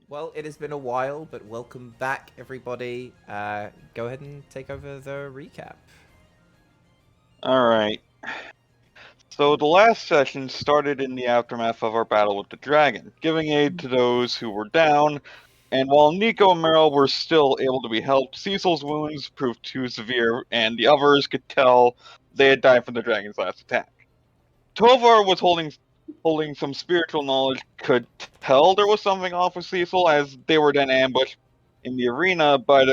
Well, it has been a while, but welcome back, everybody. Go ahead and take over the recap. Alright. So the last session started in the aftermath of our battle with the dragon, giving aid to those who were down, and while Nico and Meryl were still able to be helped, Cecil's wounds proved too severe, and the others could tell they had died from the dragon's last attack. Tovar was holding some spiritual knowledge, could tell there was something off with Cecil, as they were then ambushed in the arena by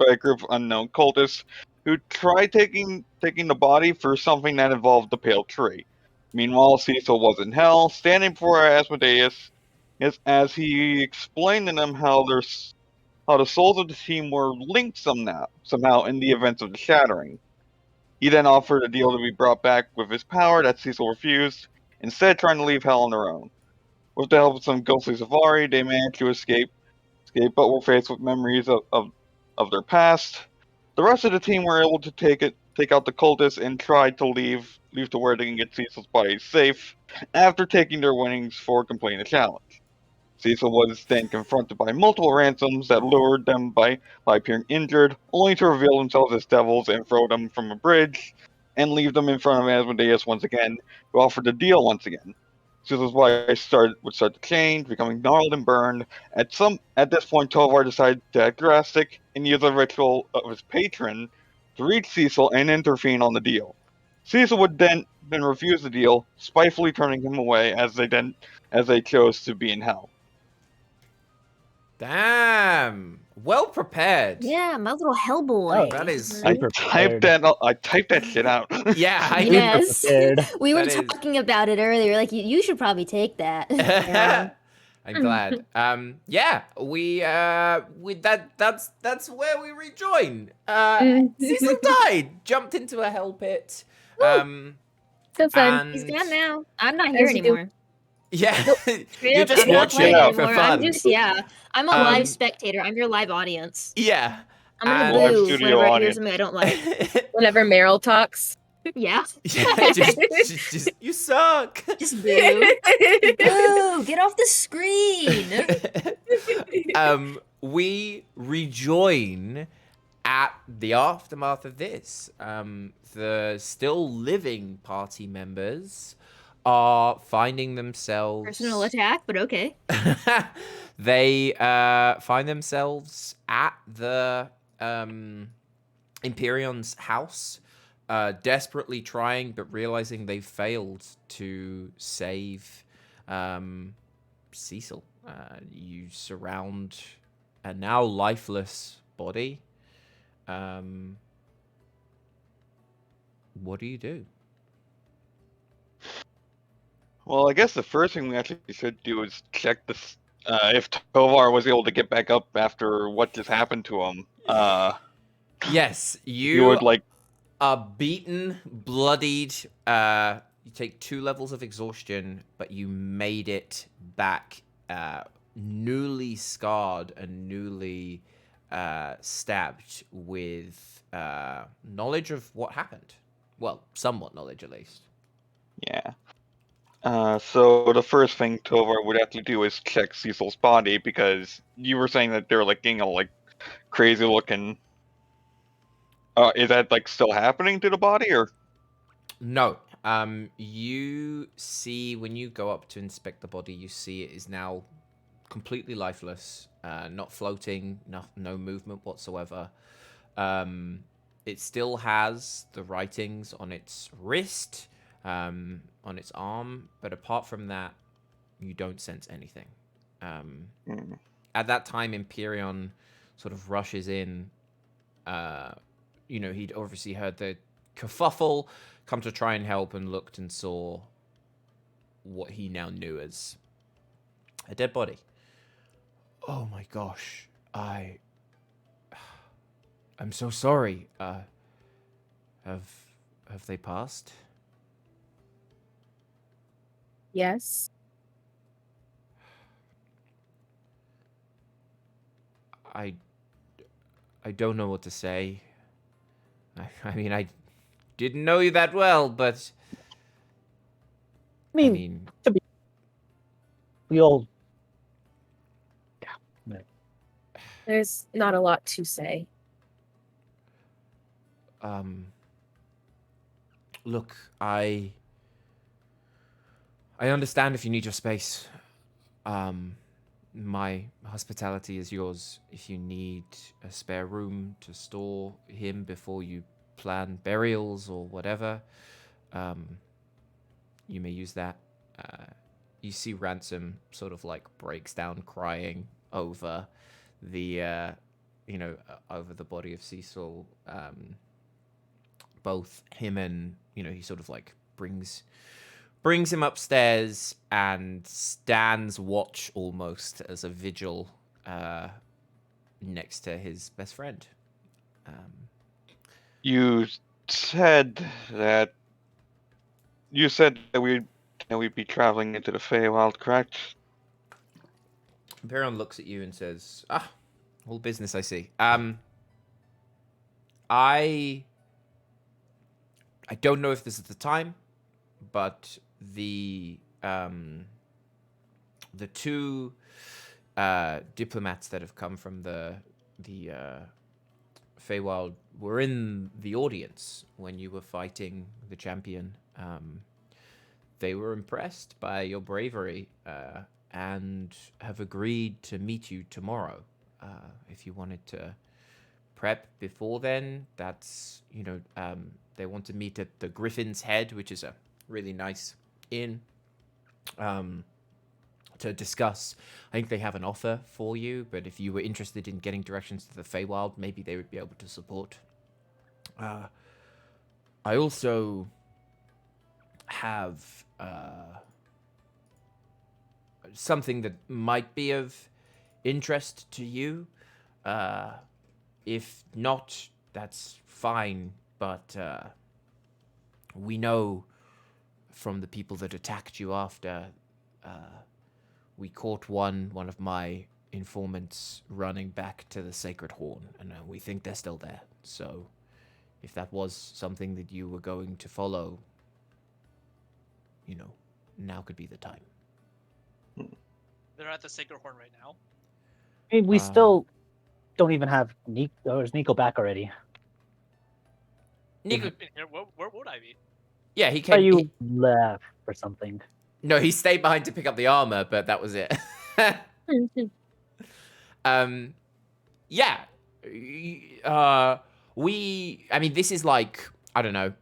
a group of unknown cultists who tried taking the body for something that involved the pale tree. Meanwhile, Cecil was in hell, standing before Asmodeus, as he explained to them how the souls of the team were linked somehow in the events of the shattering. He then offered a deal to be brought back with his power that Cecil refused, instead trying to leave hell on their own. With the help of some ghostly safari, they managed to escape, but were faced with memories of their past. The rest of the team were able to take out the cultists and tried to leave to where they can get Cecil's body safe after taking their winnings for completing the challenge. Cecil was then confronted by multiple ransoms that lured them by appearing injured, only to reveal themselves as devils and throw them from a bridge and leave them in front of Asmodeus once again, who offered the deal once again. Cecil's life would start to change, becoming gnarled and burned. At this point, Tovar decided to act drastic and use a ritual of his patron to reach Cecil and intervene on the deal. Cecil would then refuse the deal, spitefully turning him away as they chose to be in hell. Damn, well prepared. Yeah, my little Hellboy. That is- I Super typed prepared. that shit out. Yeah, I Yes, prepared. we were That is- talking about it earlier. Like you should probably take that. Yeah. I'm glad. Yeah, we that's where we rejoin. Cecil died, jumped into a hell pit. So fun. And He's gone now. I'm not here As you do. anymore. yeah, Straight you're up, just I'm not watching playing for anymore. fun. I'm a Um, live spectator. I'm your live audience. Yeah. I'm gonna and- Live boo studio whenever I hear audience. something I don't like. Whenever Meryl talks. Yeah, Yeah, just you suck. just boo. Boo! Get off the screen. We rejoin at the aftermath of this. The still living party members are finding themselves Personal attack, but okay. they find themselves at the Imperion's house, desperately trying but realizing they've failed to save Cecil. You surround a now lifeless body. What do you do? Well, I guess the first thing we actually should do is check this if Tovar was able to get back up after what just happened to him. Yes, You would like are beaten, bloodied. You take 2 levels of exhaustion, but you made it back, newly scarred and newly stabbed with knowledge of what happened. Well, somewhat knowledge at least. yeah. So the first thing Tovar would have to do is check Cecil's body because you were saying that they're like getting all like crazy looking. Is that like still happening to the body or? No. You see when you go up to inspect the body, you see it is now completely lifeless, not floating, no movement whatsoever. It still has the writings on its wrist, on its arm, but apart from that, you don't sense anything. At that time, Imperion sort of rushes in. He'd obviously heard the kerfuffle, come to try and help, and looked and saw what he now knew as a dead body. Oh my gosh, I'm so sorry. Have they passed? Yes. I don't know what to say. I mean, I didn't know you that well, but I mean, we all. Yeah, There's not a lot to say. Look, I understand if you need your space. My hospitality is yours. If you need a spare room to store him before you plan burials or whatever, you may use that. You see Ransom sort of like breaks down crying over the, over the body of Cecil. Both him and, he sort of like brings him upstairs and stands watch almost as a vigil next to his best friend. You said that we'd be traveling into the Feywild, correct? Imperion looks at you and says, all business I see. I don't know if this is the time, but the two diplomats that have come from the Feywild were in the audience when you were fighting the champion. They were impressed by your bravery and have agreed to meet you tomorrow. If you wanted to prep before then, that's, they want to meet at the Griffin's Head, which is a really nice inn, to discuss. I think they have an offer for you, but if you were interested in getting directions to the Feywild, maybe they would be able to support. I also have something that might be of interest to you. If not, that's fine, but we know from the people that attacked you after, we caught one of my informants running back to the Sacred Horn, and we think they're still there. So if that was something that you were going to follow, now could be the time. They're at the Sacred Horn right now. I mean, we still don't even have Nico. Or is Nico back already? Nico, Where would I be? yeah, he I thought came. you left or something. No, he stayed behind to pick up the armor, but that was it. Yeah. I mean, this is like, I don't know,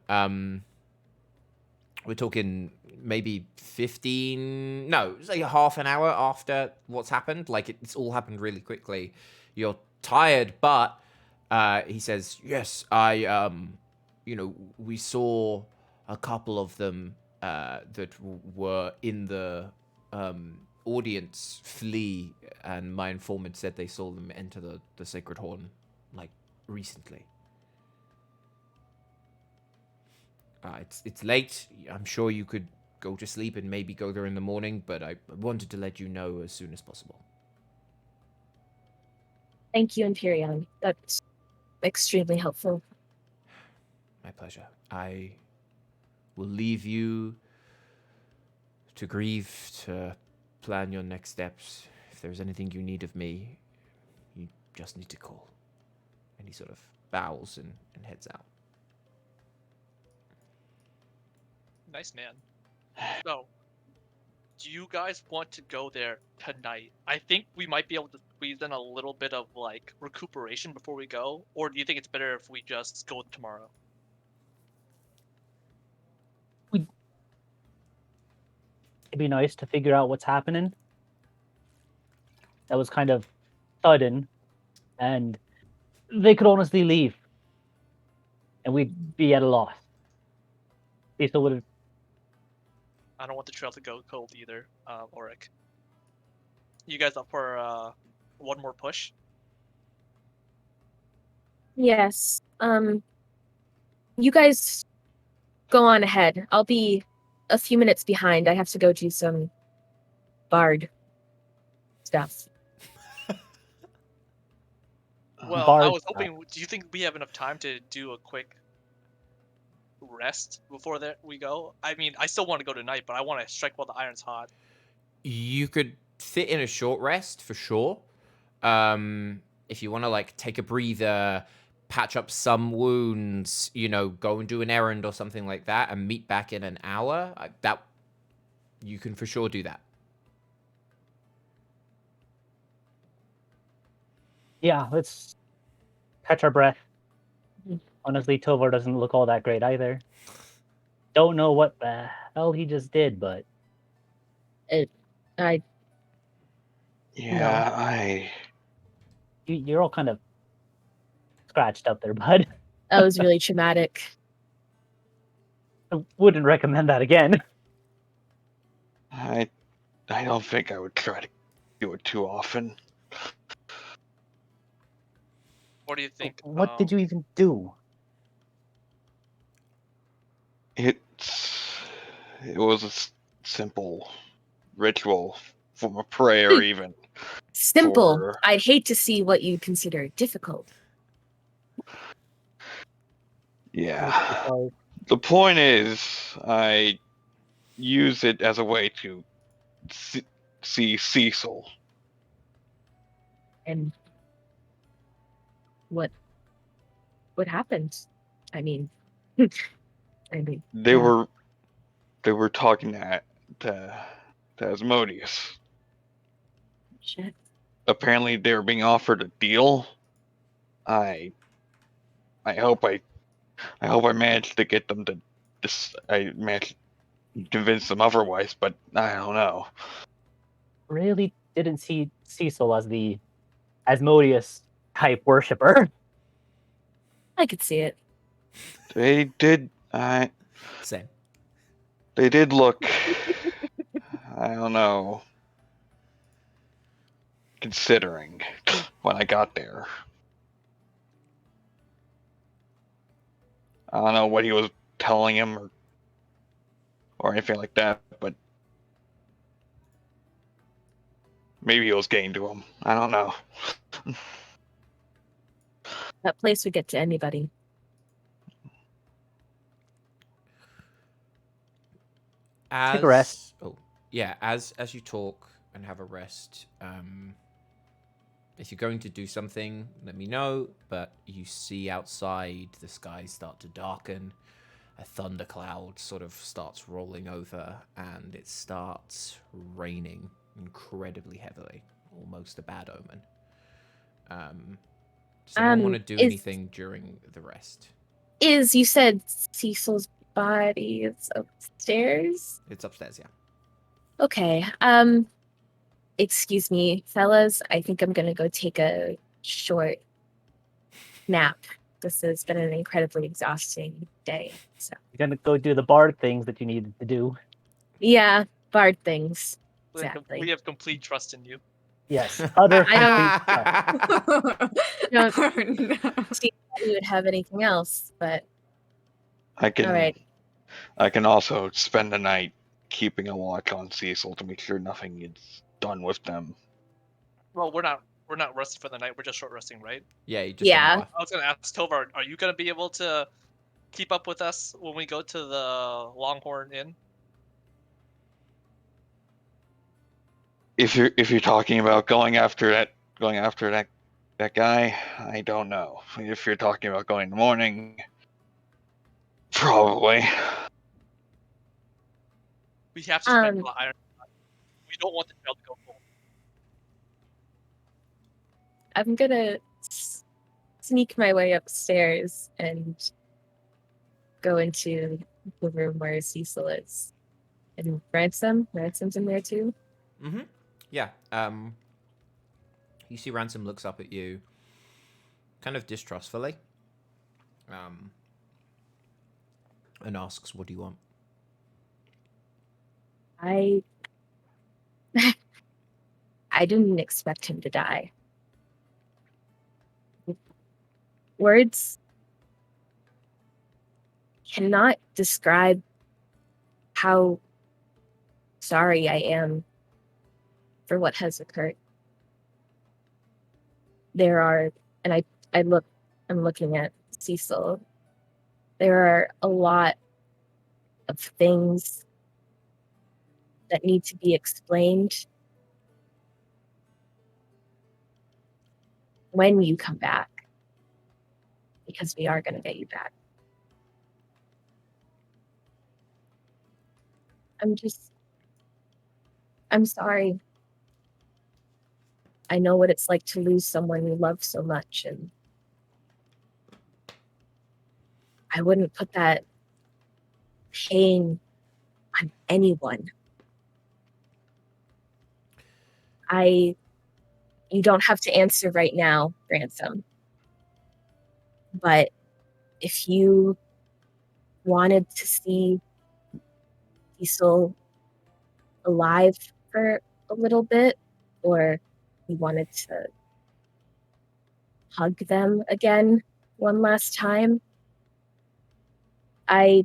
we're talking maybe 15, no, it's like half an hour after what's happened. Like, it's all happened really quickly. You're tired, but he says, yes, we saw a couple of them that were in the audience flee, and my informant said they saw them enter the Sacred Horn, like, recently. It's late. I'm sure you could go to sleep and maybe go there in the morning, but I wanted to let you know as soon as possible. Thank you, Imperion. That's extremely helpful. My pleasure. I will leave you to grieve, to plan your next steps. If there's anything you need of me, you just need to call. And he sort of bows and heads out. Nice man. So, do you guys want to go there tonight? I think we might be able to squeeze in a little bit of like recuperation before we go, or do you think it's better if we just go tomorrow? It'd be nice to figure out what's happening. That was kind of sudden, and they could honestly leave, and we'd be at a loss. Cecil would have. I don't want the trail to go cold either, Auric. You guys up for one more push? Yes. You guys go on ahead. I'll be a few minutes behind. I have to go do some bard stuff. Well, Bard I was stuff. hoping. Do you think we have enough time to do a quick rest before we go? I mean, I still want to go tonight, but I want to strike while the iron's hot. You could fit in a short rest for sure. if you want to like take a breather, patch up some wounds, go and do an errand or something like that, and meet back in an hour, that you can for sure do that. Yeah, let's catch our breath. Mhm. Honestly, Tovar doesn't look all that great either. Don't know what the hell he just did, but I Yeah, you're all kind of scratched up there, bud. that was really traumatic. I wouldn't recommend that again. I don't think I would try to do it too often. What do you think? What did you even do? It was a simple ritual from a prayer, even. Simple. For- I'd hate to see what you consider difficult. Yeah. Because The point is, I use it as a way to see Cecil. And what happened? I mean, They yeah. were talking to Asmodeus. Shit. Apparently, they were being offered a deal. I hope I managed to get them to this. I managed to convince them otherwise, but I don't know. really didn't see Cecil as the Asmodeus type worshiper. I could see it. They did. Same. They did look. I don't know. Considering when I got there, I don't know what he was telling him or anything like that, but maybe he was getting to him. I don't know. That place would get to anybody. As, Take a rest. Oh, yeah. As you talk and have a rest, if you're going to do something, let me know. But you see outside the skies start to darken. A thundercloud sort of starts rolling over, and it starts raining incredibly heavily, almost a bad omen. Does anyone want to do is- anything during the rest? You said Cecil's body is upstairs? It's upstairs, yeah. Okay. Excuse me, fellas. I think I'm gonna go take a short nap. This has been an incredibly exhausting day. So You're gonna go do the bard things that you needed to do. yeah, bard things. We have Exactly. complete trust in you. Yes, utter I complete trust. don't see how you would have anything else, but I can. all right. I can also spend the night keeping a watch on Cecil to make sure nothing is done with them. Well, we're not resting for the night. We're just short resting, right? Yeah, you just Yeah. an hour. I was gonna ask Tovar, are you gonna be able to keep up with us when we go to the Longhorn Inn? If you're talking about going after that guy, I don't know. If you're talking about going in the morning, probably. We have to spend Um, the iron. We don't want the trail to go full. I'm gonna sneak my way upstairs and go into the room where Cecil is. And Ransom's in there too. Mm-hmm. Yeah. You see Ransom looks up at you kind of distrustfully. And asks, "What do you want?" I didn't expect him to die. Words cannot describe how sorry I am for what has occurred. There are, and I'm looking at Cecil. There are a lot of things that need to be explained. when you come back, because we are going to get you back. I'm sorry. I know what it's like to lose someone you love so much, and I wouldn't put that pain on anyone. You don't have to answer right now, Ransom. But if you wanted to see Cecil alive for a little bit, or you wanted to hug them again one last time, I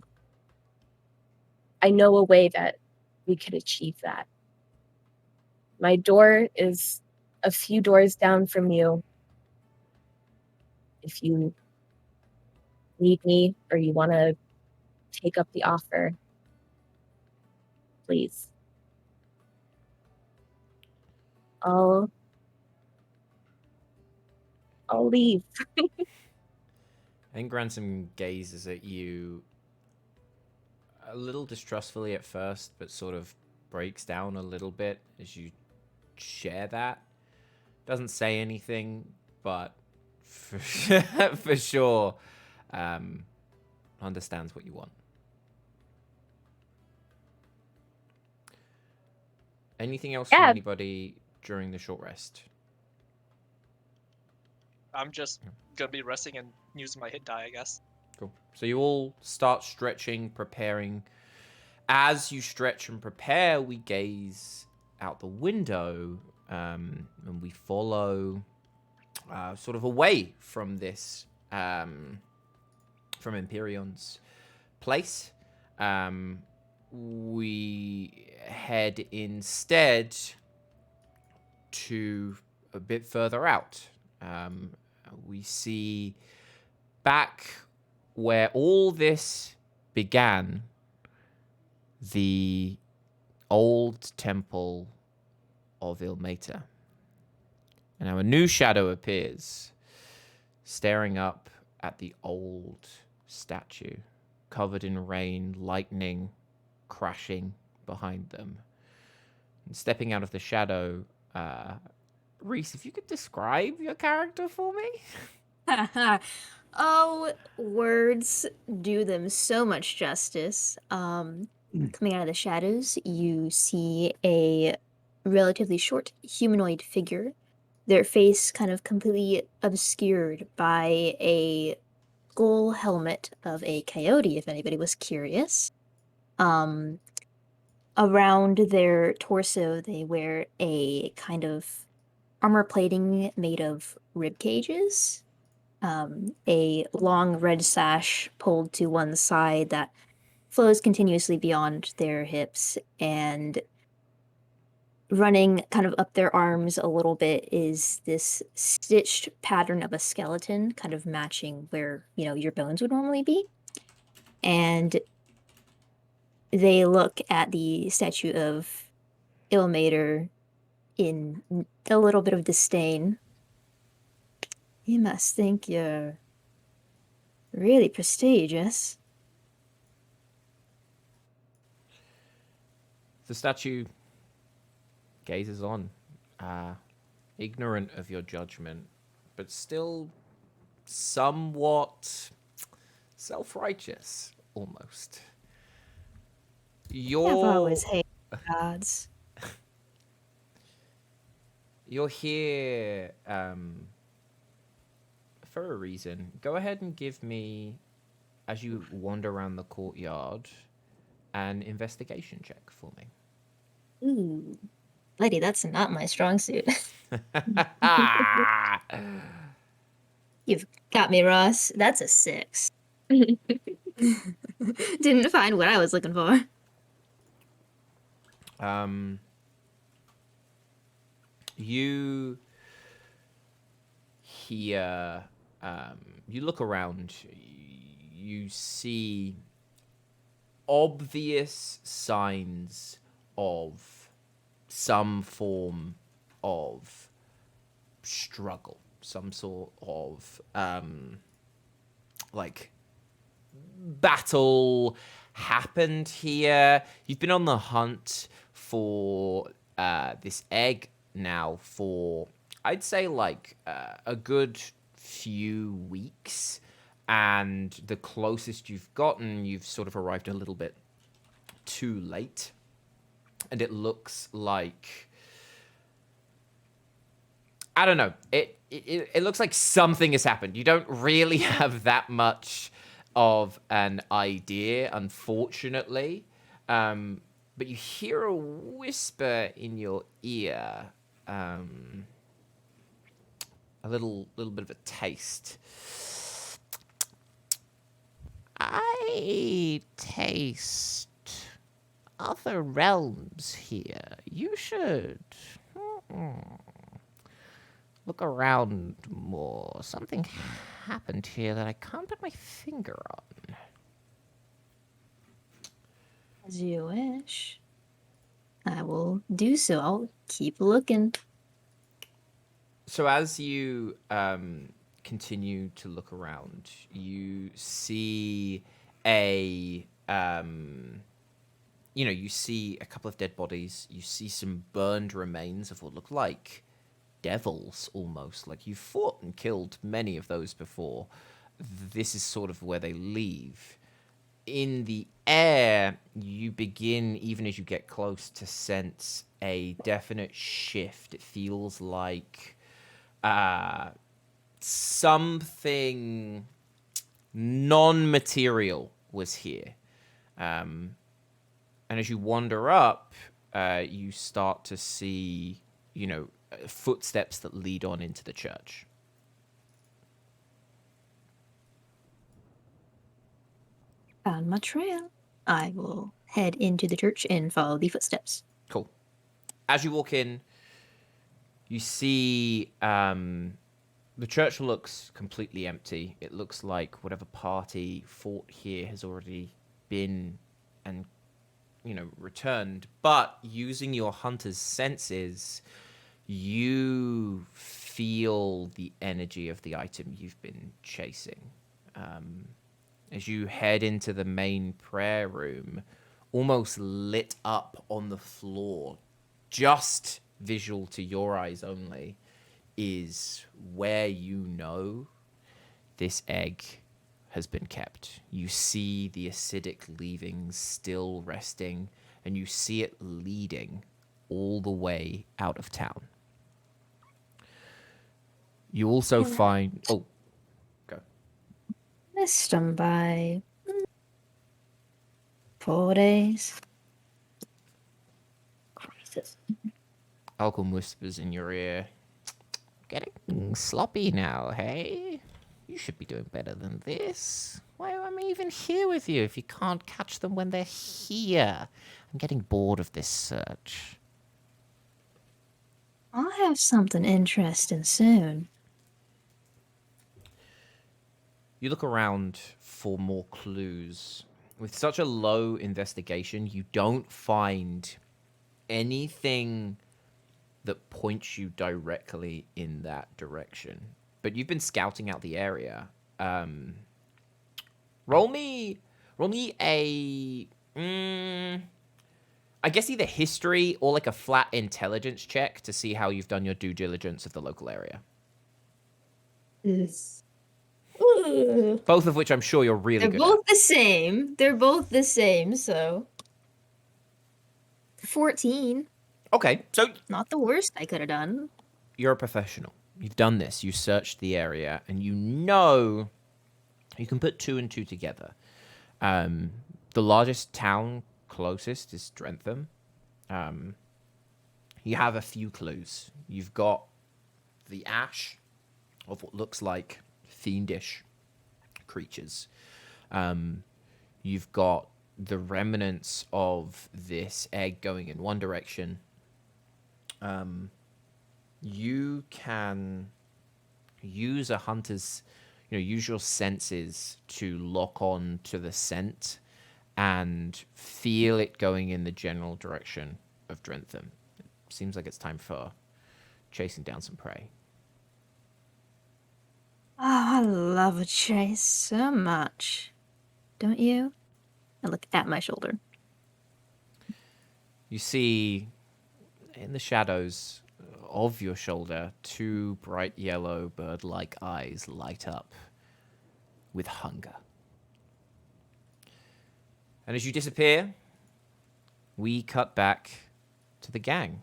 know a way that we could achieve that. My door is a few doors down from you. If you need me or you want to take up the offer, please. I'll leave. I think Ransom gazes at you a little distrustfully at first, but sort of breaks down a little bit as you share that. Doesn't say anything, but for sure understands what you want. Anything else from anybody during the short rest? I'm just gonna be resting and using my hit die, I guess. Cool. So you all start stretching, preparing. As you stretch and prepare, we gaze out the window and we follow sort of away from this, from Empyrion's place. We head instead to a bit further out. We see back where all this began, the old temple of Ilmater. And now a new shadow appears, staring up at the old statue, covered in rain, lightning crashing behind them. And stepping out of the shadow, Reese, if you could describe your character for me? Oh, words do them so much justice. Coming out of the shadows, you see a relatively short humanoid figure, their face kind of completely obscured by a skull helmet of a coyote, if anybody was curious. Around their torso, they wear a kind of armor plating made of rib cages. A long red sash pulled to one side that flows continuously beyond their hips, and running kind of up their arms a little bit is this stitched pattern of a skeleton, kind of matching where, your bones would normally be. And they look at the statue of Ilmater in a little bit of disdain. You must think you're really prestigious. The statue gazes on, ignorant of your judgment, but still somewhat self-righteous, almost. I've always hated gods. You're here for a reason. Go ahead and give me, as you wander around the courtyard, an investigation check for me. Ooh, lady, that's not my strong suit. You've got me, Ross. That's a 6. Didn't find what I was looking for. You hear, you look around, you see obvious signs of some form of struggle some sort of like battle happened here. You've been on the hunt for this egg now for, I'd say, like a good few weeks, and the closest you've gotten, you've sort of arrived a little bit too late, and it looks like, I don't know, it looks like something has happened. You don't really have that much of an idea, unfortunately, but you hear a whisper in your ear, a little bit of a taste. I taste other realms here. You should look around more. Something happened here that I can't put my finger on. As you wish. I will do so. I'll keep looking. So as you continue to look around, you see you see a couple of dead bodies. You see some burned remains of what look like devils, almost. Like you've fought and killed many of those before. This is sort of where they leave. In the air, you begin, even as you get close, to sense a definite shift. It feels like something non-material was here. And as you wander up, you start to see, footsteps that lead on into the church. Found my trail. I will head into the church and follow the footsteps. Cool. As you walk in, you see the church looks completely empty. It looks like whatever party fought here has already been and, returned. But using your hunter's senses, you feel the energy of the item you've been chasing. As you head into the main prayer room, almost lit up on the floor, just visual to your eyes only, is where this egg has been kept. You see the acidic leavings still resting, and you see it leading all the way out of town. You also find... Oh, go. Missed them by 4 days. Jesus. Alcom whispers in your ear. Getting sloppy now, hey? You should be doing better than this. Why am I even here with you if you can't catch them when they're here? I'm getting bored of this search. I'll have something interesting soon. You look around for more clues. With such a low investigation, you don't find anything that points you directly in that direction. But you've been scouting out the area. Roll me a... I guess either history or like a flat intelligence check to see how you've done your due diligence of the local area. Yes. Both of which I'm sure you're really They're good both at. the same. They're both the same, so 14. Okay, so Not the worst I could have done. you're a professional. You've done this. You searched the area, and you can put 2 and 2 together. The largest town closest is Drentham. You have a few clues. You've got the ash of what looks like fiendish creatures. You've got the remnants of this egg going in one direction. You can use a hunter's, use your senses to lock on to the scent and feel it going in the general direction of Drentham. It seems like it's time for chasing down some prey. I love a chase so much. Don't you? I look at my shoulder. You see in the shadows of your shoulder 2 bright yellow bird-like eyes light up with hunger. And as you disappear, we cut back to the gang.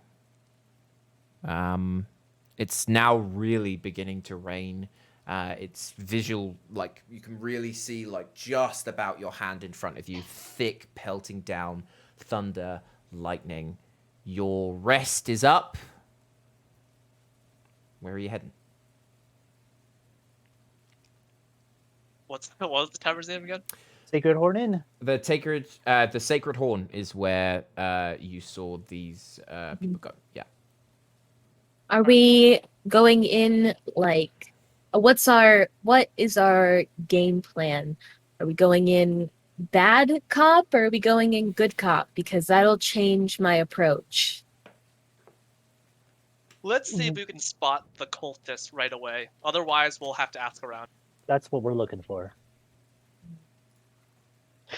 It's now really beginning to rain. It's visual, like you can really see like just about your hand in front of you, thick pelting down thunder, lightning. Your rest is up. Where are you heading? What was the tavern's name again? Sacred Horn Inn. The Sacred Horn is where you saw these people go. Yeah. Are we going in like what is our game plan? Are we going in bad cop or are we going in good cop? Because that'll change my approach. Let's see if we can spot the cultists right away. Otherwise, we'll have to ask around. That's what we're looking for.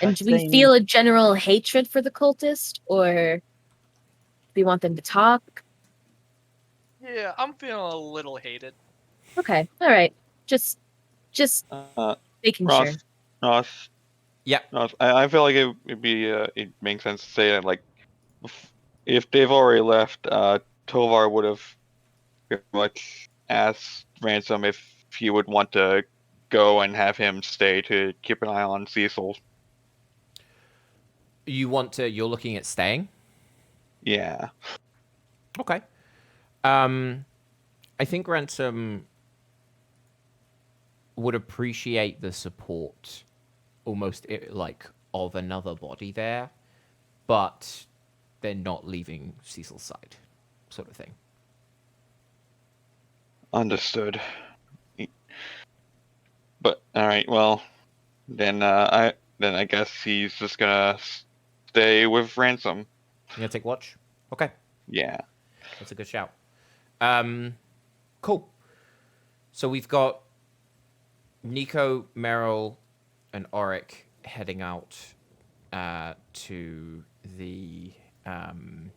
And do we feel a general hatred for the cultist, or do we want them to talk? Yeah, I'm feeling a little hated. Okay, all right. Just making Ross, sure. Ross. Yeah. Ross, I feel like it'd be it makes sense to say that like if they've already left, Tovar would have pretty much asked Ransom if he would want to go and have him stay to keep an eye on Cecil. You're looking at staying? Yeah. Okay. I think Ransom would appreciate the support almost like of another body there, but they're not leaving Cecil's side, sort of thing. Understood. But all right, well, then I guess he's just gonna stay with Ransom. You gonna take watch? Okay, Yeah. that's a good shout. Cool. So we've got Nico, Meryl, and Auric heading out to the inn.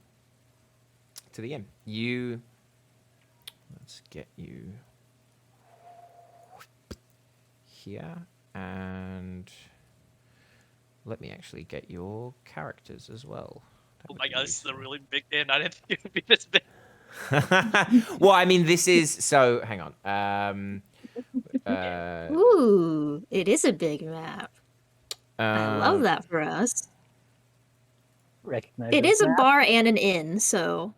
Let's get you here, and let me actually get your characters as well. Oh my god, this is a really big inn. I didn't think it would be this big. Well, I mean, this is so. Hang on. Ooh, it is a big map. I love um, that for us. Recognize It this is a map. bar and an inn, so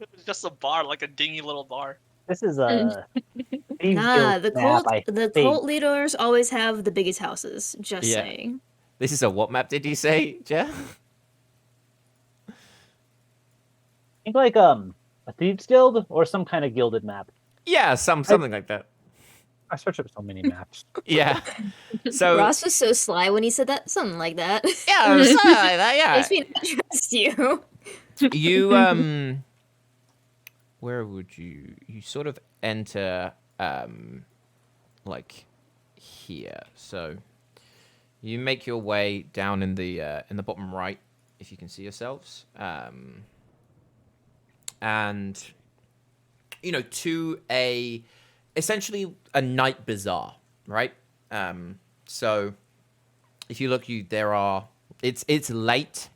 It's just a bar, like a dingy little bar. This is a Thieves nah. Guild The map, cult, I the think. cult leaders always have the biggest houses. Just Yeah. saying. this is a what map did you say, Jeff? I think like a Thieves Guild or some kind of gilded map. Yeah, something like that. I searched up so many maps. Yeah. So Ross was so sly when he said that. Something like that. yeah, something like that. Yeah. Makes me not trust you. You where would you sort of enter like here. So you make your way down in the bottom right, if you can see yourselves, and to essentially a night bazaar, right? So if you look, it's late.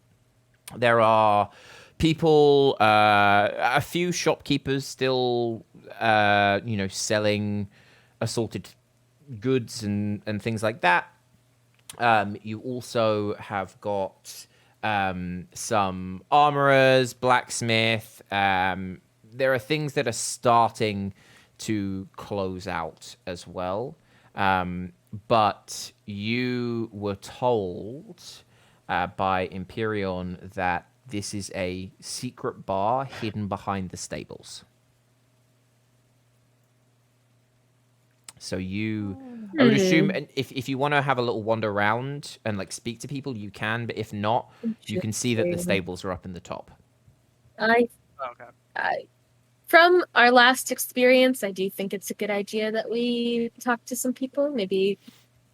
There are people, a few shopkeepers still, selling assorted goods and things like that. You also have got some armorers, blacksmith. There are things that are starting to close out as well. But you were told by Imperion that this is a secret bar hidden behind the stables. So I would assume, and if you want to have a little wander around and like speak to people, you can. But if not, you can see that the stables are up in the top. I Oh, okay. From our last experience, I do think it's a good idea that we talk to some people. Maybe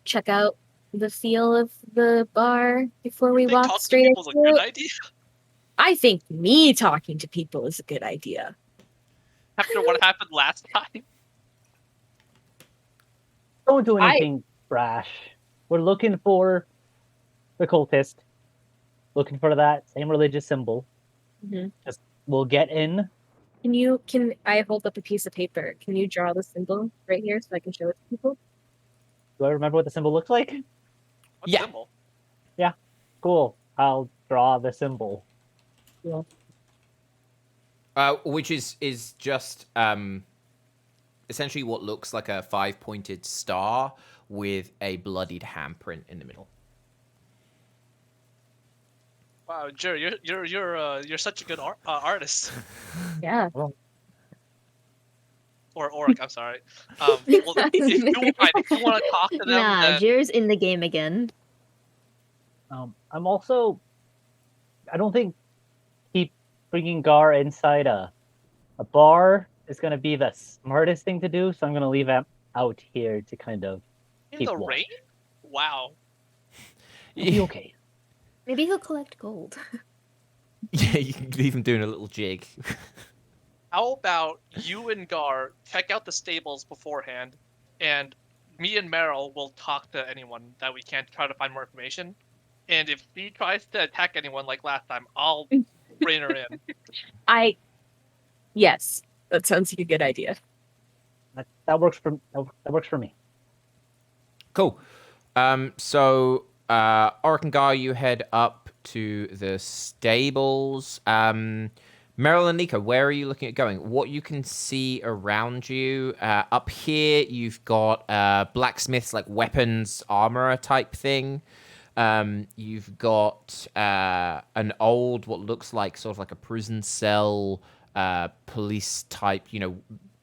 check out the feel of the bar before we I think walk talking to straight people is a into good it. idea. I think me talking to people is a good idea. After what happened last time. Don't do anything brash. We're looking for the cultist. Looking for that same religious symbol. Mhm. We'll get in. Can I hold up a piece of paper? Can you draw the symbol right here so I can show it to people? Do I remember what the symbol looks like? What Yeah. symbol? Cool. I'll draw the symbol. Which is just essentially what looks like a 5-pointed star with a bloodied handprint in the middle. Wow, Jerry, you're such a good artist. Yeah. Or Oric, I'm sorry. Well, if you want to talk to them, Nah, then Jer's in the game again. I'm also. I don't think keep bringing Gar inside a bar is going to be the smartest thing to do. So I'm going to leave him out here to kind of in keep the watch. rain? Wow. It'll be okay. Maybe he'll collect gold. Yeah, you can leave him doing a little jig. How about you and Gar check out the stables beforehand, and me and Meryl will talk to anyone that we can to try to find more information. And if she tries to attack anyone like last time, I'll rein her in. Yes, that sounds like a good idea. That works for me. Cool. So Oric and Gar, you head up to the stables. Meryl and Nico, where are you looking at going? What you can see around you, up here, you've got blacksmiths, like weapons, armor type thing. You've got an old, what looks like sort of like a prison cell, police type,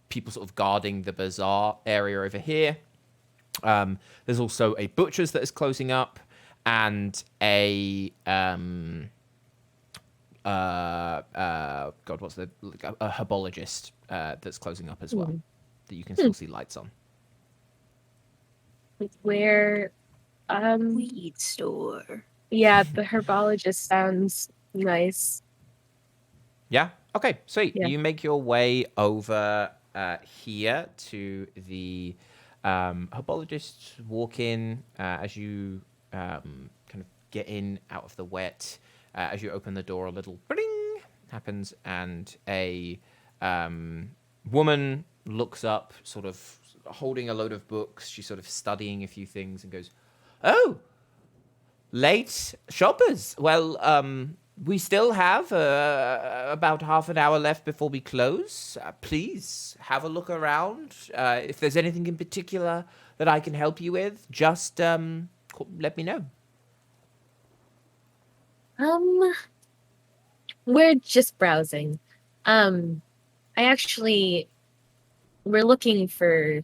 people sort of guarding the bazaar area over here. There's also a butcher's that is closing up, and a a herbologist that's closing up as well, that you can still see lights on. Where, Weed store. yeah, the herbologist sounds nice. Yeah. Okay. Sweet. Yeah. You make your way over here to the herbologist. Walk in as you kind of get in out of the wet. As you open the door, a little bling happens, and a woman looks up, sort of holding a load of books. She's sort of studying a few things and goes, "Oh, late shoppers. Well, we still have about half an hour left before we close. Please have a look around. If there's anything in particular that I can help you with, just let me know." We're just browsing. We're looking for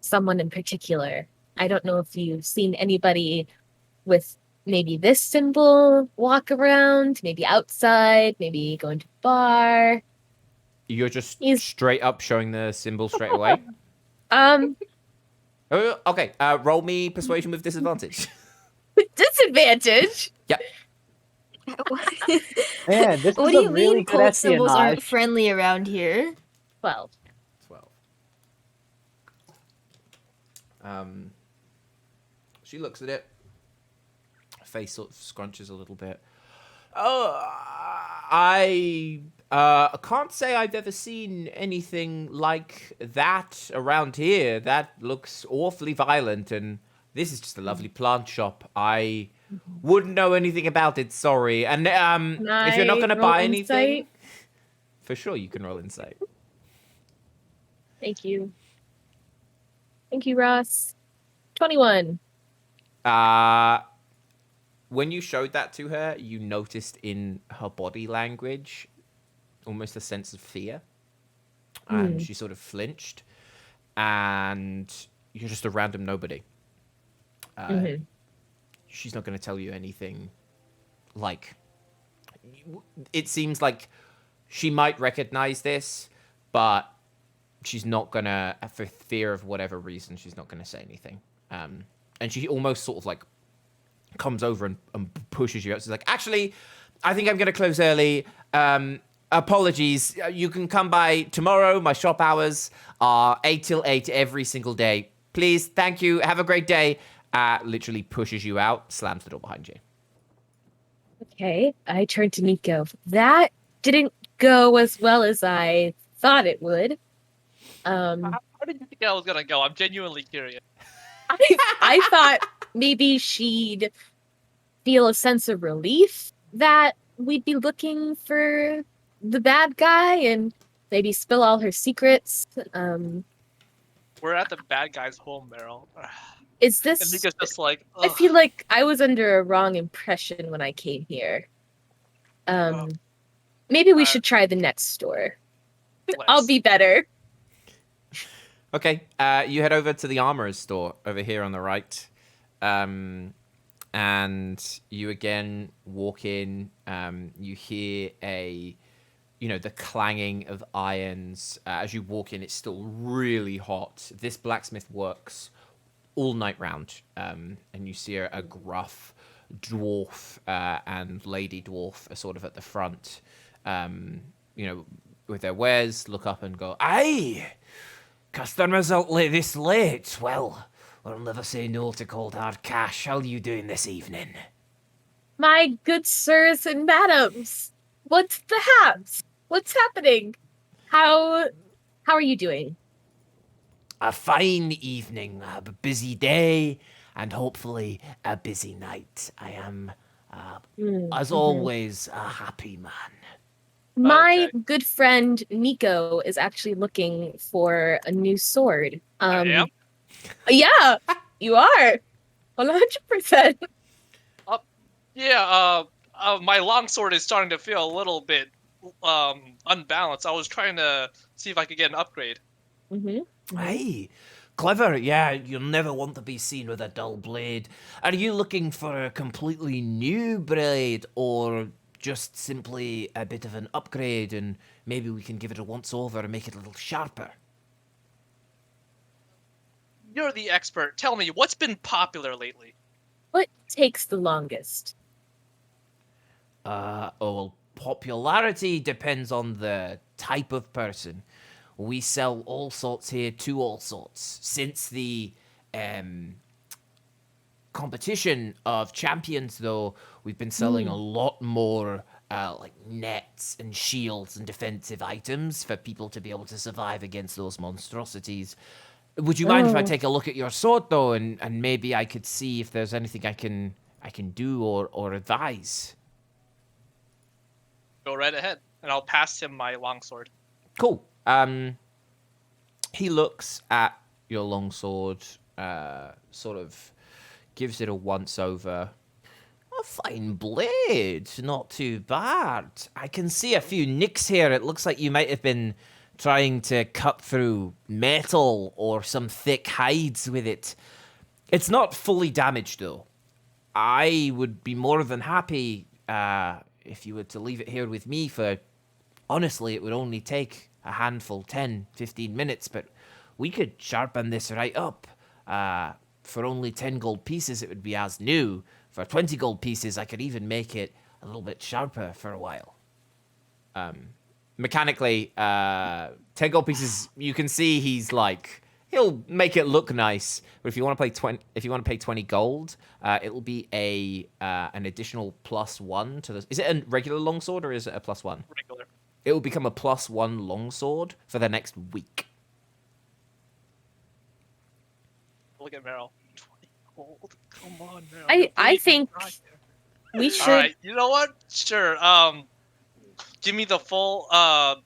someone in particular. I don't know if you've seen anybody with maybe this symbol walk around, maybe outside, maybe going to the bar. You're just He's- straight up showing the symbol straight away. Um, Oh, okay. Roll me persuasion with disadvantage. disadvantage. Man, this What is do a you really mean good cult symbols aren't espionage. friendly around here? 12. 12. She looks at it. Face sort of scrunches a little bit. Oh, I can't say I've ever seen anything like that around here. That looks awfully violent, and this is just a lovely plant shop. I wouldn't know anything about it, sorry. And if you're not going to roll buy anything, insight? for sure you can roll insight. Thank you. Thank you, Ross. 21. When you showed that to her, you noticed in her body language almost a sense of fear. And she sort of flinched. And you're just a random nobody. She's not going to tell you anything like... It seems like she might recognize this, but she's not gonna, for fear of whatever reason, she's not gonna say anything. And she almost sort of like comes over and pushes you out. She's like, actually, I think I'm gonna close early. Apologies. You can come by tomorrow. My shop hours are 8 till 8 every single day. Please, thank you. Have a great day. Literally pushes you out, slams the door behind you. Okay, I turned to Nico. That didn't go as well as I thought it would. How did you think I was gonna go? I'm genuinely curious. I thought maybe she'd feel a sense of relief that we'd be looking for the bad guy and maybe spill all her secrets. We're at the bad guy's home, Meryl. Is And this? Nika's just like, I ugh. feel like I was under a wrong impression when I came here. Maybe we should try the next store. I'll Let's. be better. Okay, you head over to the armorer's store over here on the right. And you again walk in. You hear the clanging of irons. As you walk in, it's still really hot. This blacksmith works all night round. And you see a gruff dwarf and lady dwarf are sort of at the front, with their wares, look up and go, "Aye! Customers out this late. Well, we'll never say no to cold hard cash. How are you doing this evening?" My good sirs and madams, what's the haps? What's happening? How are you doing? A fine evening, a busy day, and hopefully a busy night. I am, as always, a happy man. My Okay. good friend Nico is actually looking for a new sword. I am? Yeah, you are. 100%. Yeah, my longsword is starting to feel a little bit unbalanced. I was trying to see if I could get an upgrade. Aye, clever. Yeah, you'll never want to be seen with a dull blade. Are you looking for a completely new blade, or just simply a bit of an upgrade, and maybe we can give it a once over and make it a little sharper? You're the expert. Tell me, what's been popular lately? What takes the longest? Well, popularity depends on the type of person. We sell all sorts here to all sorts. Since the competition of champions, though, we've been selling a lot more like nets and shields and defensive items for people to be able to survive against those monstrosities. Would you mind if I take a look at your sword, though, and maybe I could see if there's anything I can do or advise? Go right ahead, and I'll pass him my longsword. Cool. He looks at your longsword, sort of gives it a once over. A fine blade, not too bad. I can see a few nicks here. It looks like you might have been trying to cut through metal or some thick hides with it. It's not fully damaged, though. I would be more than happy if you were to leave it here with me for... Honestly, it would only take a handful, 10, 15 minutes, but we could sharpen this right up. For only 10 gold pieces, it would be as new. For 20 gold pieces, I could even make it a little bit sharper for a while. Mechanically, 10 gold pieces, you can see he'll make it look nice. But if you want to pay 20 gold, it'll be an additional +1 to the... Is it a regular longsword or is it a +1? Regular. It will become a +1 longsword for the next week. Look at Meryl. 20 gold. Come on, Meryl. I think we should. All right. You know what? Sure. Give me the full.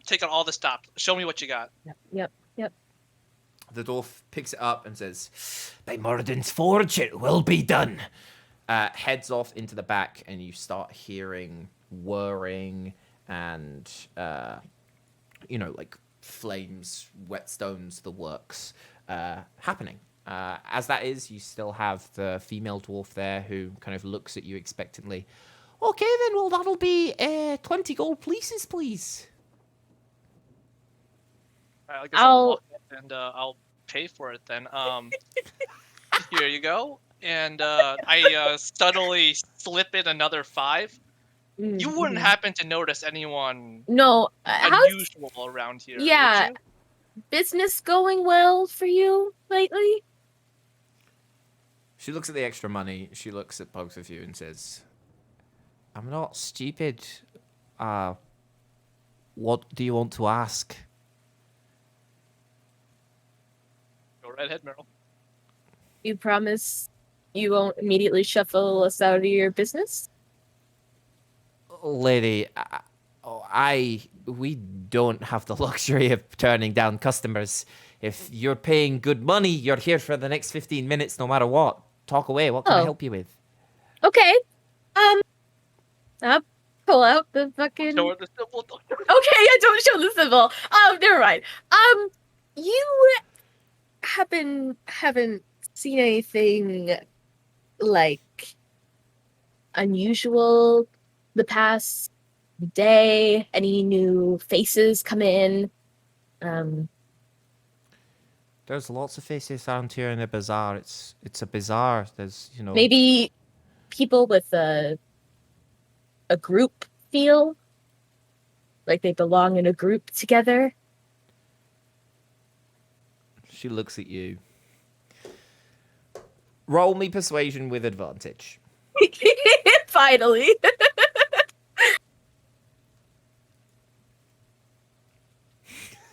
Take out all the stops. Show me what you got. Yep. The dwarf picks it up and says, "By Moradin's forge, it will be done." Heads off into the back, and you start hearing whirring and, like flames, whetstones, the works happening. As that is, you still have the female dwarf there who kind of looks at you expectantly. "Okay, then, well, that'll be 20 gold pieces, please." I guess I'll walk in and I'll pay for it then. Here you go. And I subtly slip in another 5. You wouldn't happen to notice anyone No, how's unusual around here, yeah. would you? business going well for you lately? She looks at the extra money. She looks at both of you and says, I'm not stupid. What do you want to ask? Go right ahead, Meryl. You promise you won't immediately shuffle us out of your business? Lady, we don't have the luxury of turning down customers. If you're paying good money, you're here for the next 15 minutes no matter what. Talk away. What can I Oh. help you with? Okay. I'll pull out the fucking. Show her the symbol. Okay, I don't show the symbol. Never mind. You haven't seen anything like unusual the past day? Any new faces come in? There's lots of faces around here in the bazaar. It's a bazaar. There's, Maybe people with a group feel like they belong in a group together. She looks at you. Roll me persuasion with advantage. Finally.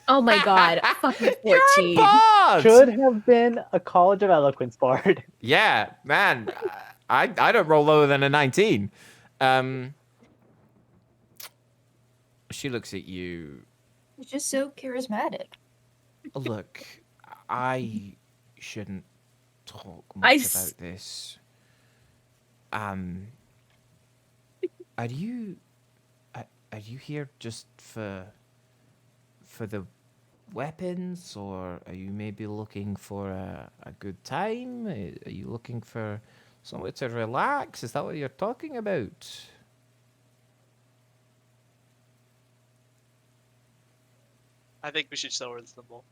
Oh my god, fucking 14. Should have been a College of Eloquence bard. Yeah, man. I don't roll lower than a 19. She looks at you. You're just so charismatic. Look, I shouldn't talk I much s- about this. Are you here just for the weapons, or are you maybe looking for a good time? Are you looking for somewhere to relax? Is that what you're talking about? I think we should show her the symbol.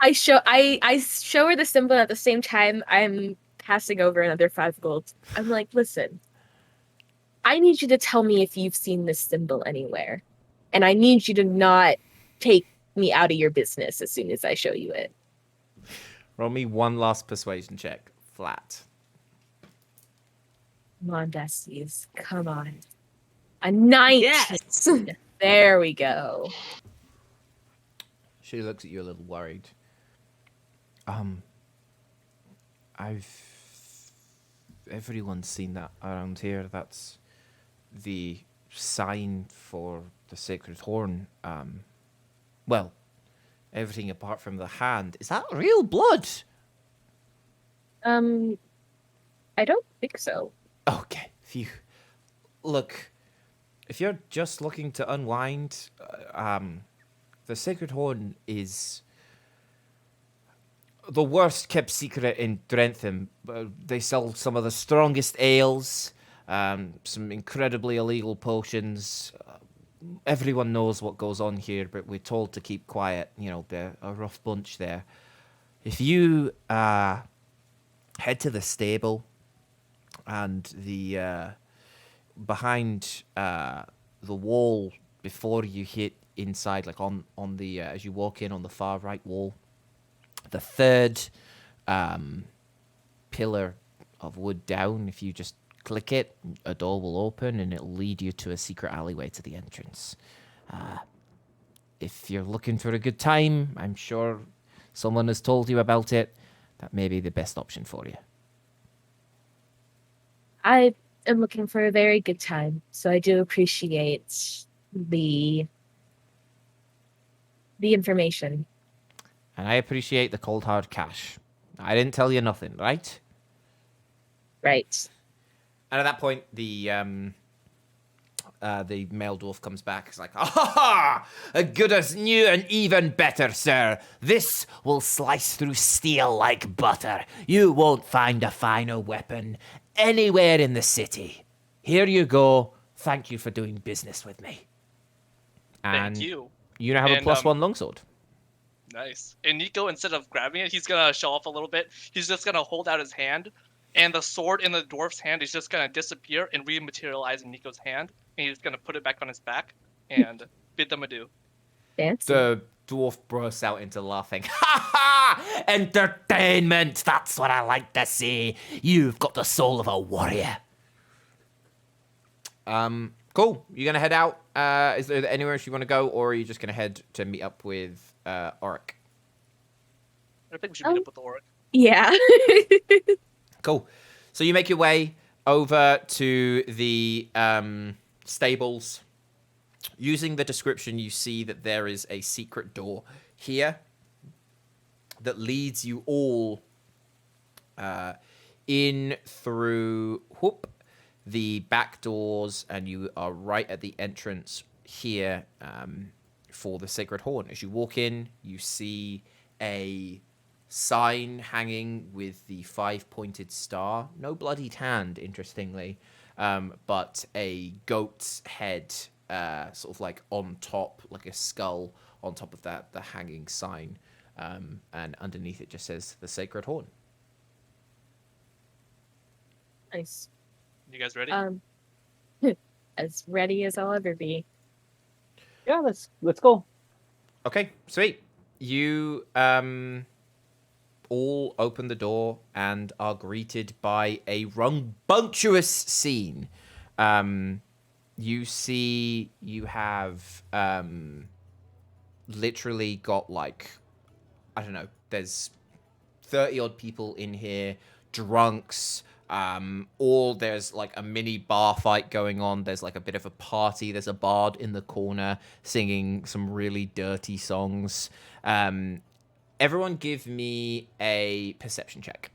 I show her the symbol, and at the same time I'm passing over another 5 gold. I'm like, listen, I need you to tell me if you've seen this symbol anywhere. And I need you to not take me out of your business as soon as I show you it. Roll me one last persuasion check. Flat. Come on, besties. Come on. A 19. Yes. There we go. She looks at you a little worried. Everyone's seen that around here. That's the sign for the Sacred Horn. Well, everything apart from the hand. Is that real blood? I don't think so. Okay, phew. Look, if you're just looking to unwind, the Sacred Horn is the worst kept secret in Drentham. They sell some of the strongest ales, some incredibly illegal potions. Everyone knows what goes on here, but we're told to keep quiet. They're a rough bunch there. If you head to the stable and the behind the wall before you hit inside, like on the as you walk in on the far right wall, the third pillar of wood down, if you just click it, a door will open and it'll lead you to a secret alleyway to the entrance. If you're looking for a good time, I'm sure someone has told you about it. That may be the best option for you. I am looking for a very good time, so I do appreciate the information. And I appreciate the cold hard cash. I didn't tell you nothing, right? Right. And at that point, the male dwarf comes back. He's like, "Ah, good as new and even better, sir. This will slice through steel like butter. You won't find a finer weapon anywhere in the city. Here you go. Thank you for doing business with me." And Thank you. you now have a And, +1 longsword. Nice. And Nico, instead of grabbing it, he's gonna show off a little bit. He's just gonna hold out his hand, and the sword in the dwarf's hand is just gonna disappear and rematerialize in Nico's hand. And he's gonna put it back on his back and bid them adieu. Fancy. The dwarf bursts out into laughing. Ha ha! Entertainment! That's what I like to see. You've got the soul of a warrior. Cool. You gonna head out? Is there anywhere else you want to go, or are you just gonna head to meet up with Auric? I think we should meet up with the orc. Yeah. Cool. So you make your way over to the stables. Using the description, you see that there is a secret door here that leads you all in through the back doors, and you are right at the entrance here for the Sacred Horn. As you walk in, you see a sign hanging with the 5-pointed star. No bloodied hand, interestingly, but a goat's head sort of like on top, like a skull on top of that, the hanging sign. And underneath it just says the Sacred Horn. Nice. You guys ready? As ready as I'll ever be. Yeah, let's go. Okay, sweet. You all open the door and are greeted by a rambunctious scene. You see you have literally got like, I don't know, there's 30 odd people in here, drunks, or there's like a mini bar fight going on. There's like a bit of a party. There's a bard in the corner singing some really dirty songs. Everyone give me a perception check.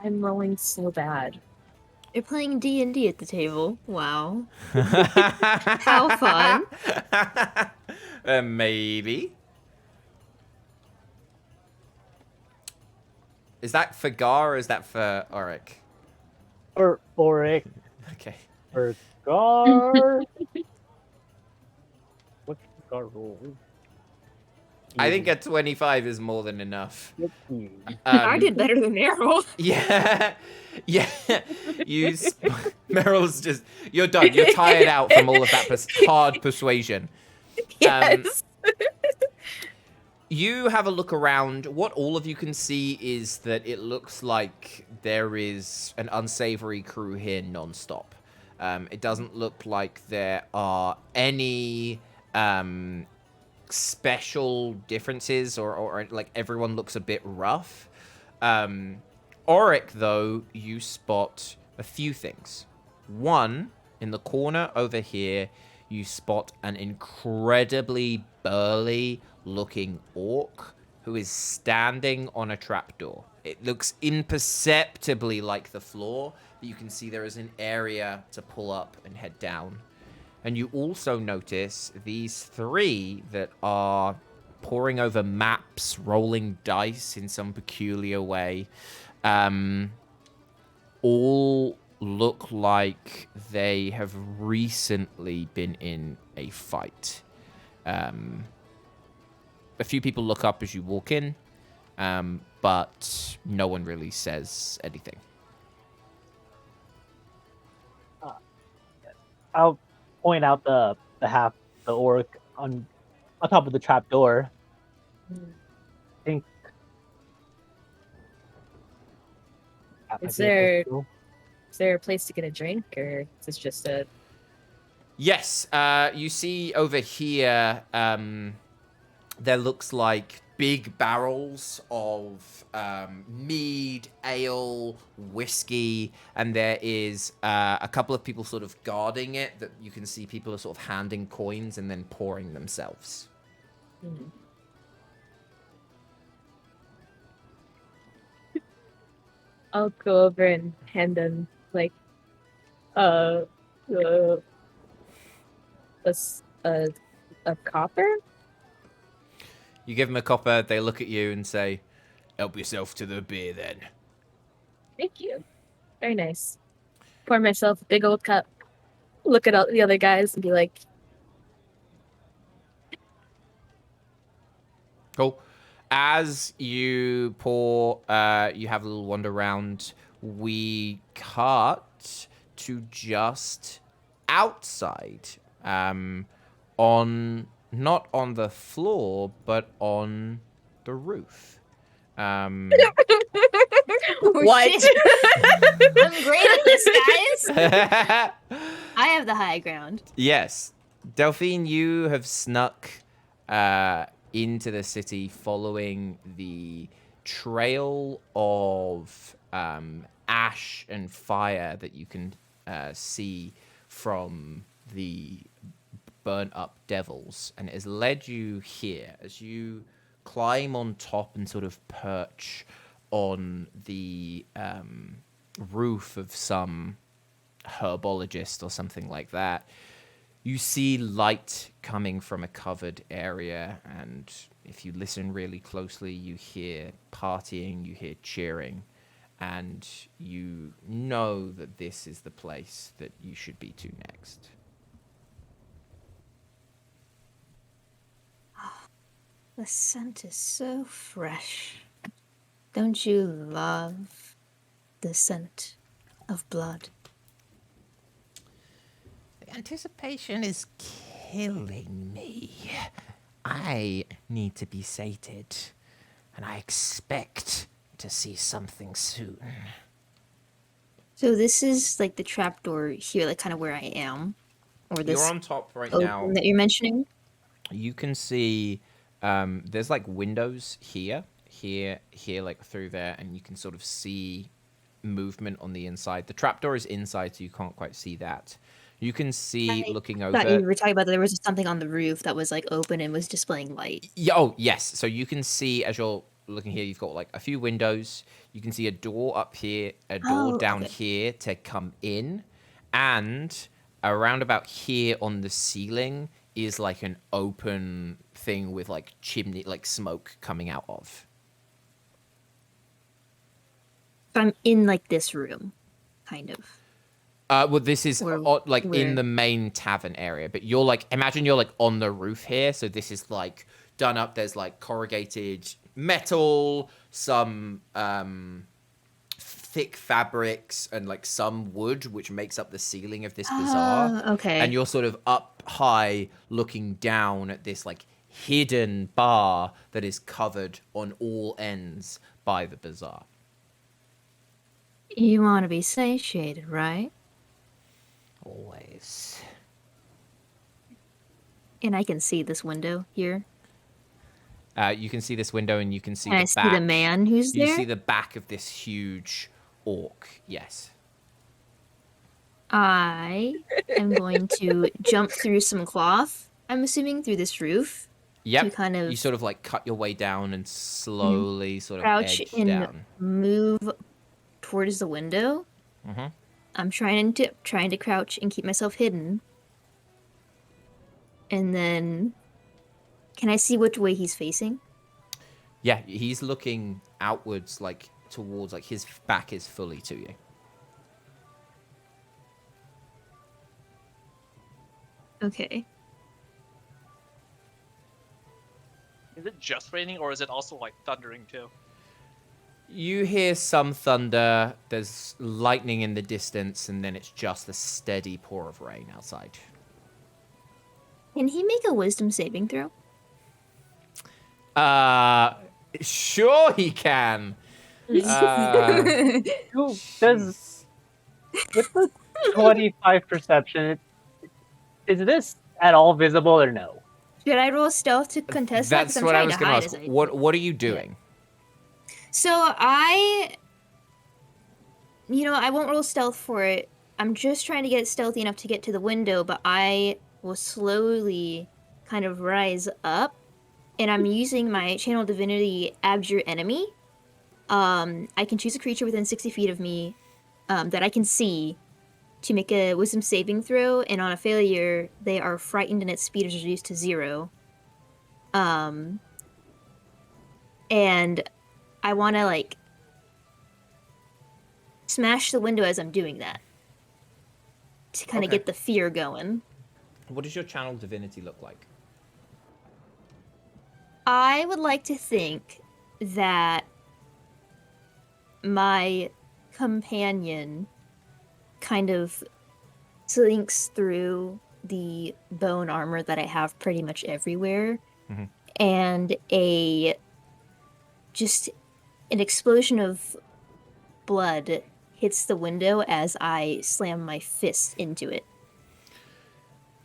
I'm rolling so bad. They're playing D&D at the table. Wow. How fun. Maybe. Is that for Gar or is that for Auric? Or Auric. Okay. Or Gar. What's Gar roll? I think a 25 is more than enough. I did better than Errol. Yeah. Yeah. Meryl's just, you're done. You're tired out from all of that hard persuasion. Yes. You have a look around. What all of you can see is that it looks like there is an unsavory crew here nonstop. It doesn't look like there are any special differences or like everyone looks a bit rough. Auric, though, you spot a few things. One, in the corner over here, you spot an incredibly burly looking orc who is standing on a trapdoor. It looks imperceptibly like the floor, but you can see there is an area to pull up and head down. And you also notice these three that are poring over maps, rolling dice in some peculiar way, all look like they have recently been in a fight. A few people look up as you walk in, but no one really says anything. I'll point out the orc on top of the trap door. I think. Is there a place to get a drink, or is this just a... Yes, you see over here, there looks like big barrels of mead, ale, whiskey, and there is a couple of people sort of guarding it that you can see people are sort of handing coins and then pouring themselves. Mhm. I'll go over and hand them like a copper. You give them a copper, they look at you and say, "Help yourself to the beer then." Thank you. Very nice. Pour myself a big old cup. look at all the other guys and be like, Cool. As you pour, you have a little wander around. We cut to just outside, on not on the floor, but on the roof. what? Shit. I'm great at this, guys. I have the high ground. Yes. Delphine, you have snuck into the city following the trail of ash and fire that you can see from the burnt up devils, and it has led you here as you climb on top and sort of perch on the roof of some herbologist or something like that. You see light coming from a covered area, and if you listen really closely, you hear partying, you hear cheering, and you know that this is the place that you should be to next. The scent is so fresh. Don't you love the scent of blood? The anticipation is killing me. I need to be sated, and I expect to see something soon. So this is like the trapdoor here, like kind of where I am, or this You're on top right open now. that you're mentioning. You can see there's like windows here, like through there, and you can sort of see movement on the inside. The trapdoor is inside, so you can't quite see that. You can see I looking thought you over. were talking about that there was something on the roof that was like open and was displaying light. Yeah, oh, yes. So you can see as you're looking here, you've got like a few windows. You can see a door up here, a door Oh, down okay. here to come in, and around about here on the ceiling is like an open thing with like chimney, like smoke coming out of. So I'm in like this room, kind of. Well, this is Or like where? in the main tavern area, but you're like, imagine you're like on the roof here. So this is like done up. There's like corrugated metal, some thick fabrics, and like some wood, which makes up the ceiling of this bazaar. Oh, okay. And you're sort of up high looking down at this like hidden bar that is covered on all ends by the bazaar. You want to be satiated, right? Always. And I can see this window here. You can see this window, and you can see And the I see back. the man who's You there. see the back of this huge orc. Yes. I am going to jump through some cloth, I'm assuming, through this roof. Yep. To kind of You sort of like cut your way down and slowly sort of crouch edge and down. move towards the window. Mhm. I'm trying to crouch and keep myself hidden. And then, can I see which way he's facing? Yeah, he's looking outwards, like towards, like his back is fully to you. Okay. Is it just raining, or is it also like thundering too? You hear some thunder, there's lightning in the distance, and then it's just a steady pour of rain outside. Can he make a wisdom saving throw? Sure he can. Who does with the 25 perception? Is this at all visible or no? Should I roll stealth to contest that? 'Cause That's I'm what I trying was to going to hide ask. as I- What are you doing? So I won't roll stealth for it. I'm just trying to get stealthy enough to get to the window, but I will slowly kind of rise up, and I'm using my channel divinity Abjure Enemy. I can choose a creature within 60 feet of me that I can see to make a wisdom saving throw, and on a failure, they are frightened and its speed is reduced to 0. And I want to, like, smash the window as I'm doing that. to kind of Okay. get the fear going. What does your channel divinity look like? I would like to think that my companion kind of slinks through the bone armor that I have pretty much everywhere, Mhm. and just an explosion of blood hits the window as I slam my fist into it.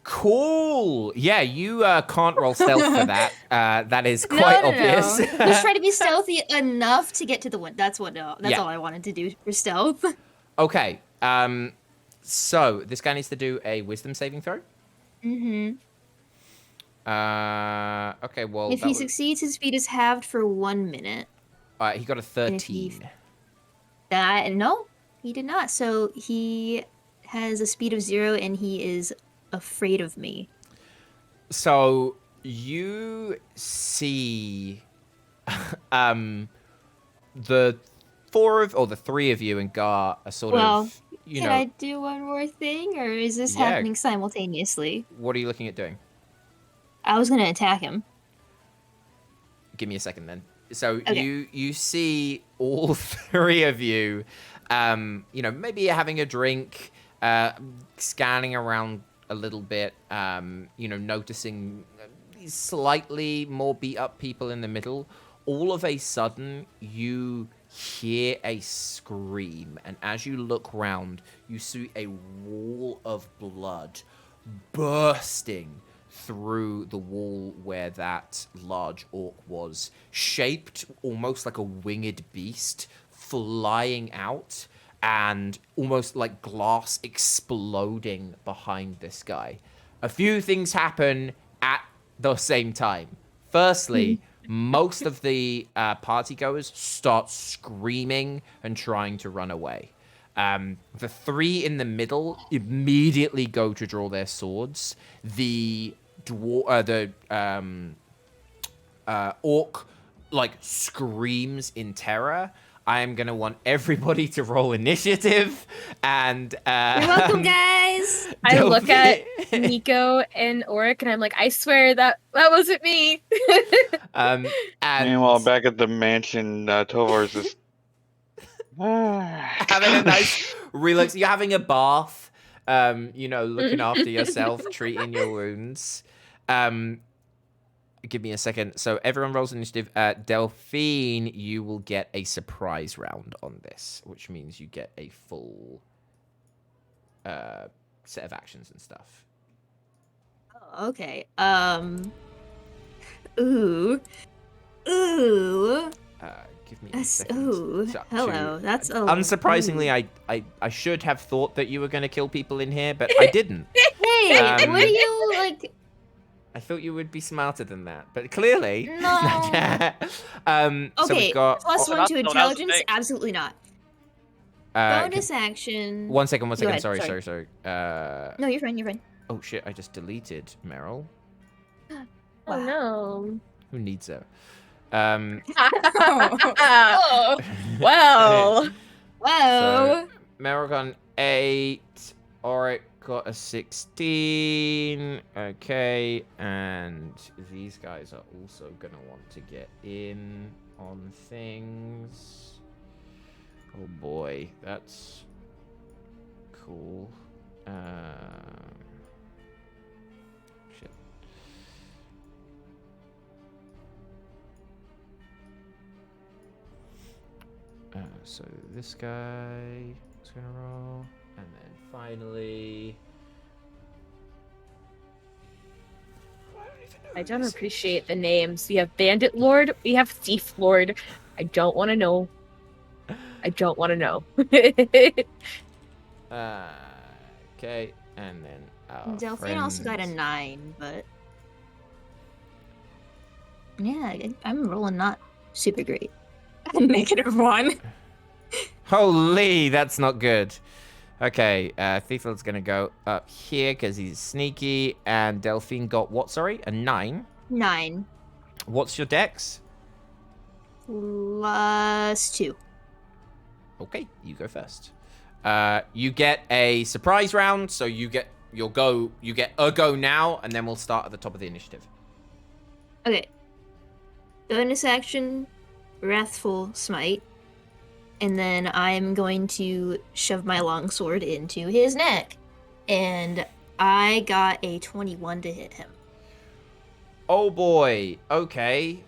Cool. Yeah, you can't roll stealth for that. That is quite obvious. Just try to be stealthy enough to get to the window. That's Yeah. all I wanted to do for stealth. Okay. So this guy needs to do a wisdom saving throw. Mm-hmm. Okay. Well, If he succeeds, his speed is halved for 1 minute. he got a And if he 13. No, he did not. So he has a speed of 0, and he is afraid of me. So you see, the three of you and Gar are sort Well, of, you Can know, I do one more thing, or is this Yeah. happening simultaneously? what are you looking at doing? I was gonna attack him. Give me a second then. So Okay. you see all three of you, you know, maybe having a drink, scanning around a little bit, you know, noticing these slightly more beat up people in the middle. All of a sudden, you hear a scream, and as you look round, you see a wall of blood bursting through the wall where that large orc was, shaped almost like a winged beast, flying out, and almost like glass exploding behind this guy. A few things happen at the same time. Firstly, most of the partygoers start screaming and trying to run away. The three in the middle immediately go to draw their swords. The orc like screams in terror. I am gonna want everybody to roll initiative, and You're welcome, guys. I look at Delphi- Nico and Oric, and I'm like, I swear that wasn't me. and Meanwhile, back at the mansion, Tovar's just having a nice relax. You're having a bath, you know, looking after yourself, treating your wounds. Give me a second. So everyone rolls initiative. Delphine, you will get a surprise round on this, which means you get a full set of actions and stuff. Oh, okay. Ooh. Give me a That's second. ooh. to- Hello. That's a Unsurprisingly, I should have thought that you were going to kill people in here, but I didn't. Hey, Um, what are you like? I thought you would be smarter than that, but clearly. No. So Okay, we've got. plus Oh, 1 to no, that was the intelligence? thing. Absolutely not. uh, Bonus action. One second. Go ahead, Sorry. No, you're fine. You're fine. Oh shit! I just deleted Meryl. Oh no. Who needs her? Oh, well. Whoa. Meryl got an 8. Oric got a 16. Okay, and these guys are also gonna want to get in on things. Oh boy, that's cool. Shit. So this guy is gonna roll, and then finally. I don't appreciate the names. We have Bandit Lord, we have Thief Lord. I don't want to know. I don't want to know. Okay, and then Delphine also got a friends. 9, but yeah, I'm rolling not super great. -1. Holy, that's not good. Okay, Thieflord's gonna go up here because he's sneaky, and Delphine got what? Sorry, a 9. 9 What's your dex? plus 2. Okay, you go first. You get a surprise round, so you get a go now, and then we'll start at the top of the initiative. Okay. Bonus action, Wrathful Smite. And then I'm going to shove my longsword into his neck. And I got a 21 to hit him. Oh boy. Okay.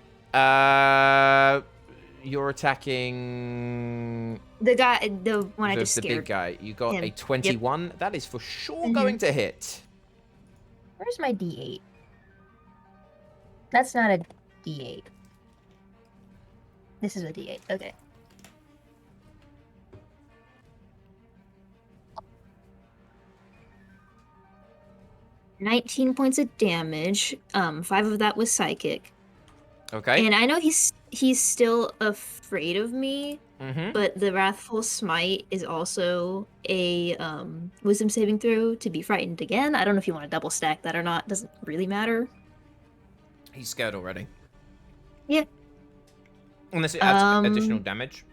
You're attacking The one I just the scared. big guy. You got him. a 21. That is for sure Mhm. going to hit. Where's my D8? That's not a D8. This is a D8. Okay. $19 points of damage. 5 of that was psychic. Okay. And I know he's still afraid of me, Mm-hmm. but the Wrathful Smite is also a wisdom saving throw to be frightened again. I don't know if you want to double stack that or not. Doesn't really matter. He's scared already. Yeah. Unless it adds additional damage.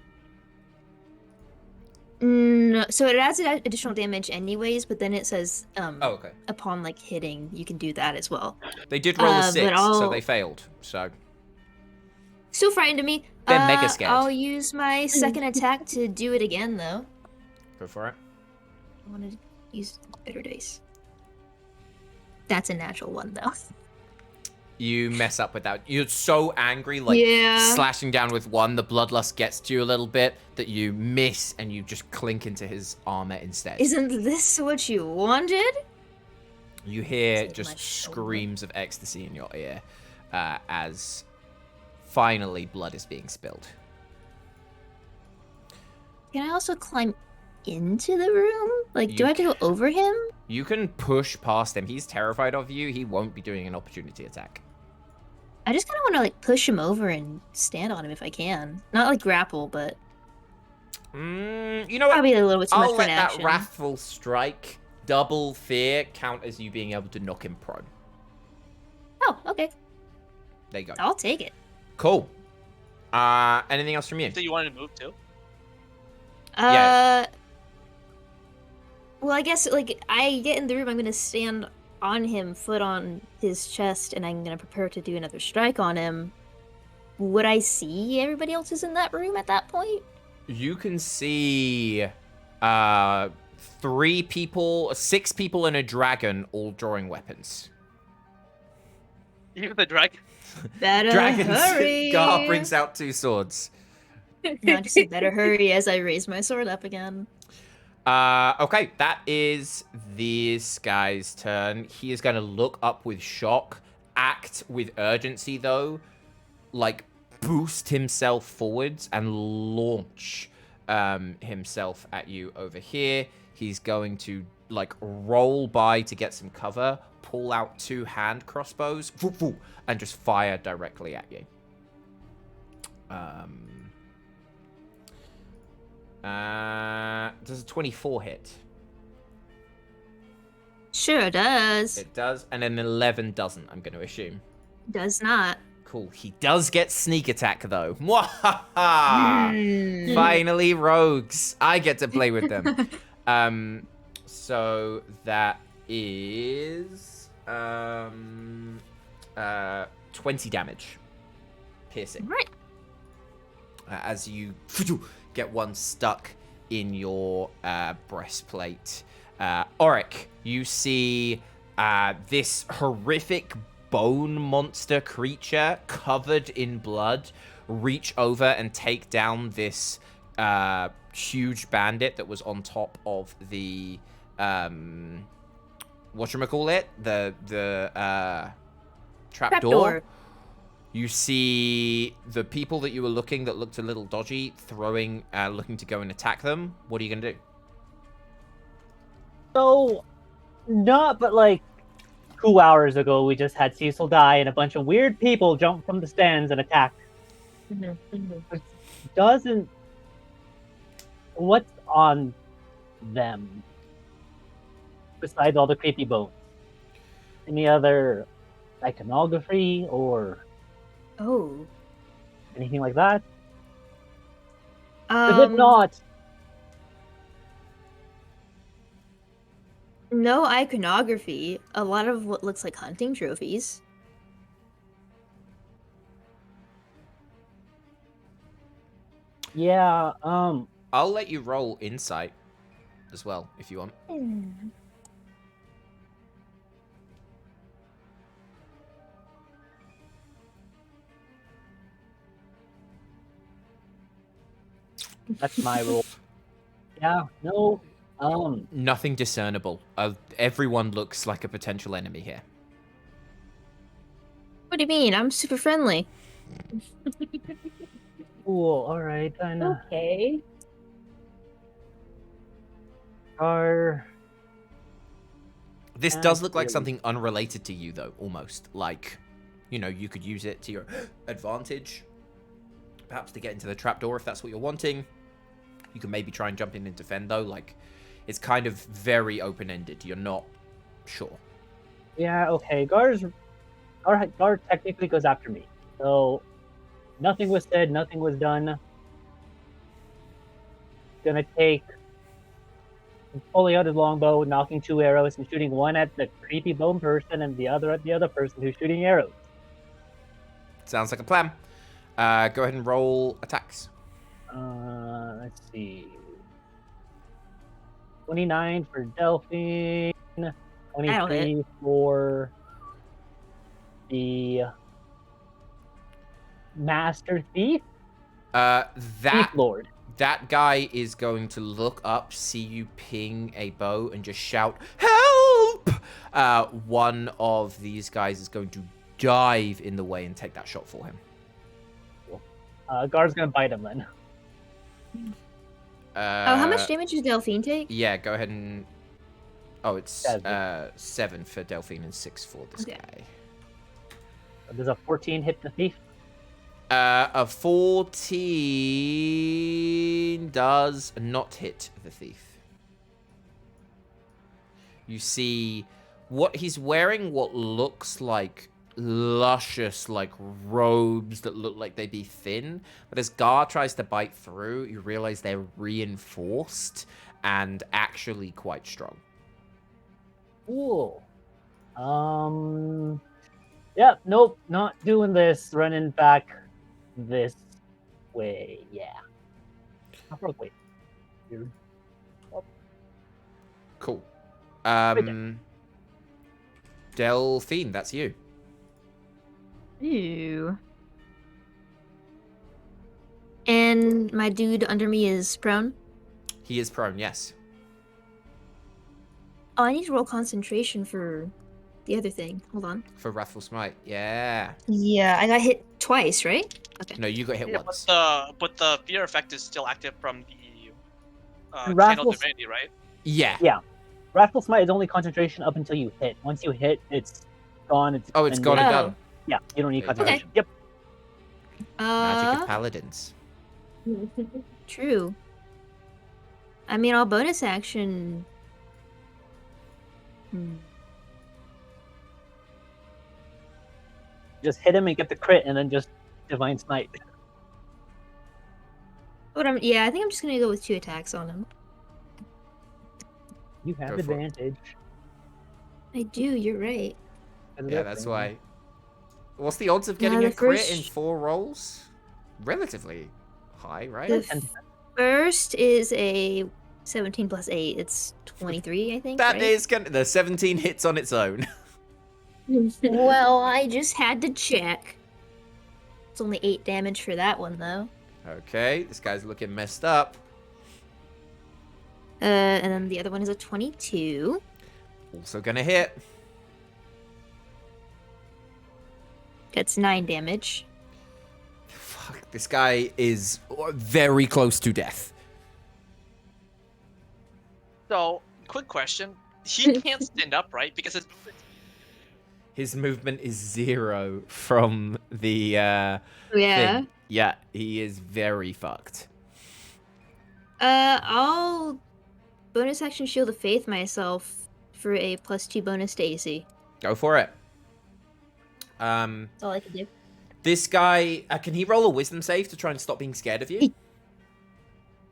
No, so it adds additional damage anyways, but then it says Oh, okay. upon like hitting, you can do that as well. They did roll a but 6, so I'll- they failed. So Still frightened of me. They're mega scared. I'll use my second attack to do it again, though. go for it. I want to use better dice. That's a natural one, though. You mess up with that. You're so angry, like Yeah. slashing down with one. The bloodlust gets to you a little bit that you miss, and you just clink into his armor instead. Isn't this what you wanted? You hear It's like my just shoulder. screams of ecstasy in your ear as finally blood is being spilled. Can I also climb into the room? Like, do You I have to go over him? You can push past him. He's terrified of you. He won't be doing an opportunity attack. I just kind of want to like push him over and stand on him if I can. Not like grapple, but You know what? probably a little bit too much I'll for let an that action. wrathful strike, double fear, count as you being able to knock him prone. Oh, okay. There you go. I'll take it. Cool. Anything else from you? So you wanted to move too? Yeah. Well, I guess like I get in the room, I'm gonna stand on him, foot on his chest, and I'm gonna prepare to do another strike on him. Would I see everybody else is in that room at that point? You can see 6 people and a dragon all drawing weapons. Even the dragon. Better Dragons. hurry! Gar brings out 2 swords. No, I just say better hurry as I raise my sword up again. Okay, that is this guy's turn. He is going to look up with shock, act with urgency though, like boost himself forwards and launch himself at you over here. He's going to like roll by to get some cover, pull out 2 hand crossbows, and just fire directly at you. Does a 24 hit? Sure does. It does, and an 11 doesn't, I'm going to assume. Does not. Cool. He does get sneak attack, though. Mwahaha! Hmm. Finally, rogues. I get to play with them. So that is 20 damage. Piercing. Right. As you get one stuck in your breastplate. Auric, you see this horrific bone monster creature covered in blood reach over and take down this huge bandit that was on top of the whatchamacallit? The trapdoor. You see the people that you were looking that looked a little dodgy looking to go and attack them. What are you gonna do? So, not but like 2 hours ago, we just had Cecil die, and a bunch of weird people jump from the stands and attack. Doesn't. What's on them? Besides all the creepy bones? Any other iconography or Oh. anything like that? Is it not No iconography. A lot of what looks like hunting trophies. Yeah. I'll let you roll insight as well if you want. That's my rule. Yeah. No. Nothing discernible. Everyone looks like a potential enemy here. What do you mean? I'm super friendly. Cool. All right. Then. Okay. Gar. This does look like Absolutely. something unrelated to you, though, almost. Like, you know, you could use it to your advantage. Perhaps to get into the trapdoor if that's what you're wanting. You can maybe try and jump in and defend, though. Like, it's kind of very open-ended. You're not sure. Yeah. Okay. Gar technically goes after me. So nothing was said. Nothing was done. Gonna take. Pulling out his longbow, knocking 2 arrows, and shooting one at the creepy bone person and the other at the other person who's shooting arrows. Sounds like a plan. Go ahead and roll attacks. Let's see. 29 for Delphine. 23 for the Master Thief. Thief Lord. That guy is going to look up, see you ping a bow, and just shout, "Help!" One of these guys is going to dive in the way and take that shot for him. Gar's gonna bite him then. How much damage does Delphine take? Yeah, go ahead and... Oh, it's 7. 7 for Delphine and 6 for this Okay. guy. Does a 14 hit the thief? A 14 does not hit the thief. You see what he's wearing, what looks like luscious, like robes that look like they'd be thin. But as Gar tries to bite through, you realize they're reinforced and actually quite strong. Cool. Yeah, nope, not doing this. Running back this way. Yeah. Wait. Here. Cool. there. Delphine, that's you. Ew. And my dude under me is prone. He is prone, yes. Oh, I need to roll concentration for the other thing. Hold on. For Wrathful Smite, yeah. Yeah, I got hit twice, right? Okay. No, you got hit Yeah, once. but the fear effect is still active from the channel Raffles- divinity, right? Yeah. Wrathful Smite is only concentration up until you hit. Once you hit, it's gone. It's Oh, it's gone and Oh. done. Yeah, you don't need Okay. concentration. Yep. Magic of Paladins. True. I mean, I'll bonus action. Just hit him and get the crit, and then just Divine Smite. But yeah, I think I'm just gonna go with 2 attacks on him. You have Go for it. advantage. I do. You're right. Yeah, that's why. What's the odds of getting the a crit in first- 4 rolls? Relatively high, right? The first is a 17 plus 8. It's 23, I think. That right? is gonna... The 17 hits on its own. Well, I just had to check. It's only 8 damage for that one, though. Okay, this guy's looking messed up. And then the other one is a 22. Also gonna hit. That's 9 damage. Fuck, this guy is very close to death. So, quick question: he can't stand up, right? Because it's His movement is 0 from the Yeah. thing. Yeah, he is very fucked. I'll bonus action Shield of Faith myself for a +2 bonus to AC. Go for it. That's all I can do. This guy, can he roll a wisdom save to try and stop being scared of you?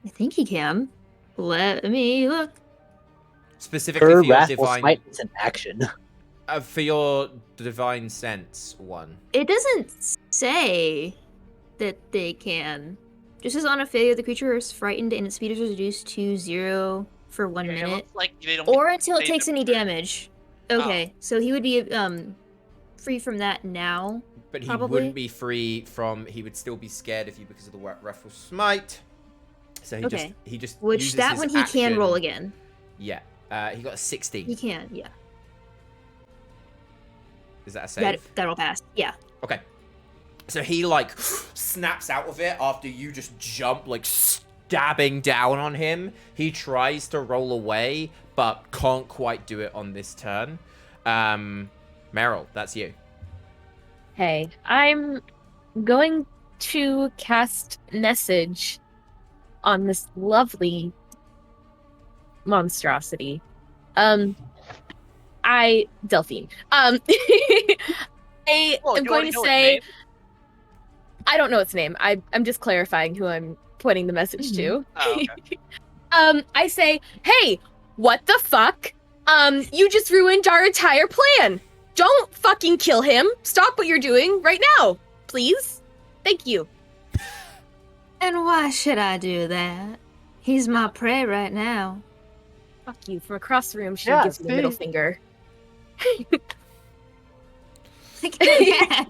I think he can. Let me look. Specifically Her for your wrathful divine, smite is an action. for your divine sense one. It doesn't say that they can. Just as on a failure, the creature is frightened and its speed is reduced to 0 for 1 Yeah, it minute, looks like they don't. or until it they takes don't- any damage. Okay, so he would be free from that now. But he Probably. wouldn't be free from. He would still be scared of you because of the wrathful smite. So Okay. he just Which uses that his one he can roll action- again. Yeah. He got a 16. He can, yeah. Is that a save? That'll pass. Yeah. Okay. So he like snaps out of it after you just jump like stabbing down on him. He tries to roll away, but can't quite do it on this turn. Meryl, that's you. Hey, I'm going to cast message on this lovely monstrosity. Delphine. I Oh, am you going already to know its say name? I don't know its name. I'm just clarifying who I'm pointing the message to. Oh, okay. I say, hey, what the fuck? You just ruined our entire plan. Don't fucking kill him. Stop what you're doing right now, please. Thank you. And why should I do that? He's my prey right now. Fuck you. From across the room, she Yeah, gives me the middle see? finger. Yeah.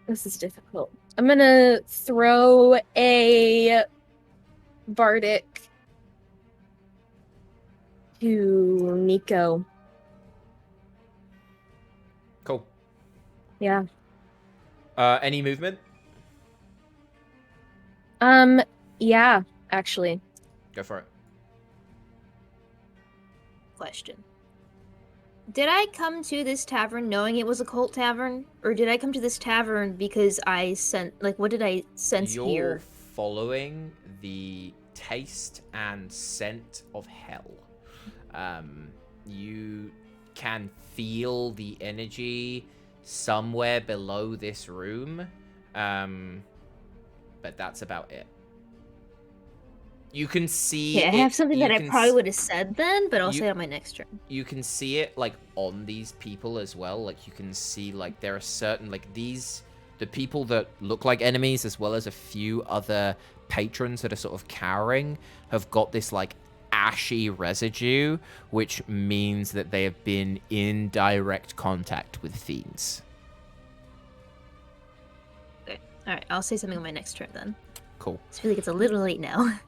This is difficult. I'm gonna throw a bardic to Nico. Cool. Yeah. Any movement? Yeah, actually. Go for it. Question. Did I come to this tavern knowing it was a cult tavern? Or did I come to this tavern because I what did I sense You're here? following the taste and scent of hell. You can feel the energy somewhere below this room, but that's about it. You can see. Okay, I have something that I can probably would have said then, but I'll you- say it on my next turn. You can see it like on these people as well. Like you can see like there are certain like the people that look like enemies, as well as a few other patrons that are sort of cowering, have got this like ashy residue, which means that they have been in direct contact with fiends. Alright, I'll say something on my next turn then. Cool. I feel like it's a little late now.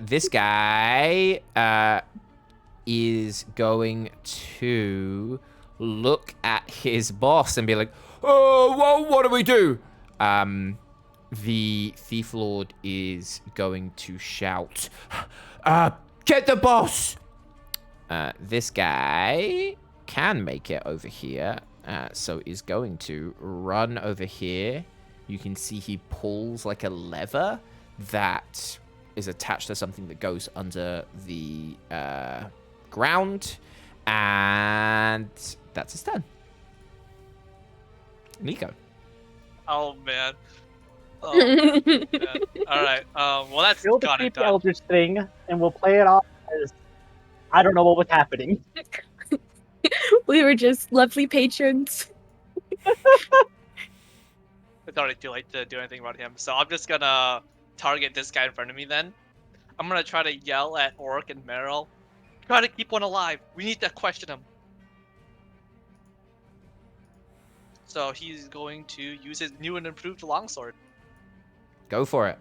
This guy is going to look at his boss and be like, "Oh, well, what do we do?" The Thief Lord is going to shout, "Get the boss!" This guy can make it over here, so is going to run over here. You can see he pulls like a lever that is attached to something that goes under the ground, and that's his turn. Nico. Oh man. Oh, man. All right. Well, that's We'll got defeat it the done. Eldritch thing, and we'll play it off as I don't know what was happening. We were just lovely patrons. It's already too late to do anything about him, so I'm just gonna target this guy in front of me then. I'm gonna try to yell at Orc and Meryl. Try to keep one alive. We need to question him. So he's going to use his new and improved longsword. Go for it.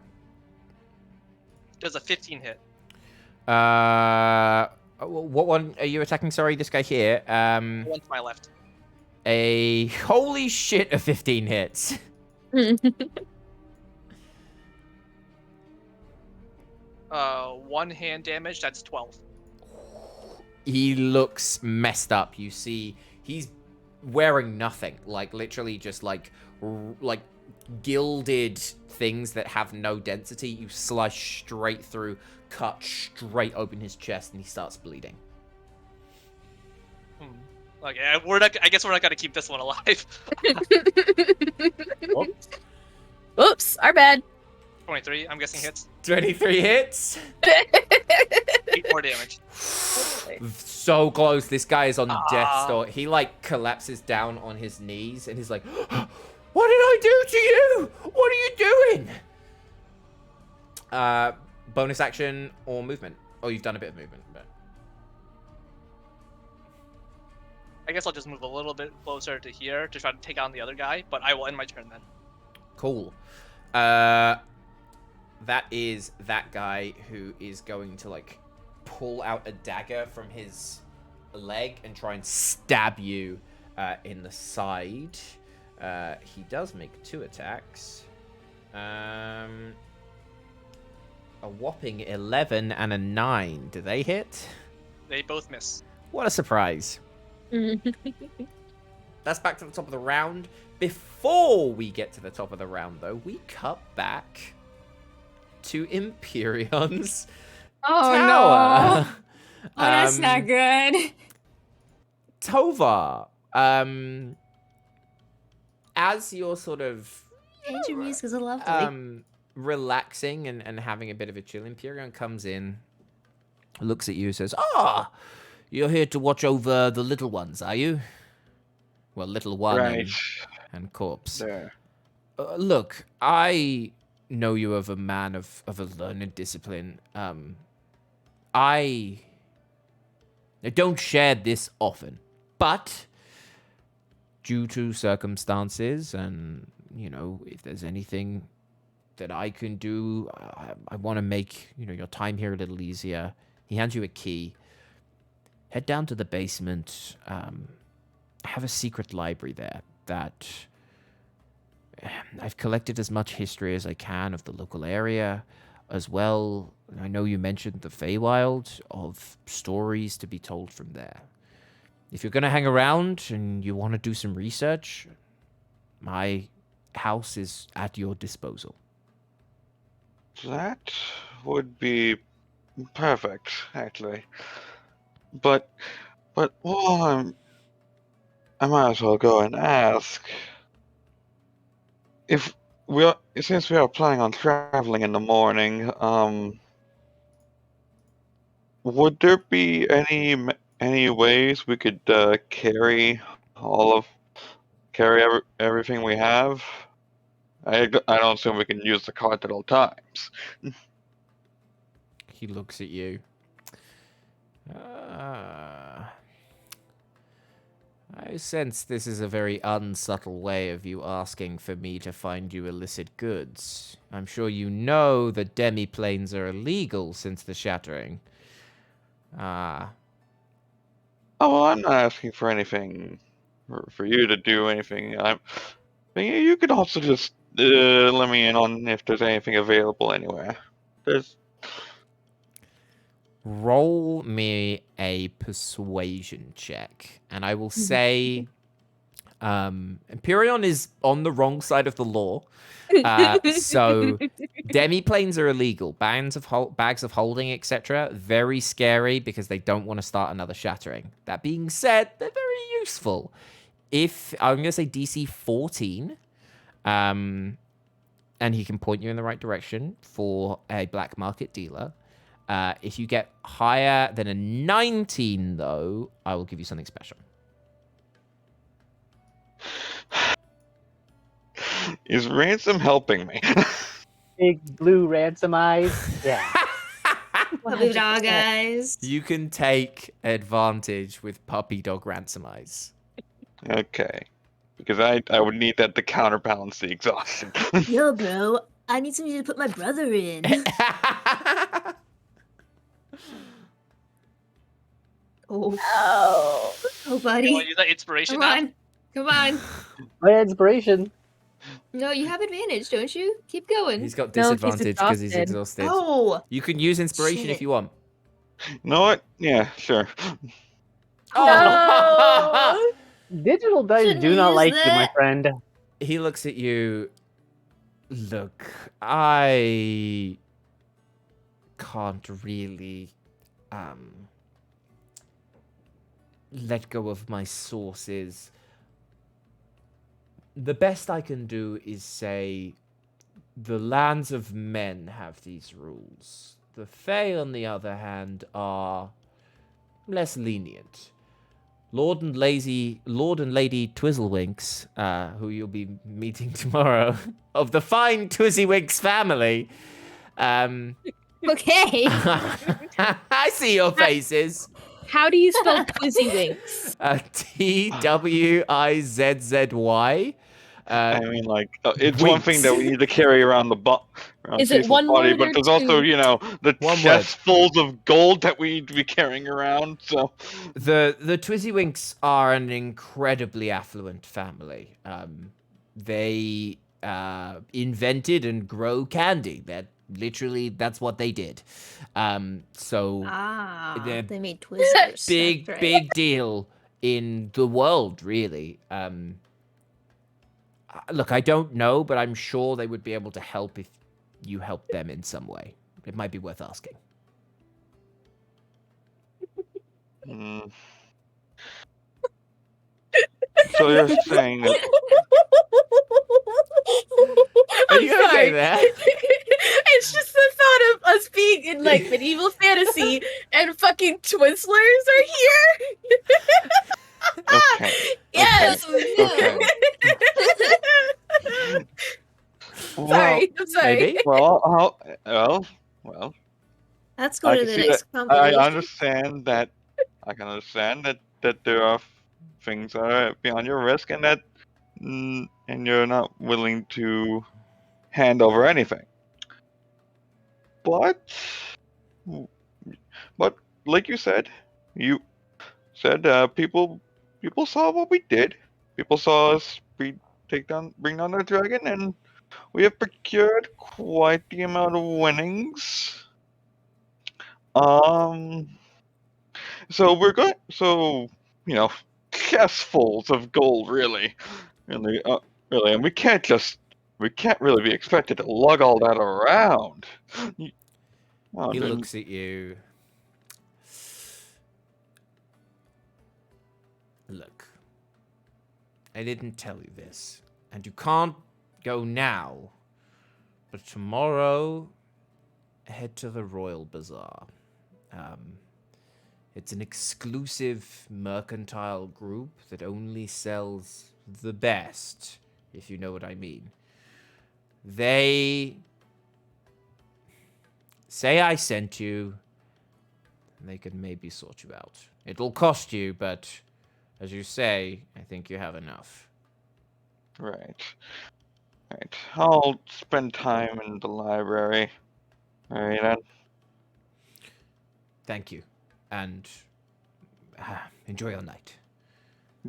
Does a 15 hit. What one are you attacking? Sorry, this guy here. One to my left. A holy shit of 15 hits. One hand damage, that's 12. He looks messed up. You see, he's wearing nothing. Like literally just like gilded things that have no density. You slice straight through, cut straight open his chest, and he starts bleeding. Like, we're not. I guess we're not gonna keep this one alive. Oops. Oops, our bad. 23. I'm guessing hits. 23 hits. 8 more damage. So close. This guy is on death's Ah. door. He like collapses down on his knees and he's like, "What did I do to you? What are you doing?" Bonus action or movement? Oh, you've done a bit of movement, but I guess I'll just move a little bit closer to here to try to take on the other guy, but I will end my turn then. cool. That is that guy who is going to like pull out a dagger from his leg and try and stab you in the side. He does make 2 attacks. A whopping 11 and a 9. Do they hit? They both miss. What a surprise. That's back to the top of the round. Before we get to the top of the round, though, we cut back to Imperion's Oh tower. no! Oh, that's not good. Tovar, as you're sort of Change your music is lovely. relaxing and having a bit of a chill, Imperion comes in, looks at you, says, "Ah, you're here to watch over the little ones, are you?" Well, little one Right. and corpse. There. Look, I know you of a man of a learned discipline. I don't share this often, but due to circumstances and, you know, if there's anything that I can do, I want to make, you know, your time here a little easier. He hands you a key. Head down to the basement. I have a secret library there that I've collected as much history as I can of the local area as well. I know you mentioned the Feywild, of stories to be told from there. If you're going to hang around and you want to do some research, my house is at your disposal. That would be perfect, actually. But well, I might as well go and ask if since we are planning on traveling in the morning. Would there be any ways we could carry everything we have? I don't assume we can use the cart at all times. He looks at you. I sense this is a very unsubtle way of you asking for me to find you illicit goods. I'm sure you know that demi-planes are illegal since the shattering. Oh, well, I'm not asking for anything, for you to do anything. You could also just let me in on if there's anything available anywhere. Roll me a persuasion check, and I will say Empyreon is on the wrong side of the law. So demi-planes are illegal. Bags of holding, etc. Very scary because they don't want to start another shattering. That being said, they're very useful. If I'm going to say DC 14, and he can point you in the right direction for a black market dealer. If you get higher than a 19, though, I will give you something special. Is Ransom helping me? Big blue ransom eyes. Yeah. Puppy dog 100%. eyes. You can take advantage with puppy dog ransom eyes. Okay. Because I would need that to counterbalance the exhaustion. Yo, bro, I need somebody to put my brother in. Oh, Oh. oh, You buddy. want to use that inspiration Come now? on. Come on. My inspiration. No, you have advantage, don't you? Keep going. He's got No, he's disadvantage because he's exhausted. exhausted. Oh! You can use inspiration if Shit. you want. You know what? Yeah, sure. No! Digital dice Shouldn't do not use like you, my that. friend. He looks at you. Look, I can't really let go of my sources. The best I can do is say the lands of men have these rules. The Fae, on the other hand, are less lenient. Lord and Lady Twizzlewinks, who you'll be meeting tomorrow, of the fine Twizzywinks family. Okay. I see your faces. How do you spell Twizzywinks? Twizzzy. I mean, like, it's one thing that we Winks. need to carry around around Is it Cecil's one body, word but or there's also, two? you know, the One word. chests full of gold that we need to be carrying around. So, The Twizzywinks are an incredibly affluent family. They invented and grow candy. That's what they did. So they're They made Twizzlers. big that's right. big deal in the world, really. Look, I don't know, but I'm sure they would be able to help if you help them in some way. It might be worth asking. mm. So you're saying that Are I'm you okay sorry. there? It's just the thought of us being in like medieval fantasy and fucking Twizzlers are here. okay, Yes. okay. Sorry. I'm sorry. Maybe. Well, Let's go I to can the see next I competition. understand that. I can understand that there are things that are beyond your risk, and that and you're not willing to hand over anything. But like you said people saw what we did. People saw us bring down the dragon, and we have procured quite the amount of winnings. So we're going. So you know, chestfuls of gold, really, really, and we can't really be expected to lug all that around. Oh, He dude. looks at you. Look, I didn't tell you this, and you can't go now, but tomorrow, head to the Royal Bazaar. It's an exclusive mercantile group that only sells the best, if you know what I mean. They say I sent you, and they can maybe sort you out. It'll cost you, but as you say, I think you have enough. Right. I'll spend time in the library. All right, then. Thank you, and enjoy your night.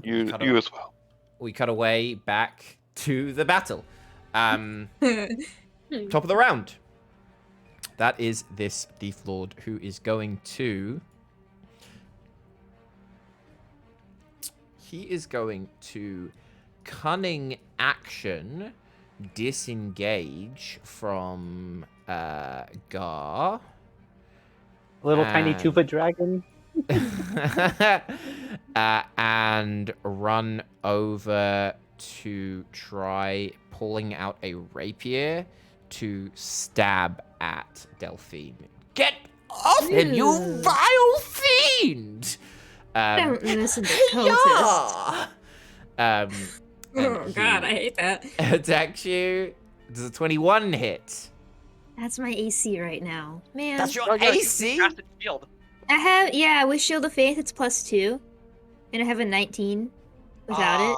You Cut you off. as well. We cut away back to the battle. Top of the round. That is this Thief Lord who is going to... He is going to cunning action disengage from Gar. Little tiny And- 2-foot dragon. And run over to try pulling out a rapier to stab at Delphine. Get off him, you Ew. vile fiend! Don't listen to cultists. Yeah. Oh god, I hate that. Attacks you. Does a 21 hit? That's my AC right now. Man. That's your Oh, yeah, you AC? casted shield. I have, yeah, with Shield of Faith, it's +2. And I have a 19 without it.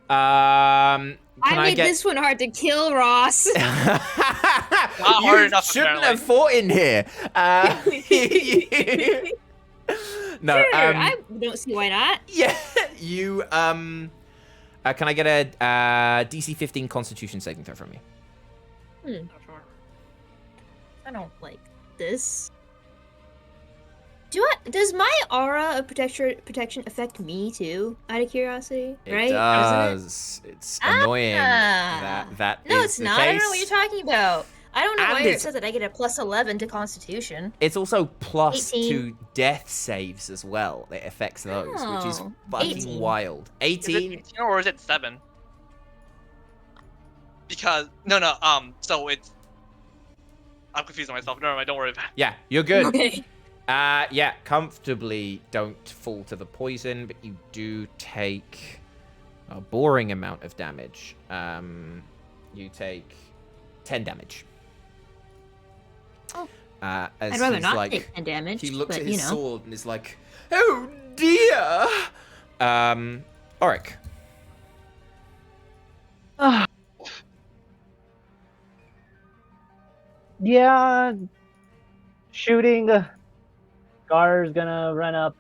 Can I made get... this one hard to kill, Ross. hard you enough, shouldn't apparently. have fought in here. No, Sure, I don't see why not. yeah, you can I get a DC 15 Constitution saving throw from you? I don't like this. Does my aura of protection affect me too? Out of curiosity, It right? Doesn't it? does. It's annoying. Ah. That No, is it's the not. I don't know what case. you're talking about. I don't know And why it it's- says that I get a plus 11 to Constitution. It's also plus 18. to death saves as well. It affects those, which is Oh, fucking 18. wild. Is it 18? 18 or is it 7? Because so it's. I'm confusing myself. Never mind. Don't worry about it. Yeah, you're good. Okay. Yeah, comfortably don't fall to the poison, but you do take a boring amount of damage. You take 10 damage. Oh. As I'd rather he's not like, take 10 damage. he looks but, at his you know. sword and is like, "Oh dear." Auric. Yeah, shooting. Gar's gonna run up,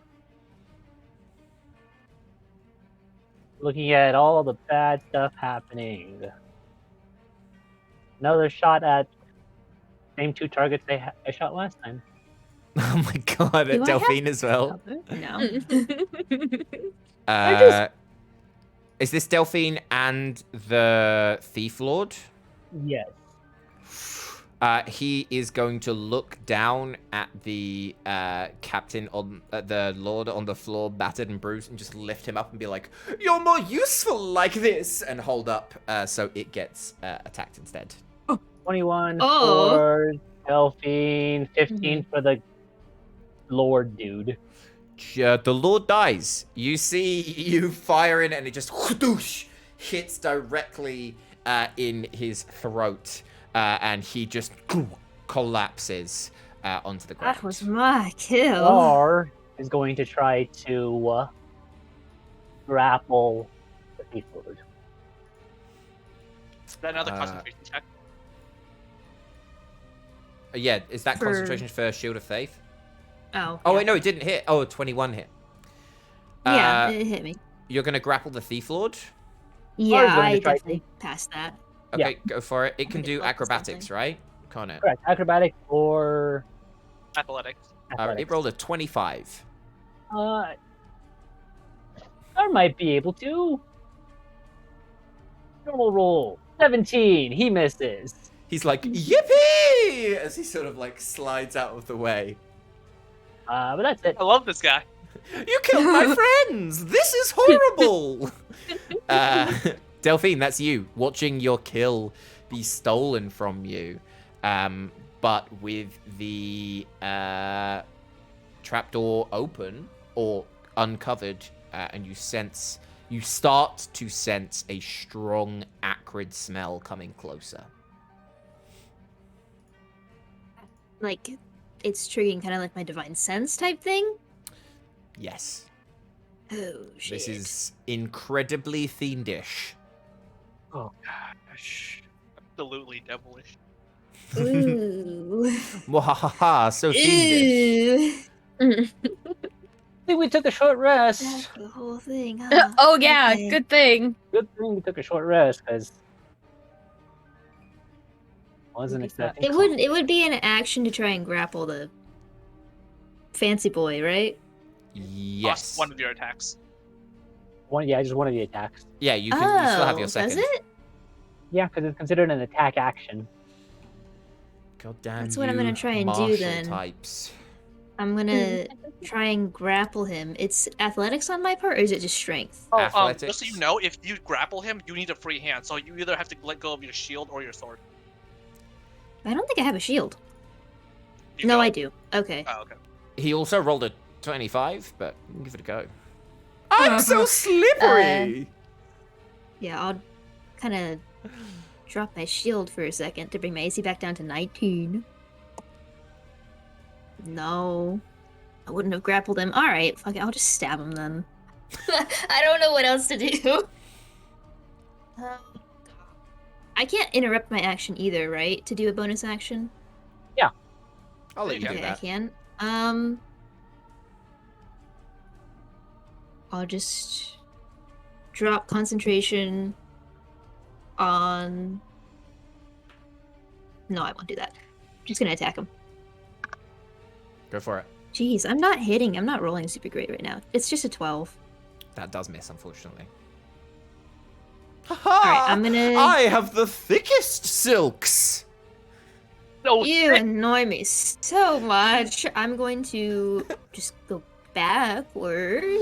looking at all the bad stuff happening. Another shot at same 2 targets I shot last time. Oh my god, at Do I have- Delphine as well. No. Is this Delphine and the Thief Lord? Yes. He is going to look down at the captain on the lord on the floor, battered and bruised, and just lift him up and be like, "You're more useful like this," and hold up so it gets attacked instead. 21 Oh. for Delphine, 15 for the Lord dude. The lord dies. You see you firing, and it just whoosh, hits directly in his throat. And he just collapses onto the ground. That was my kill. Gar is going to try to grapple the Thief Lord. Is that another Uh, concentration check? Yeah, is that For- concentration for Shield of Faith? Oh. Oh, yeah. wait, no, it didn't hit. Oh, 21 hit. Yeah, it hit me. You're going to grapple the Thief Lord? Yeah, going to I try to- definitely passed that. Okay, Yeah. go for it. It can gonna do go for acrobatics, something. right? Can't it? Correct. Acrobatic or Athletics. It athletics. rolled a 25. Gar might be able to. Normal roll. 17. He misses. He's like, yippee! As he sort of like slides out of the way. But that's it. I love this guy. You killed my friends! This is horrible! Delphine, that's you. Watching your kill be stolen from you. But with the trapdoor open or uncovered, and you start to sense a strong, acrid smell coming closer. Like, it's triggering kind of like my divine sense type thing. Yes. Oh, shit. This is incredibly fiendish. Absolutely devilish. Ooh. Mwahaha, so fiendish. Ooh. I think we took a short rest. That's the whole thing, huh? Oh yeah, Okay. good thing. Good thing we took a short rest, because wasn't Would be fun. expecting. It would be an action to try and grapple the fancy boy, right? Yes. One of your attacks. Just one of the attacks. Yeah, you can you still have your does second. it? Yeah, because it's considered an attack action. God damn That's what I'm gonna you try and do martial then. Types. I'm gonna try and grapple him. It's athletics on my part, or is it just strength? Oh, Athletics. just so you know, if you grapple him, you need a free hand. So you either have to let go of your shield or your sword. I don't think I have a shield. You No, don't? I do. Okay. Oh, okay. He also rolled a 25, but we can give it a go. I'm so slippery! Yeah, I'll kind of drop my shield for a second to bring my AC back down to 19. No. I wouldn't have grappled him. Alright, fuck it, I'll just stab him then. I don't know what else to do. I can't interrupt my action either, right? To do a bonus action? I'll let you do Okay, I that. can. I'll just drop concentration on. No, I won't do that. I'm just gonna attack him. Go for it. Jeez, I'm not hitting. I'm not rolling super great right now. It's just a 12. That does miss, unfortunately. Alright, I'm gonna. I have the thickest silks! No, You annoy me so much. I'm going to just go backward.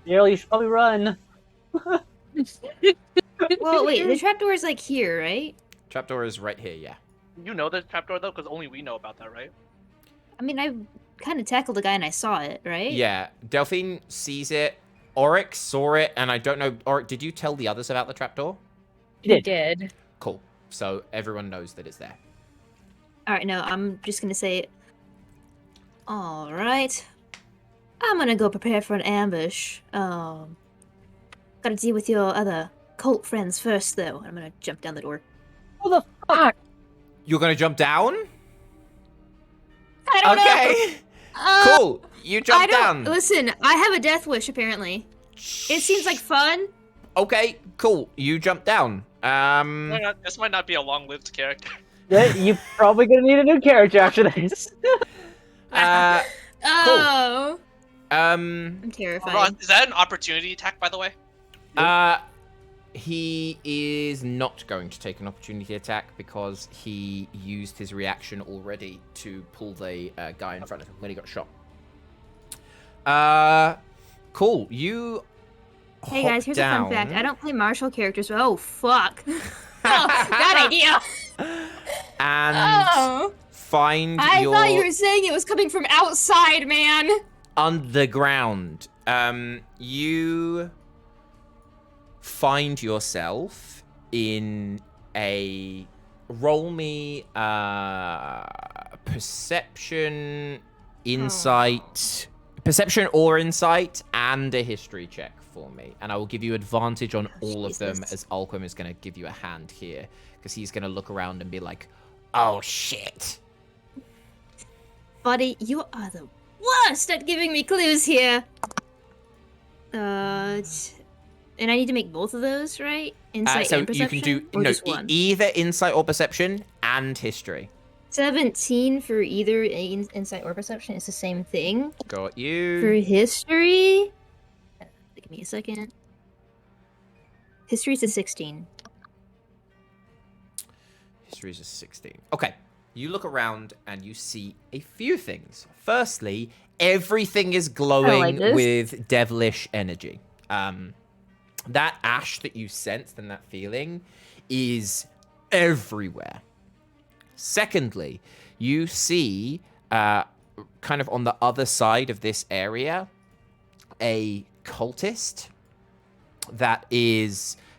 Daryl, you should probably run. Well, wait, the trapdoor is like here, right? Trapdoor is right here, yeah. you know the trapdoor though, because only we know about that, right? I mean, I kind of tackled the guy and I saw it, right? Yeah, Delphine sees it. Oryx saw it, and I don't know. Oryx, did you tell the others about the trapdoor? You did. Cool. So everyone knows that it's there. All right, no, I'm just gonna say. All right, I'm gonna go prepare for an ambush. Gotta deal with your other cult friends first, though. I'm gonna jump down the door. Who the Fuck. You're gonna jump down? I don't know. Okay. Cool. You I jump don't down. listen. I have a death wish. Apparently, it seems like fun. Okay, cool. You jump down. This might not be a long-lived character. Yeah, you're probably gonna need a new character after this. Oh, Um, I'm terrified. Ron, is that an opportunity attack, by the way? he is not going to take an opportunity attack because he used his reaction already to pull the guy in front of him when he got shot. Cool. You. Hey hop guys, here's down. a fun fact. I don't play martial characters. Oh fuck! oh, bad idea. And find I your thought you were saying it was coming from outside, man. underground. You find yourself in a roll me perception, insight, perception or insight, and a history check for me, and I will give you advantage on all of them, Jesus. as Alquim is going to give you a hand here because he's going to look around and be like, "Oh shit." Buddy, you are the worst at giving me clues here. And I need to make both of those, right? Insight So and you perception, can do or no just one? either insight or perception and history. 17 for either insight or perception. It's the same thing. Got For you. history, give me a second. History's a 16. History is a 16. Okay. You look around and you see a few things. Firstly, everything is glowing this. with devilish energy. That ash that you sensed and that feeling is everywhere. Secondly, you see, kind of on the other side of this area, a cultist that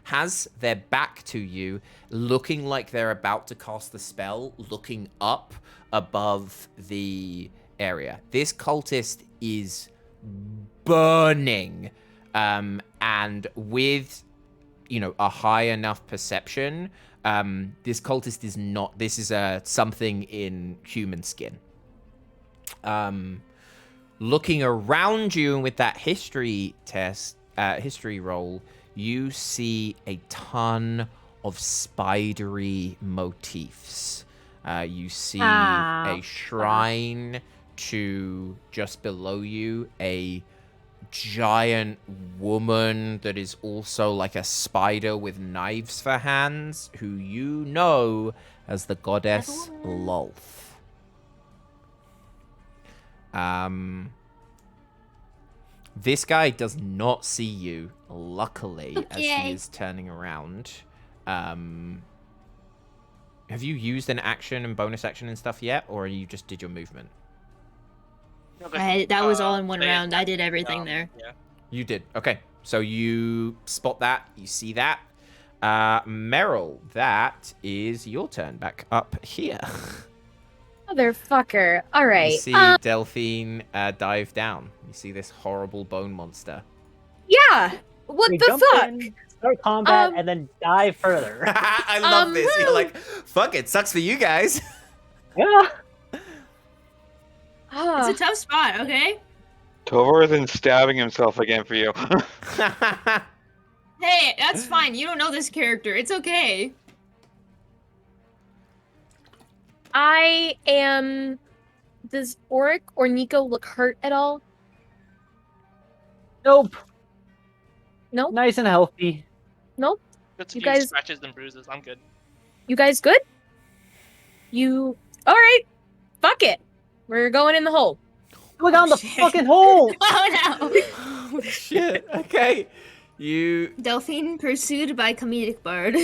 has their back to you, looking like they're about to cast the spell, looking up above the area. This cultist is burning, and with, a high enough perception, this cultist is not. This is something in human skin. Looking around you and with that history roll, you see a ton of spidery motifs. You see a shrine to just below you, a giant woman that is also like a spider with knives for hands, who you know as the goddess Lolth. This guy does not see you, luckily, as he Okay. is turning around. Have you used an action and bonus action and stuff yet, or you just did your movement? That was all in one they- round. I did everything there. Yeah. You did. Okay. So you spot that. You see that. Meryl, that is your turn back up here. Motherfucker. All right. You see Delphine dive down. You see this horrible bone monster. Yeah. What We the jump fuck? in, start combat, Um, and then dive further. I love this. You're like, fuck it. Sucks for you guys. Yeah. Ah, It's a tough spot, okay? Tovar isn't stabbing himself again for you. Hey, that's fine. You don't know this character. It's okay. I am. Does Oric or Nico look hurt at all? Nope. Nope. Nice and healthy. Nope. Just You a few guys- scratches and bruises. I'm good. You guys good? You. All right. Fuck it. We're going in the hole. Look on the shit. fucking hole! Oh no! Holy shit. Okay. You Delphine pursued by comedic bard.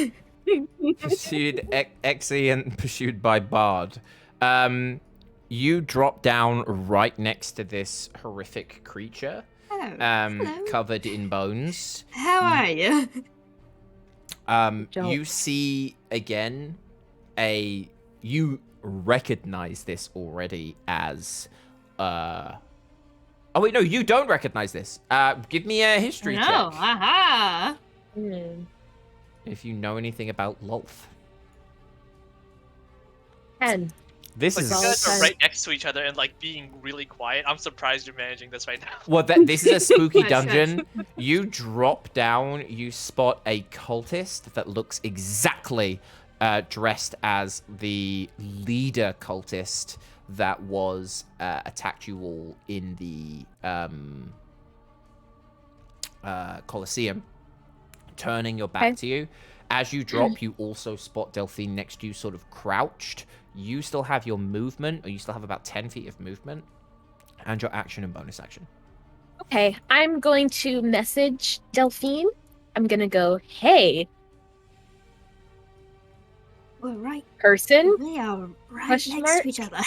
pursued Exy and pursued by Bard. You drop down right next to this horrific creature, Hello. covered in bones. How are you? Don't. You see again you recognize this already as oh wait, no, you don't recognize this. Give me a history No, check aha! if you know anything about Lolth. 10. This Like, is you guys are Solid. right next to each other and like being really quiet. I'm surprised you're managing this right now. well, this is a spooky Hush, hush. dungeon. You drop down, you spot a cultist that looks exactly dressed as the leader cultist that was attacked you all in the Colosseum, turning your back Okay. to you. As you drop, you also spot Delphine next to you, sort of crouched. You still have your movement, or you still have about 10 feet of movement, and your action and bonus action. Okay, I'm going to message Delphine. I'm gonna go, hey, We're right. person. We are right Question next mark? to each other.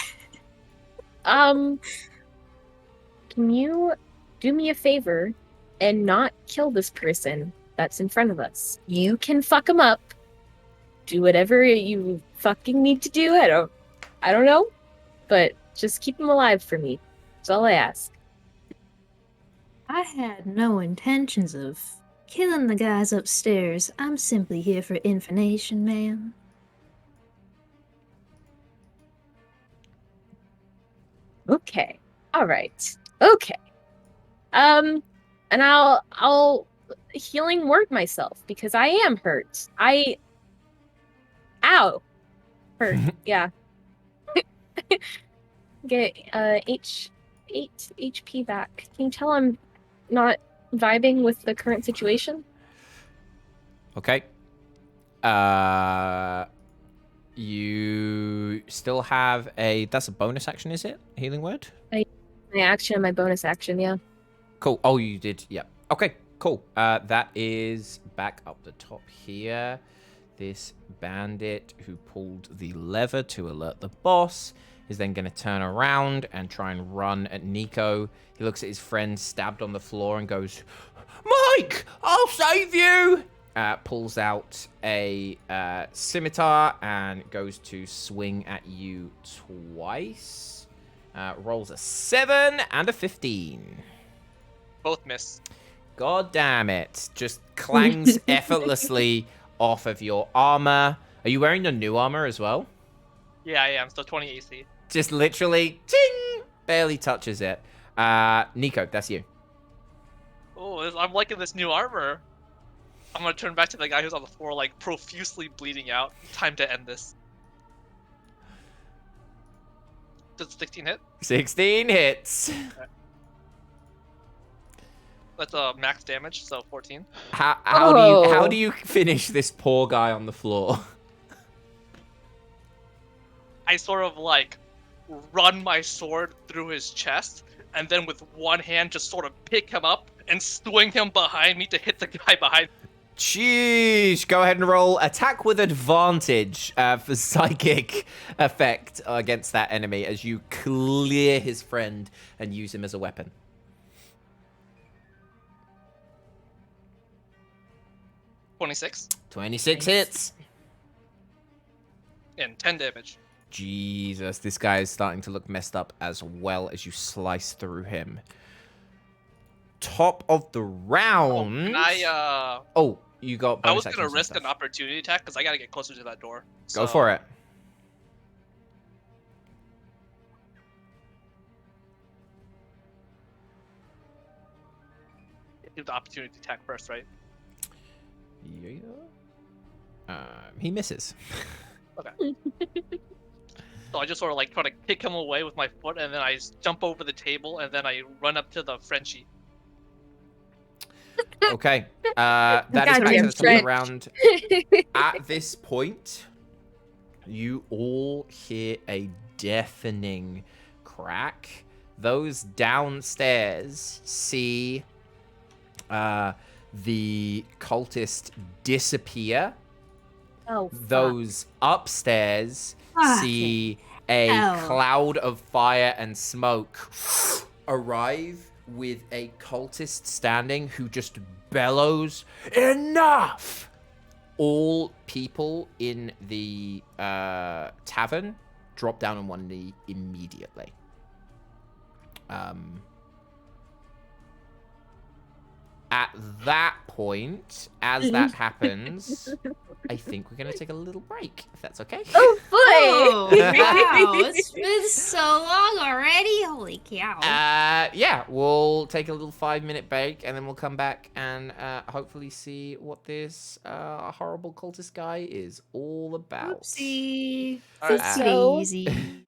Can you do me a favor and not kill this person that's in front of us? You can fuck him up. Do whatever you fucking need to do. I don't know, but just keep him alive for me. That's all I ask. I had no intentions of killing the guys upstairs. I'm simply here for information, ma'am. Okay. All right. Okay. And I'll healing word myself because I am hurt. Ow. Hurt. Yeah. Get 8 HP back. Can you tell I'm not vibing with the current situation? Okay. You still have that's a bonus action, is it? Healing word? My action and my bonus action, yeah. Cool. Oh, you did. Yeah. Okay, cool. That is back up the top here. This bandit who pulled the lever to alert the boss is then going to turn around and try and run at Nico. He looks at his friend stabbed on the floor and goes, Mike, I'll save you! Pulls out a scimitar and goes to swing at you twice. Rolls a 7 and a 15. Both miss. God damn it. Just clangs effortlessly off of your armor. Are you wearing your new armor as well? Yeah, I am. So 20 AC. Just literally, ting, barely touches it. Nico, that's you. Oh, I'm liking this new armor. I'm gonna turn back to the guy who's on the floor, like profusely bleeding out. Time to end this. Does 16 hit? 16 hits. That's max damage, so 14. How do you finish this poor guy on the floor? I sort of like run my sword through his chest, and then with one hand just sort of pick him up and swing him behind me to hit the guy behind. Jeez, go ahead and roll attack with advantage for psychic effect against that enemy as you clear his friend and use him as a weapon. 26 26 hits. and 10 damage. Jesus, this guy is starting to look messed up as well as you slice through him. Top of the round. And I Oh, you got bonus was gonna actions and risk an stuff. opportunity attack because I gotta get closer to that door. Go for it. Do the opportunity attack first, right? Yeah. He misses. So I just sort of like try to kick him away with my foot, and then I jump over the table, and then I run up to the Frenchie. Okay. That is back to Goddamn the top of the round. At this point, you all hear a deafening crack. Those downstairs see the cultist disappear. Oh, fuck. Those upstairs Fucking see a hell. cloud of fire and smoke arrive with a cultist standing who just bellows, "Enough!" All people in the tavern drop down on one knee immediately. At that point, as that happens, I think we're going to take a little break, if that's okay. Oh boy! Oh, wow. It's been so long already. Holy cow. Yeah, we'll take a little 5-minute break, and then we'll come back and hopefully see what this horrible cultist guy is all about. Oopsie. All right. Oopsie So- daisy.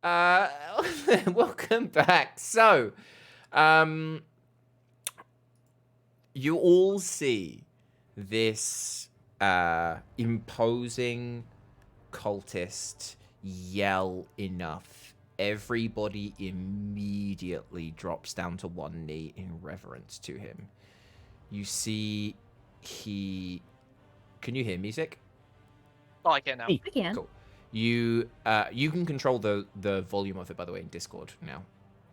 Welcome back. So, you all see this imposing cultist yell enough. Everybody immediately drops down to one knee in reverence to him. You see Can you hear music? Oh, I can now. I can. Cool. You can control the volume of it, by the way, in Discord now.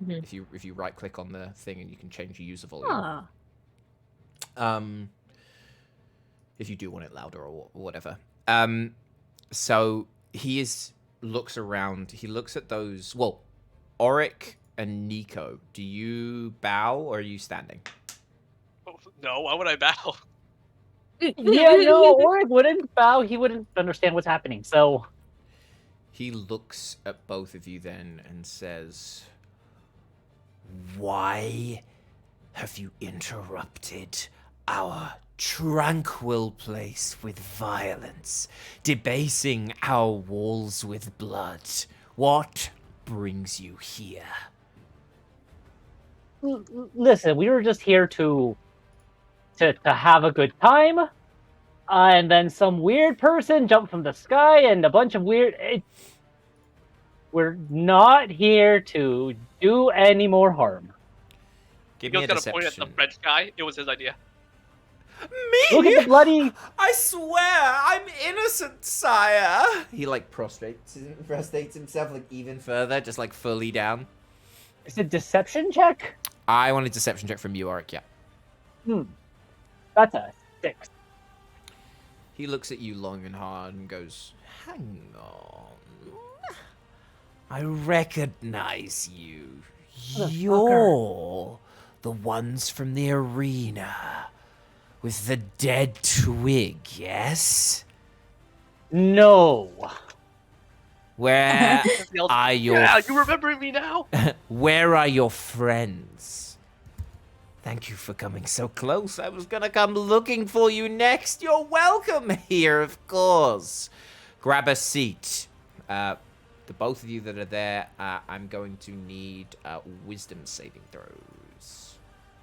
Mhm. If you right click on the thing and you can change the user volume. Ah. If you do want it louder or whatever. So he looks around. He looks at those. Well, Auric and Nico. Do you bow or are you standing? Oh, no, why would I bow? Yeah, no, Orig wouldn't bow. He wouldn't understand what's happening. So He looks at both of you then and says, "Why have you interrupted our tranquil place with violence, debasing our walls with blood? What brings you here?" listen, we were just here to have a good time, and then some weird person jumped from the sky, and a bunch of weird. We're not here to do any more harm. Give He me was a gonna point at the deception. French guy. It was his idea. Look at the bloody. I swear, I'm innocent, sire. He like prostrates himself like even further, just like fully down. Is it deception check? I want a deception check from you, Auric. Yeah. That's a 6. He looks at you long and hard and goes, "Hang on. I recognize you. Motherfucker. You're the ones from the arena with the dead twig, yes? No. Where Just yelled, are your yeah, you remember me now? where are your friends? Thank you for coming so close. I was gonna come looking for you next. You're welcome here, of course. Grab a seat. The both of you that are there, I'm going to need wisdom saving throws.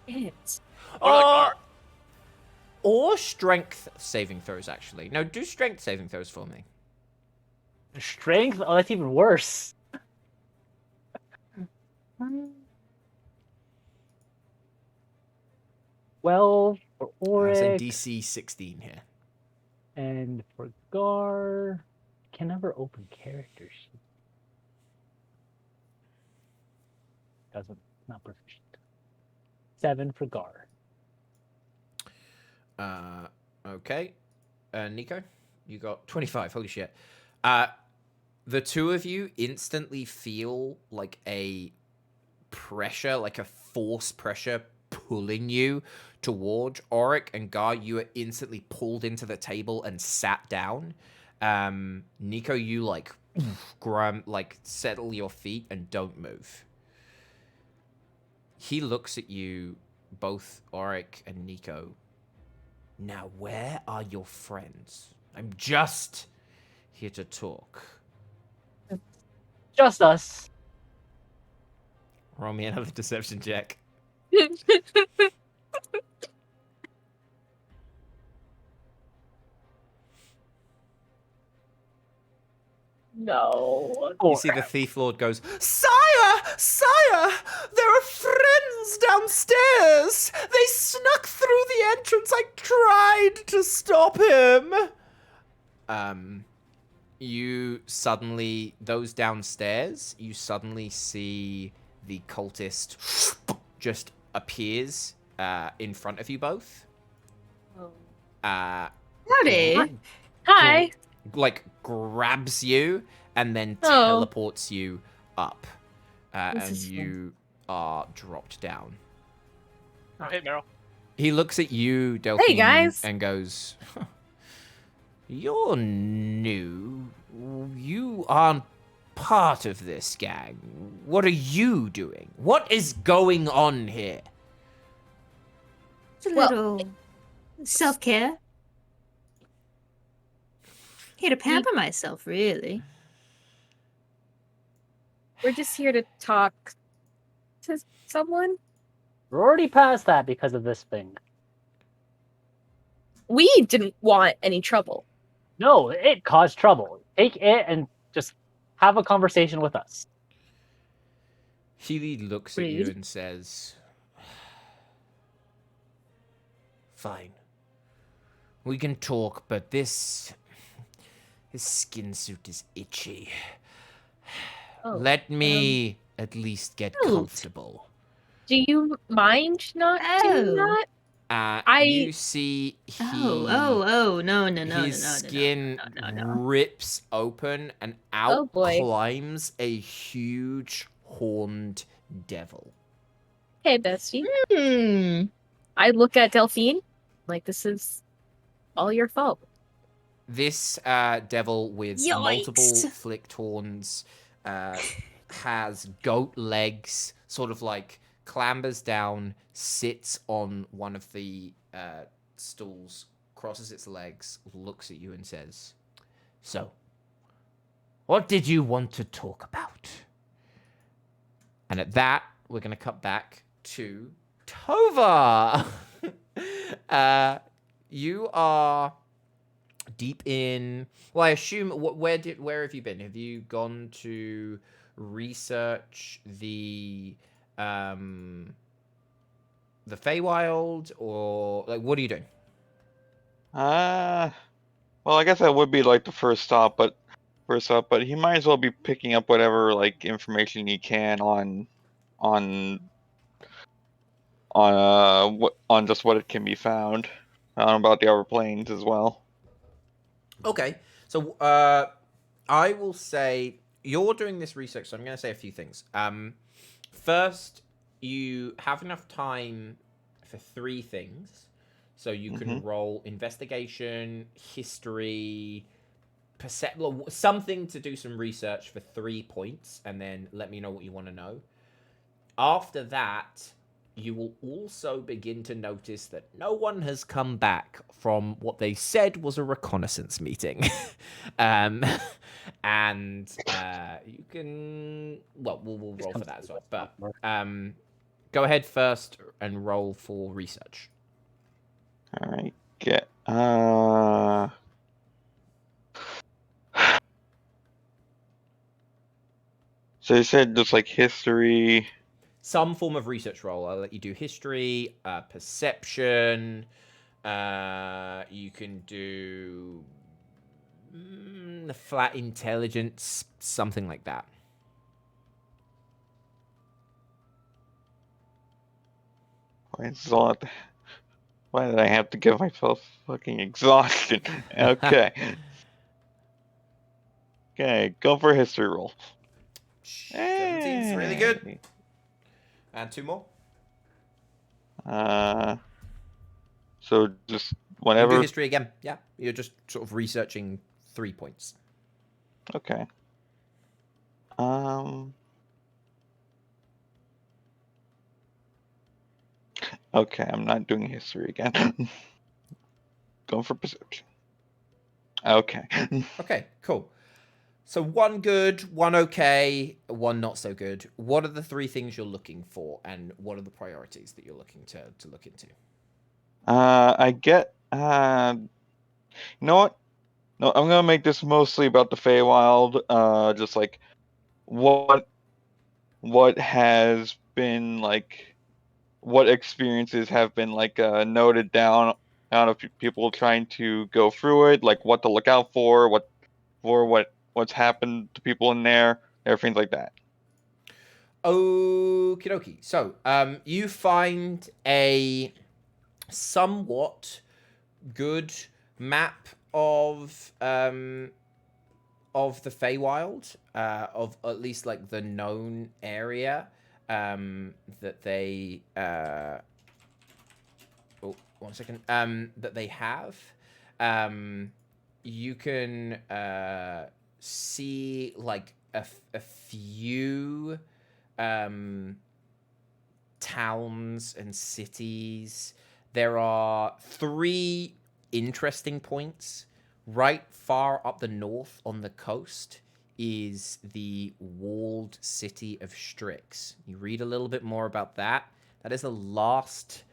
It's Or like, Or, or strength saving throws, actually. No, do strength saving throws for me. Strength? Oh, that's even worse. 12 for I said Auric, DC 16 here. and for Gar, can never open character sheet. Doesn't, not proficient. 7 for Gar. Okay. Nico, you got 25. Holy shit. The two of you instantly feel like a pressure, like a force pressure pulling you toward Auric and Gar. You are instantly pulled into the table and sat down. Nico, you like settle your feet and don't move. He looks at you, both Auric and Nico. Now, where are your friends? I'm just here to talk. Just us. Roll me another deception check. No. You see the Thief Lord goes, "Sire! Sire! There are friends downstairs! They snuck through the entrance! I tried to stop him!" Those downstairs, you suddenly see the cultist just appears in front of you both. howdy. Hi. Like grabs you and then Oh. teleports you up, This and is fun. you are dropped down. Oh, hey, Meryl. He looks at you, Delphine, guys. and goes, "You're new. You aren't part of this gang. What are you doing? What is going on here?" It's a Well, little self-care. Here to pamper myself, really. We're just here to talk to someone. We're already past that because of this thing. We didn't want any trouble. No, it caused trouble. Take it and just have a conversation with us. Healy looks at you Rude. and says, "Fine. We can talk, but his skin suit is itchy. Oh, Let me at least get Ouch. comfortable." do you mind not doing Oh. that? You see Oh, no, his skin no. rips open and out Oh, boy. climbs a huge horned devil. Hey, bestie. Hmm. I look at Delphine like this is all your fault. This devil with multiple Yikes. flicked horns has goat legs, sort of like clambers down, sits on one of the stools, crosses its legs, looks at you and says, "So, what did you want to talk about?" And at that, we're going to cut back to Tova. You are deep in. Well, I assume. Where have you been? Have you gone to research the Feywild, or like what are you doing? Well, I guess that would be like the first stop, but he might as well be picking up whatever like information he can on on just what it can be found about the Outer Plains as well. Okay, so I will say you're doing this research, so I'm going to say a few things. First, you have enough time for 3 things, so you can roll investigation, history, something to do some research for 3 points, and then let me know what you want to know. After that, you will also begin to notice that no one has come back from what they said was a reconnaissance meeting. And you can... Well, we'll roll for that as well. But go ahead first and roll for research. All right. So you said just like history. Some form of research roll. I'll let you do history, perception. You can do flat intelligence, something like that. Why did I have to give myself fucking exhaustion? Okay. Okay, go for a history roll. 17's really good. And 2 more. So just You whenever. do history again. Yeah, you're just sort of researching 3 points. Okay. Okay, I'm not doing history again. Going for perception. Okay. Okay, cool. So 1 good, 1 okay, 1 not so good. What are the 3 things you're looking for, and what are the priorities that you're looking to look into? I get. You know what? No, I'm gonna make this mostly about the Feywild. Just like what has been like, what experiences have been like noted down out of people trying to go through it, like what to look out for, what's happened to people in there, everything like that. Okie dokie. So, you find a somewhat good map of the Feywild, of at least like the known area that they oh, 1 second, that they have. You can see like a few towns and cities. There are 3 interesting points right far up the north on the coast is the walled city of Strix. You read a little bit more about that. That is the last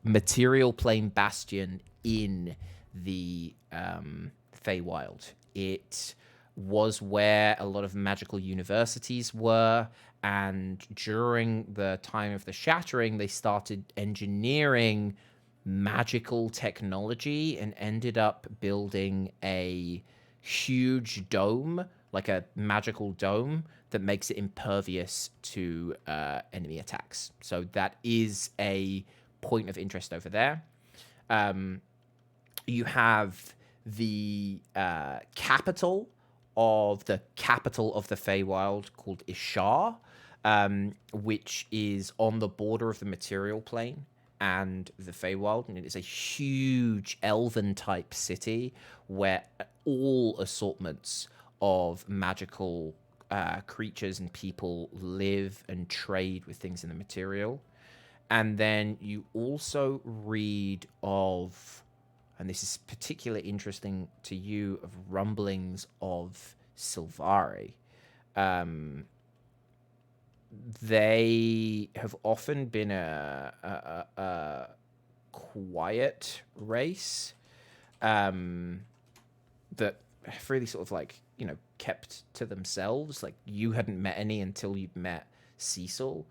material plane bastion in the Feywild. It was where a lot of magical universities were, and during the time of the Shattering, they started engineering magical technology and ended up building a huge dome, like a magical dome that makes it impervious to enemy attacks. So that is a point of interest over there. You have the capital of the Feywild called Ishar, which is on the border of the material plane and the Feywild, and it is a huge elven-type city where all assortments of magical creatures and people live and trade with things in the material. And then you also read of, and this is particularly interesting to you, of rumblings of Sylvari. They have often been a quiet race that have really sort of like, you know, kept to themselves. Like, you hadn't met any until you'd met Cecil.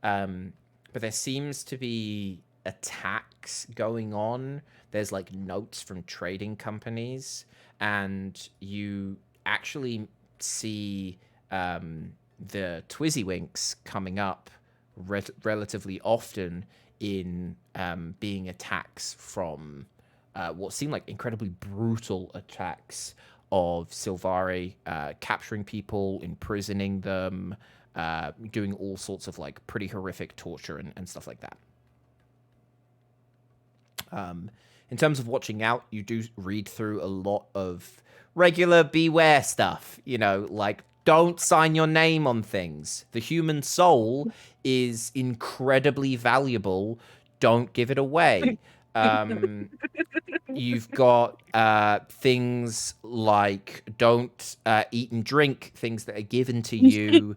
But there seems to be attacks going on. There's like notes from trading companies, and you actually see the Twizzywinks coming up relatively often in being attacks from what seem like incredibly brutal attacks of Sylvari, capturing people, imprisoning them, doing all sorts of like pretty horrific torture and stuff like that. In terms of watching out, you do read through a lot of regular beware stuff, you know, like don't sign your name on things. The human soul is incredibly valuable. Don't give it away. You've got things like don't eat and drink things that are given to you.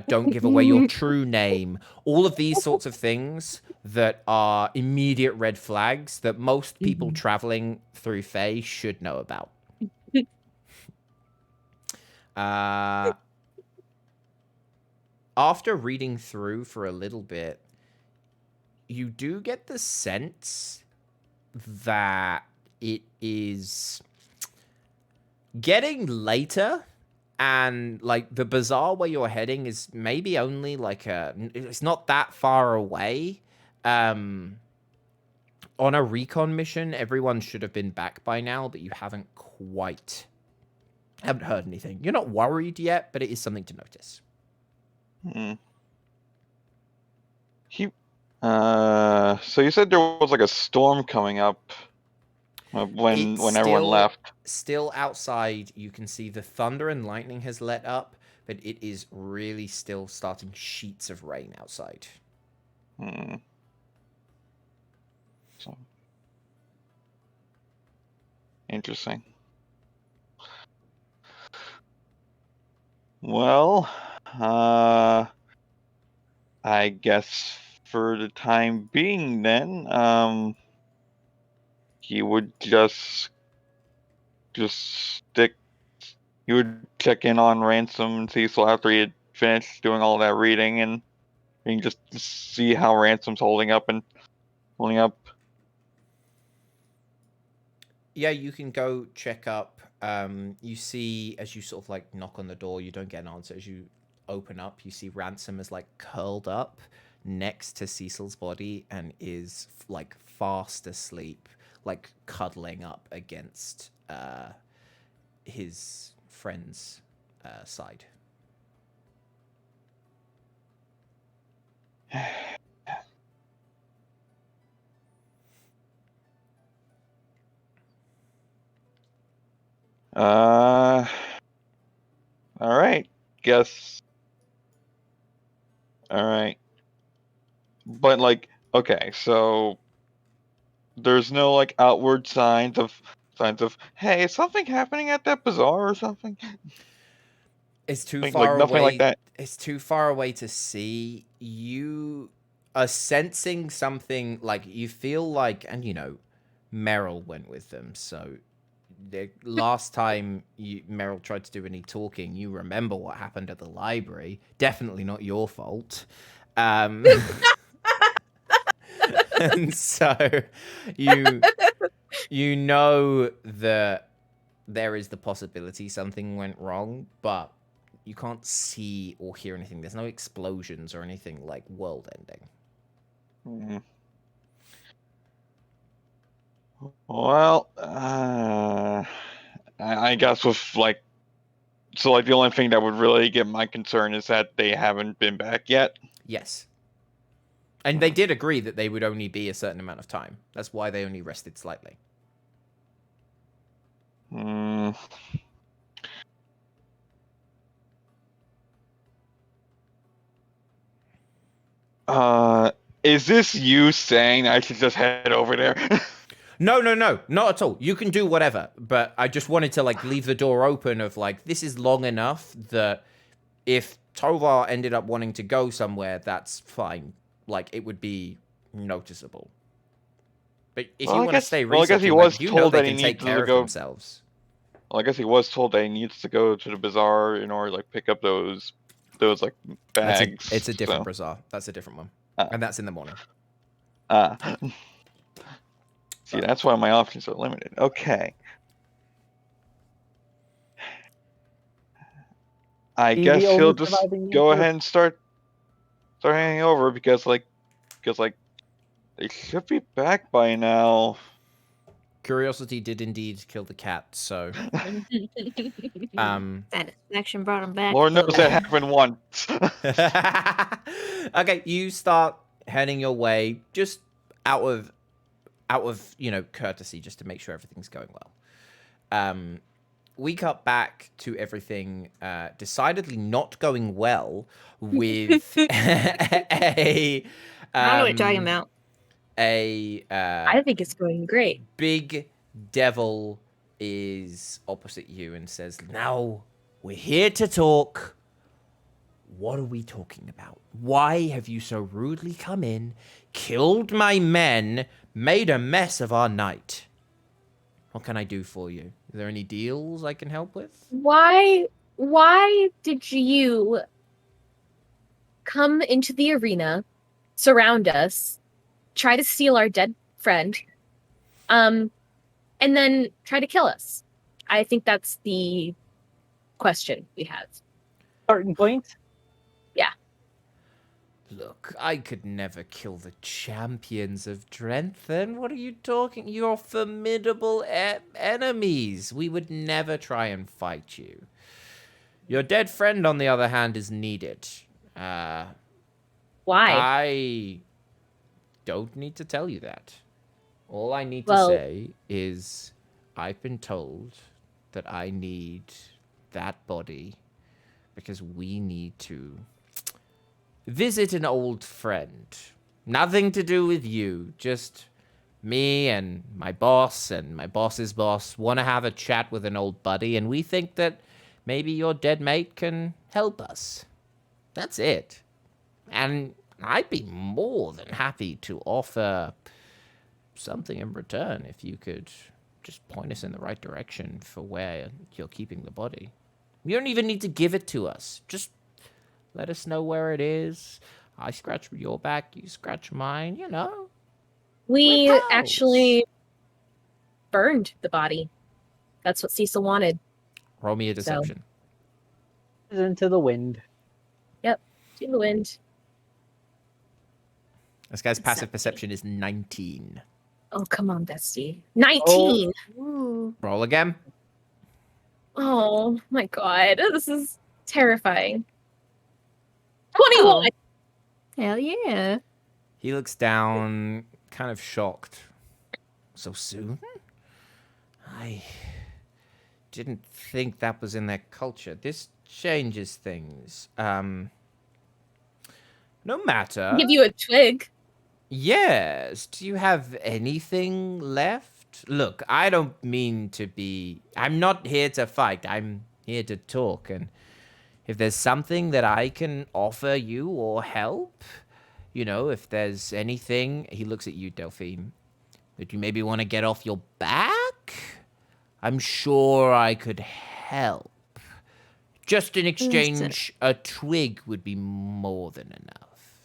Don't give away your true name. All of these sorts of things that are immediate red flags that most people traveling through Fae should know about. After reading through for a little bit, you do get the sense that it is getting later, and like the bazaar where you're heading is maybe only like it's not that far away. On a recon mission, everyone should have been back by now, but you haven't heard anything. You're not worried yet, but it is something to notice. So you said there was like a storm coming up when everyone left. Still outside, you can see the thunder and lightning has let up, but it is really still starting sheets of rain outside. So interesting. Well, I guess for the time being then, he would just stick. He would check in on Ransom and Cecil after he had finished doing all that reading, and just see how Ransom's holding up. Yeah, you can go check up. You see, as you sort of like knock on the door, you don't get an answer. As you open up, you see Ransom is like curled up next to Cecil's body and is like fast asleep, like cuddling up against his friend's side. All right. Guess. All right. But like, okay, so there's no like outward signs of hey, is something happening at that bazaar or something? It's too Like far nothing away. like that. It's too far away to see. You are sensing something like you feel like, and Meryl went with them. So the last time Meryl tried to do any talking, you remember what happened at the library. Definitely not your fault. And so you know that there is the possibility something went wrong, but you can't see or hear anything. There's no explosions or anything like world ending. Mm. Well, I guess with so the only thing that would really get my concern is that they haven't been back yet. Yes. And they did agree that they would only be a certain amount of time. That's why they only rested slightly. Hmm. Is this you saying I should just head over there? No, not at all. You can do whatever, but I just wanted to leave the door open of this is long enough that if Tovar ended up wanting to go somewhere, that's fine. It would be noticeable. But if you want to stay I guess he researching, was they told that he can take needs care to of go. themselves. Well, I guess he was told that he needs to go to the bazaar in order to pick up those bags. It's a different bazaar. That's a different one. And that's in the morning. See, that's why my options are limited. Okay. I Be guess the he'll only just surviving go user. ahead and start hanging over because they should be back by now. Curiosity did indeed kill the cat, so Satisfaction brought him back. Lord knows though. that happened once. okay, you start heading your way just out of courtesy, just to make sure everything's going well. We cut back to everything decidedly not going well with I don't know what you're talking about. I think it's going great. Big devil is opposite you and says, "Now we're here to talk. What are we talking about? Why have you so rudely come in, killed my men, made a mess of our night? What can I do for you? Are there any deals I can help with?" Why did you come into the arena, surround us, try to steal our dead friend, and then try to kill us? I think that's the question we have. Starting point. Look, I could never kill the champions of Drenthen. What are you talking? You're formidable enemies. We would never try and fight you. Your dead friend, on the other hand, is needed. Why? I don't need to tell you that. All I need to say is I've been told that I need that body because we need to visit an old friend. Nothing to do with you. Just me and my boss and my boss's boss want to have a chat with an old buddy, and we think that maybe your dead mate can help us. That's it. And I'd be more than happy to offer something in return if you could just point us in the right direction for where you're keeping the body. You don't even need to give it to us. Just let us know where it is. I scratch your back, you scratch mine, We We're pals. actually burned the body. That's what Cecil wanted. Roll me a deception. Into the wind. To the wind. This guy's passive perception is 19. Oh, come on, bestie. 19! Ooh. Roll again. Oh my god, this is terrifying. 21! Hell yeah. He looks down, kind of shocked. So soon? I didn't think that was in their culture. This changes things. No matter. Give you a twig. Yes. Do you have anything left? Look, I don't mean to be... I'm not here to fight. I'm here to talk. And if there's something that I can offer you or help, you know, if there's anything, he looks at you, Delphine, that you maybe want to get off your back, I'm sure I could help. Just in exchange, a twig would be more than enough.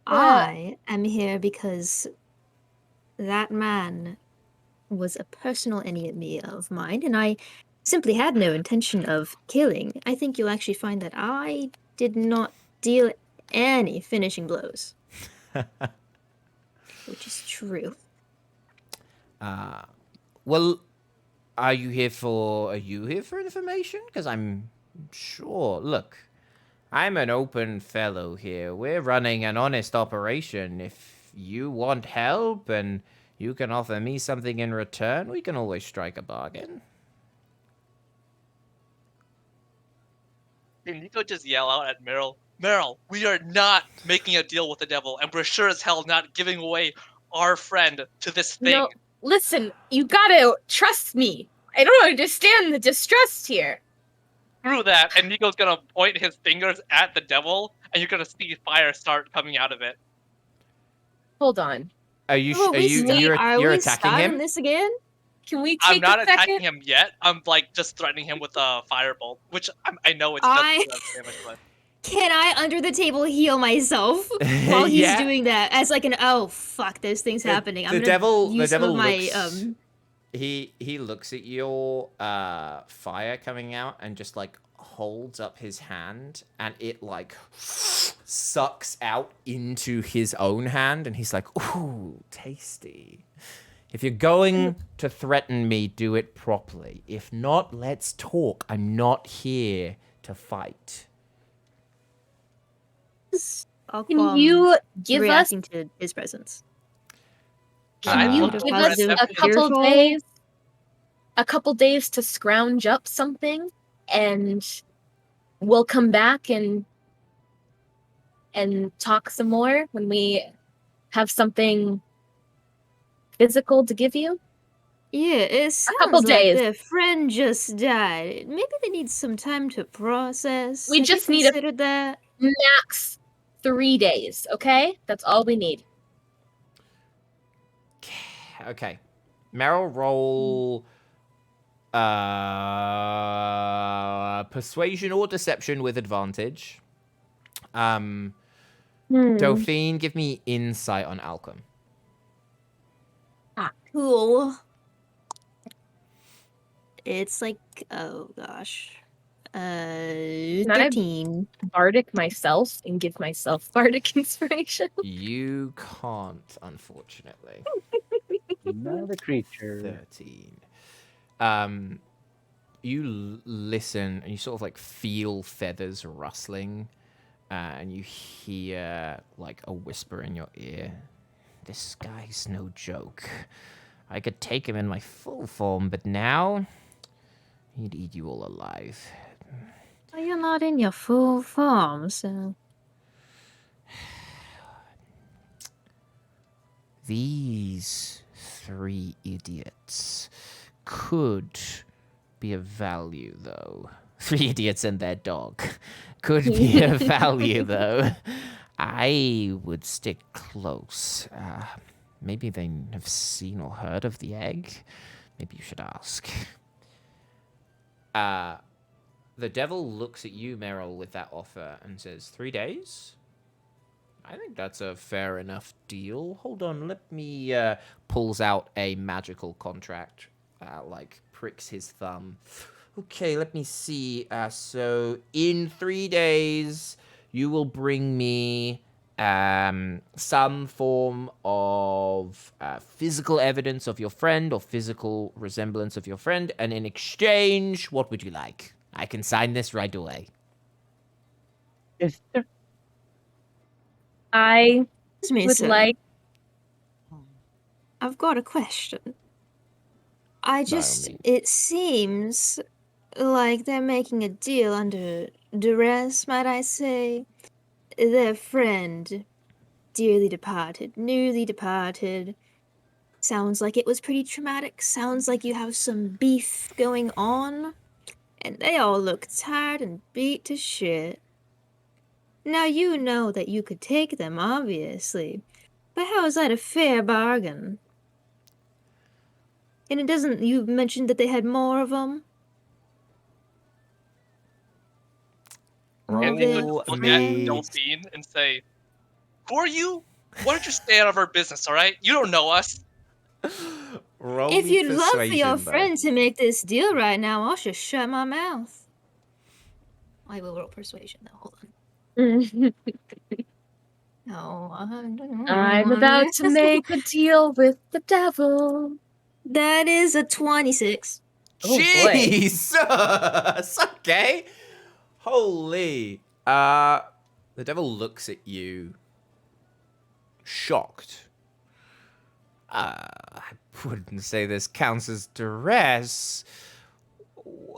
I am here because that man was a personal enemy of mine, and I simply had no intention of killing. I think you'll actually find that I did not deal any finishing blows. Which is true. Well, are you here for information? Because I'm sure. Look, I'm an open fellow here. We're running an honest operation. If you want help and you can offer me something in return, we can always strike a bargain. Did Nico just yell out at Meryl, Meryl, we are not making a deal with the devil, and we're sure as hell not giving away our friend to this thing. No, listen, you gotta trust me. I don't understand the distrust here. Through that, and Nico's gonna point his fingers at the devil, and you're gonna see fire start coming out of it. Hold on. Are you you're attacking starting him? this again? Can we take I'm not a second? attacking him yet. I'm like just threatening him with a firebolt, which I know it's I- just damage, but Can I under the table heal myself while he's Yeah. doing that? As like an oh fuck, there's things happening. I'm the gonna devil use some of my looks, he looks at your fire coming out and just like holds up his hand, and it like sucks out into his own hand, and he's like, ooh, tasty. If you're going to threaten me, do it properly. If not, let's talk. I'm not here to fight. Can you give us reacting to his presence? Can you Uh, give us a couple Fearful? days? A couple days to scrounge up something, and we'll come back and talk some more when we have something physical to give you. Yeah, it sounds couple like days. their friend just died. Maybe they need some time to process. We Have you just need a- considered that. Max 3 days, okay? That's all we need. Okay. Meryl, roll persuasion or deception with advantage. Delphine, give me insight on Alchem. Cool. It's like, oh gosh. I- 13. Bardic myself and give myself bardic inspiration. You can't, unfortunately. Another creature. 13. You listen and you sort of like feel feathers rustling, and you hear like a whisper in your ear. This guy's no joke. I could take him in my full form, but now he'd eat you all alive. Well, you're not in your full form, so. These 3 idiots could be of value, though. 3 idiots and their dog could be of value, though. I would stick close. Maybe they have seen or heard of the egg. Maybe you should ask. The devil looks at you, Meryl, with that offer and says, 3 days? I think that's a fair enough deal. Hold on, let me pulls out a magical contract, like pricks his thumb. Okay, let me see. So in 3 days, you will bring me some form of physical evidence of your friend or physical resemblance of your friend, and in exchange, what would you like? I can sign this right away. Is there I Excuse me, would sir. like. I've got a question. means. It seems like they're making a deal under duress, might I say. Their friend, dearly departed, newly departed. Sounds like it was pretty traumatic. Sounds like you have some beef going on. and they all look tired and beat to shit. Now you know that you could take them, obviously, but how is that a fair bargain? And it doesn't. You mentioned that they had more of them. And Well, they then, Roll look me. at Delphine and say, "Who are you? Why don't you stay out of our business, all right? You don't know us." Roll if me you'd love for your persuasion, though. friend to make this deal right now, I'll just shut my mouth. I will roll persuasion though. Hold on. No, I'm about to make a deal with the devil. That is a 26. Oh, boy. Jesus! Okay. Holy. The devil looks at you, shocked. I wouldn't say this counts as duress.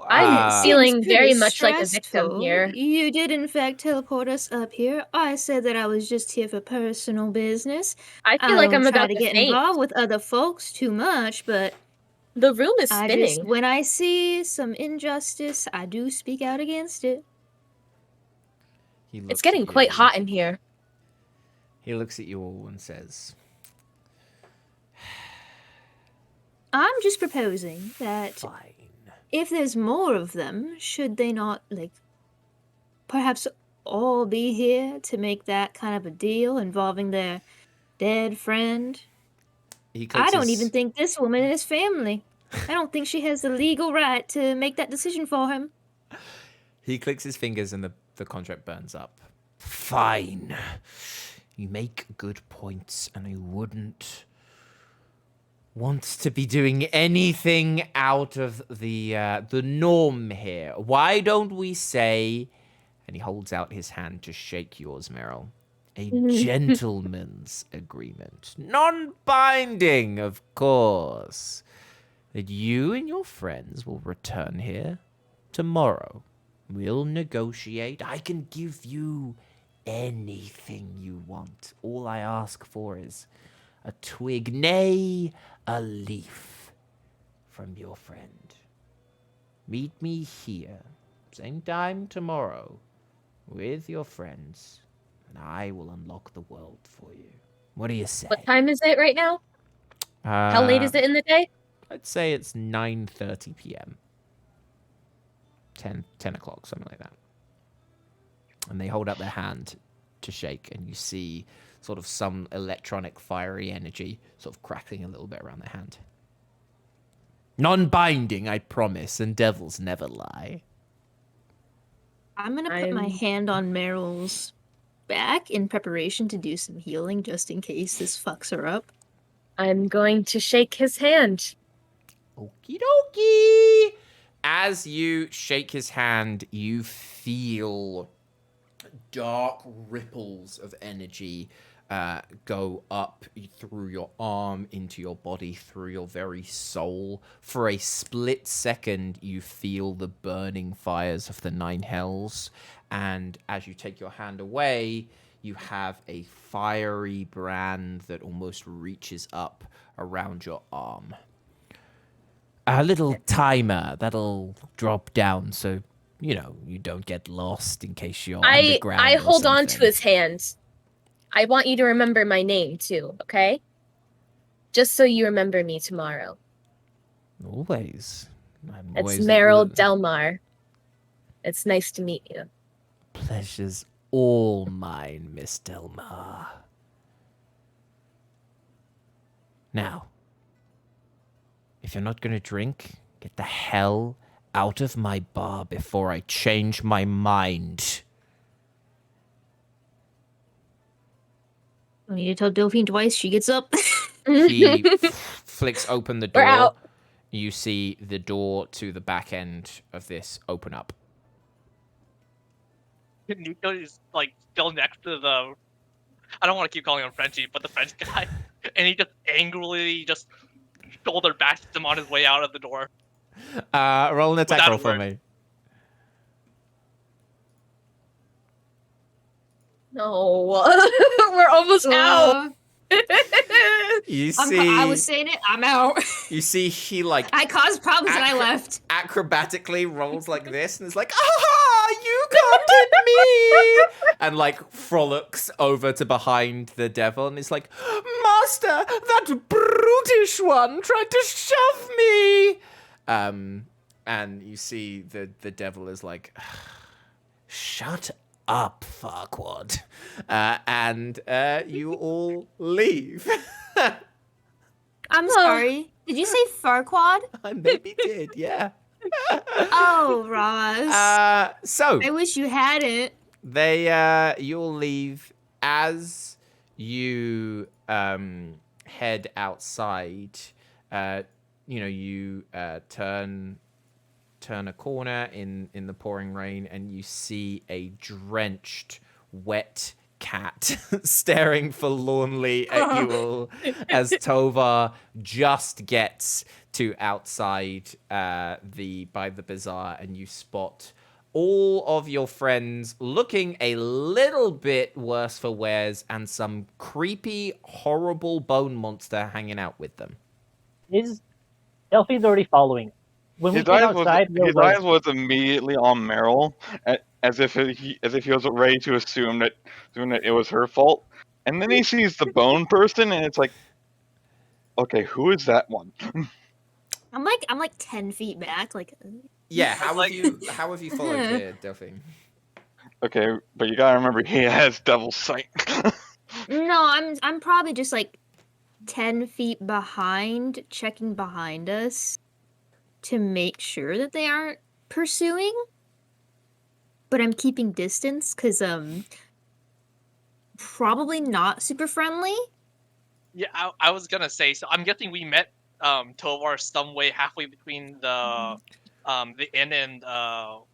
I'm It feeling seems very pretty much like a victim stressful. here. You did, in fact, teleport us up here. I said that I was just here for personal business. I feel I like don't I'm try about to to get faint. involved with other folks too much, but The room is I spinning. just, when I see some injustice, I do speak out against it. He looks It's getting at quite you. hot in here. He looks at you all and says, I'm just proposing that fine. if there's more of them, should they not, perhaps all be here to make that kind of a deal involving their dead friend? He I clicks don't his- even think this woman is family. I don't think she has the legal right to make that decision for him. He clicks his fingers and the contract burns up. Fine. You make good points, and I wouldn't want to be doing anything out of the norm here. Why don't we say, and he holds out his hand to shake yours, Meryl, a gentleman's agreement. Non-binding, of course. That you and your friends will return here tomorrow. We'll negotiate. I can give you anything you want. All I ask for is a twig, nay, a leaf from your friend. Meet me here, same time tomorrow, with your friends, and I will unlock the world for you. What do you say? What time is it right now? How late is it in the day? I'd say it's 9:30 p.m. 10 o'clock, something like that. And they hold up their hand to shake, and you see sort of some electronic fiery energy sort of crackling a little bit around their hand. Non-binding, I promise, and devils never lie. I'm gonna put my I'm- hand on Meryl's back in preparation to do some healing just in case this fucks her up. I'm going to shake his hand. Okie dokie. As you shake his hand, you feel dark ripples of energy go up through your arm, into your body, through your very soul. For a split second, you feel the burning fires of the Nine Hells. And as you take your hand away, you have a fiery brand that almost reaches up around your arm. A little timer that'll drop down so, you know, you don't get lost in case you're underground. I or hold on to something. his hand. I want you to remember my name too, okay? Just so you remember me tomorrow. Always. I'm It's always Meryl Delmar. It's nice to meet you. Pleasure's all mine, Miss Delmar. Now, if you're not going to drink, get the hell out of my bar before I change my mind. I need to tell Delphine twice. She gets up. He flicks open the We're door. out. You see the door to the back end of this open up. Nico is like still next to the. I don't want to keep calling him Frenchie, but the French guy, and he just angrily just shoulder bashes him on his way out of the door. Roll an attack Without a roll for word. me. No. We're almost out. You I see, was saying it. I'm out. you see, he like I caused problems and I Acro- left. acrobatically rolls like this and is like, "Ah, you can't hit me!" and like frolics over to behind the devil and is like, "Master, that brutish one tried to shove me." And you see the devil is like, "Shut up, Farquaad," and you all leave. I'm sorry. Did you say Farquaad? I maybe did, yeah. Oh, Ross. So I wish you hadn't. you'll leave as you head outside. You turn a corner in the pouring rain, and you see a drenched, wet cat staring forlornly at you all as Tovar just gets to outside by the bazaar, and you spot all of your friends looking a little bit worse for wears, and some creepy, horrible bone monster hanging out with them. Is Delphi's already following? When we His came eyes outside, his eyes was immediately on Meryl, as if he was ready to assume that it was her fault. And then he sees the bone person, and it's like, okay, who is that one? I'm like 10 feet back. Like, Yeah, how Like- have you followed here, Delphine? Okay, but you gotta remember he has devil's sight. no, I'm probably just like 10 feet behind, checking behind us to make sure that they aren't pursuing. But I'm keeping distance because probably not super friendly. Yeah, I was gonna say. So I'm guessing we met Tovar some way halfway between the inn and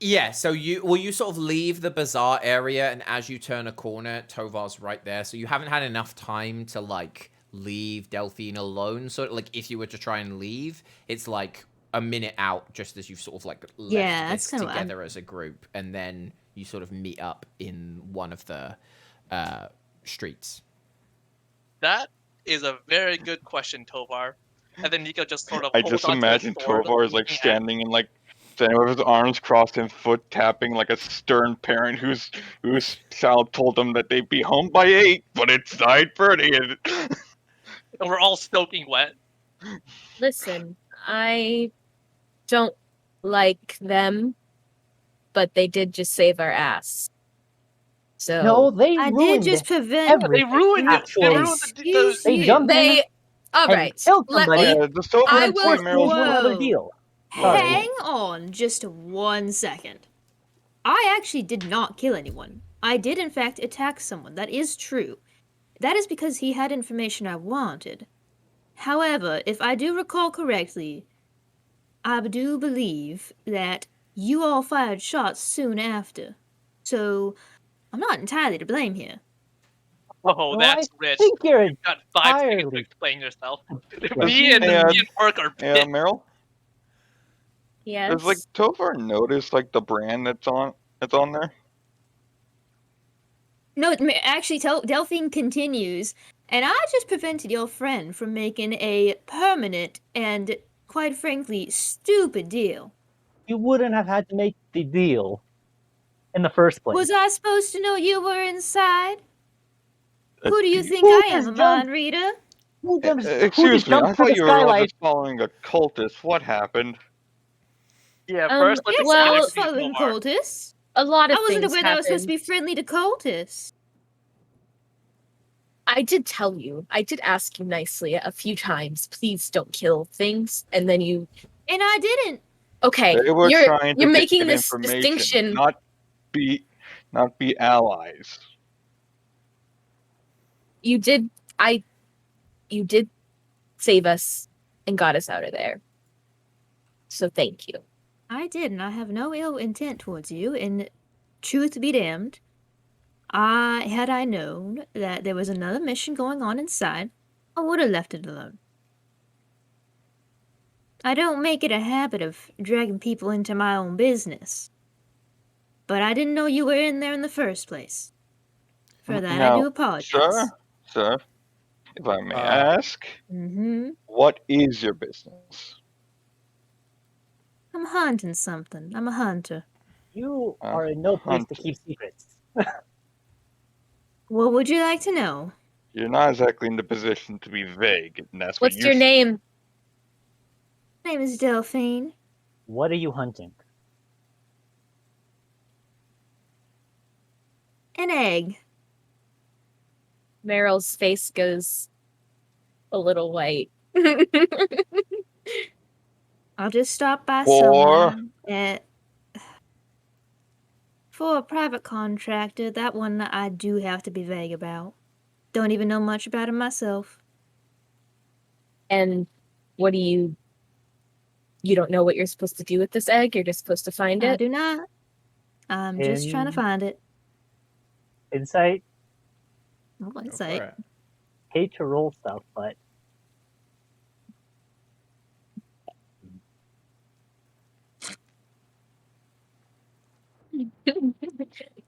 Yeah, so you sort of leave the bazaar area, and as you turn a corner, Tovar's right there. So you haven't had enough time to like leave Delphine alone. So like if you were to try and leave, it's like a minute out just as you've sort of like left Yeah, this that's kinda what I'm- together as a group, and then you sort of meet up in one of the streets. that is a very good question, Tovar. And then Nico just sort of I holds just onto his imagine sword, Tovar is like looking at- standing and like standing with his arms crossed and foot tapping like a stern parent whose child told them that they'd be home by 8, but it's 9:30 and and we're all soaking wet. Listen, I don't like them, but they did just save our ass. So No, they I did ruined just it. prevent. They ruined it. They Actually, ruined Excuse They you. jumped in they. All and right. killed Let somebody. me. yeah, the Silver I and will- Sea Meryl's Whoa. another deal. Sorry. Hang on just 1 second. I actually did not kill anyone. I did, in fact, attack someone. That is true. That is because he had information I wanted. However, if I do recall correctly, I do believe that you all fired shots soon after. So, I'm not entirely to blame here. Oh, No, that's I rich. think you're You've got 5 seconds to entirely- explain yourself. Yeah. Me and Yeah. Merc are Yeah, pissed. Meryl. Yes. Does like Tovar notice like the brand that's on there? No, actually, Delphine continues, and I just prevented your friend from making a permanent and, quite frankly, stupid deal. You wouldn't have had to make the deal in the first place. Was I supposed to know you were inside? Uh, Who do you do think Who I am, just a jumped- mind reader? Who just, who Excuse just me, I jumped through thought the you were all skylight? just following a cultist. What happened? Yeah, Um, first let's Yes, well- I explain was everything to following Tovar. cultists. a lot of I wasn't things aware that I was supposed to happened. be friendly to cultists. I did tell you. I did ask you nicely a few times. Please don't kill things, and then you. And I didn't. Okay, They were you're trying to you're get making good this information, distinction. not be allies. You did. You did save us and got us out of there. So thank you. I did, and I have no ill intent towards you, and truth be damned, had I known that there was another mission going on inside, I would have left it alone. I don't make it a habit of dragging people into my own business. But I didn't know you were in there in the first place. For that, I Now, do apologize. Sir, if I may Uh, ask, Mm-hmm. what is your business? I'm hunting something. I'm a hunter. You Uh, are in no place to hunter. keep secrets. What would you like to know? You're not exactly in the position to be vague, and that's what What's you your name? My name is Delphine. What are you hunting? An egg. Meryl's face goes a little white. I'll just stop by For- somewhere. For a private contractor, that one I do have to be vague about. Don't even know much about him myself. And what do you don't know what you're supposed to do with this egg? You're just supposed to find I it? do not. I'm just trying to find it. Insight? Oh, Go let's for say. it. Hate to roll stuff, but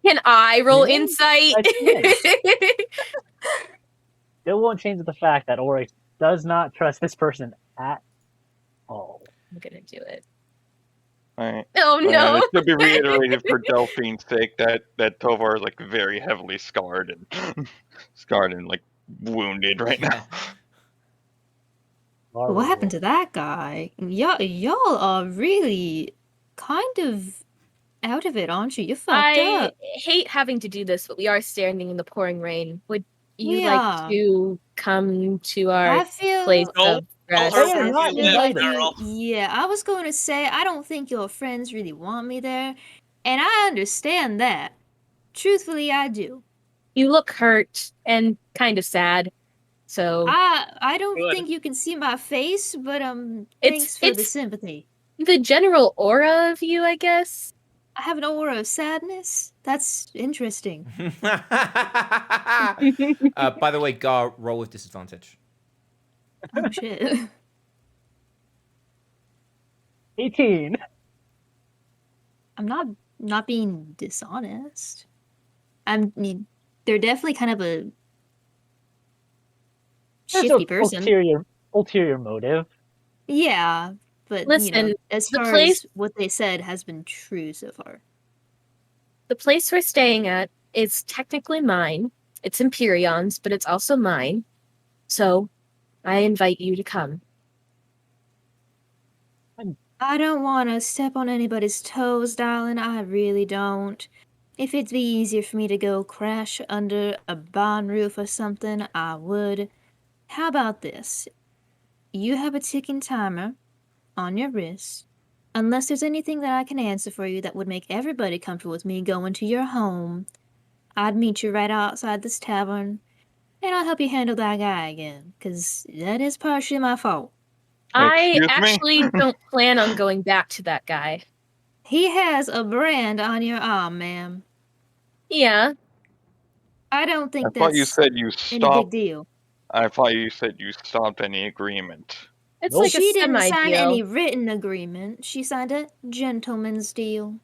Can I roll Yeah, insight? I it won't change the fact that Oryx does not trust this person at all. I'm gonna do it. Right. Oh And no! it should be reiterated for Delphine's sake that Tovar is like very heavily scarred and like wounded right now. Lar What will happened roll. to that guy? Y'all are really kind of out of it, aren't you? You're fucked I up. hate having to do this, but we are standing in the pouring rain. Would you We like are. to come to our I feel place Don't of tell rest? her They are where not we feel live, like invited. you. Meryl. Yeah, I was going to say I don't think your friends really want me there, and I understand that. Truthfully, I do. You look hurt and kind of sad. So I don't Good. think you can see my face, but It's- thanks for the it's- sympathy. the general aura of you, I guess. I have an aura of sadness. That's interesting. By the way, Gar, roll with disadvantage. Oh shit. 18. I'm not being dishonest. They're definitely kind of a There's shifty an person. ulterior motive. Yeah, but Listen, as the far place- as what they said has been true so far. The place we're staying at is technically mine. It's Empyrion's, but it's also mine. So I invite you to come. I don't want to step on anybody's toes, darling. I really don't. If it'd be easier for me to go crash under a barn roof or something, I would. How about this? You have a ticking timer on your wrist. Unless there's anything that I can answer for you that would make everybody comfortable with me going to your home, I'd meet you right outside this tavern, and I'll help you handle that guy again, 'cause that is partially my fault. I Excuse me? actually don't plan on going back to that guy. He has a brand on your arm, ma'am. Yeah, I don't think I thought you that's said you any big stopped. deal. I thought you said you stopped any agreement. it's Nope. like a She didn't semi sign deal. any written agreement. She signed a gentleman's deal.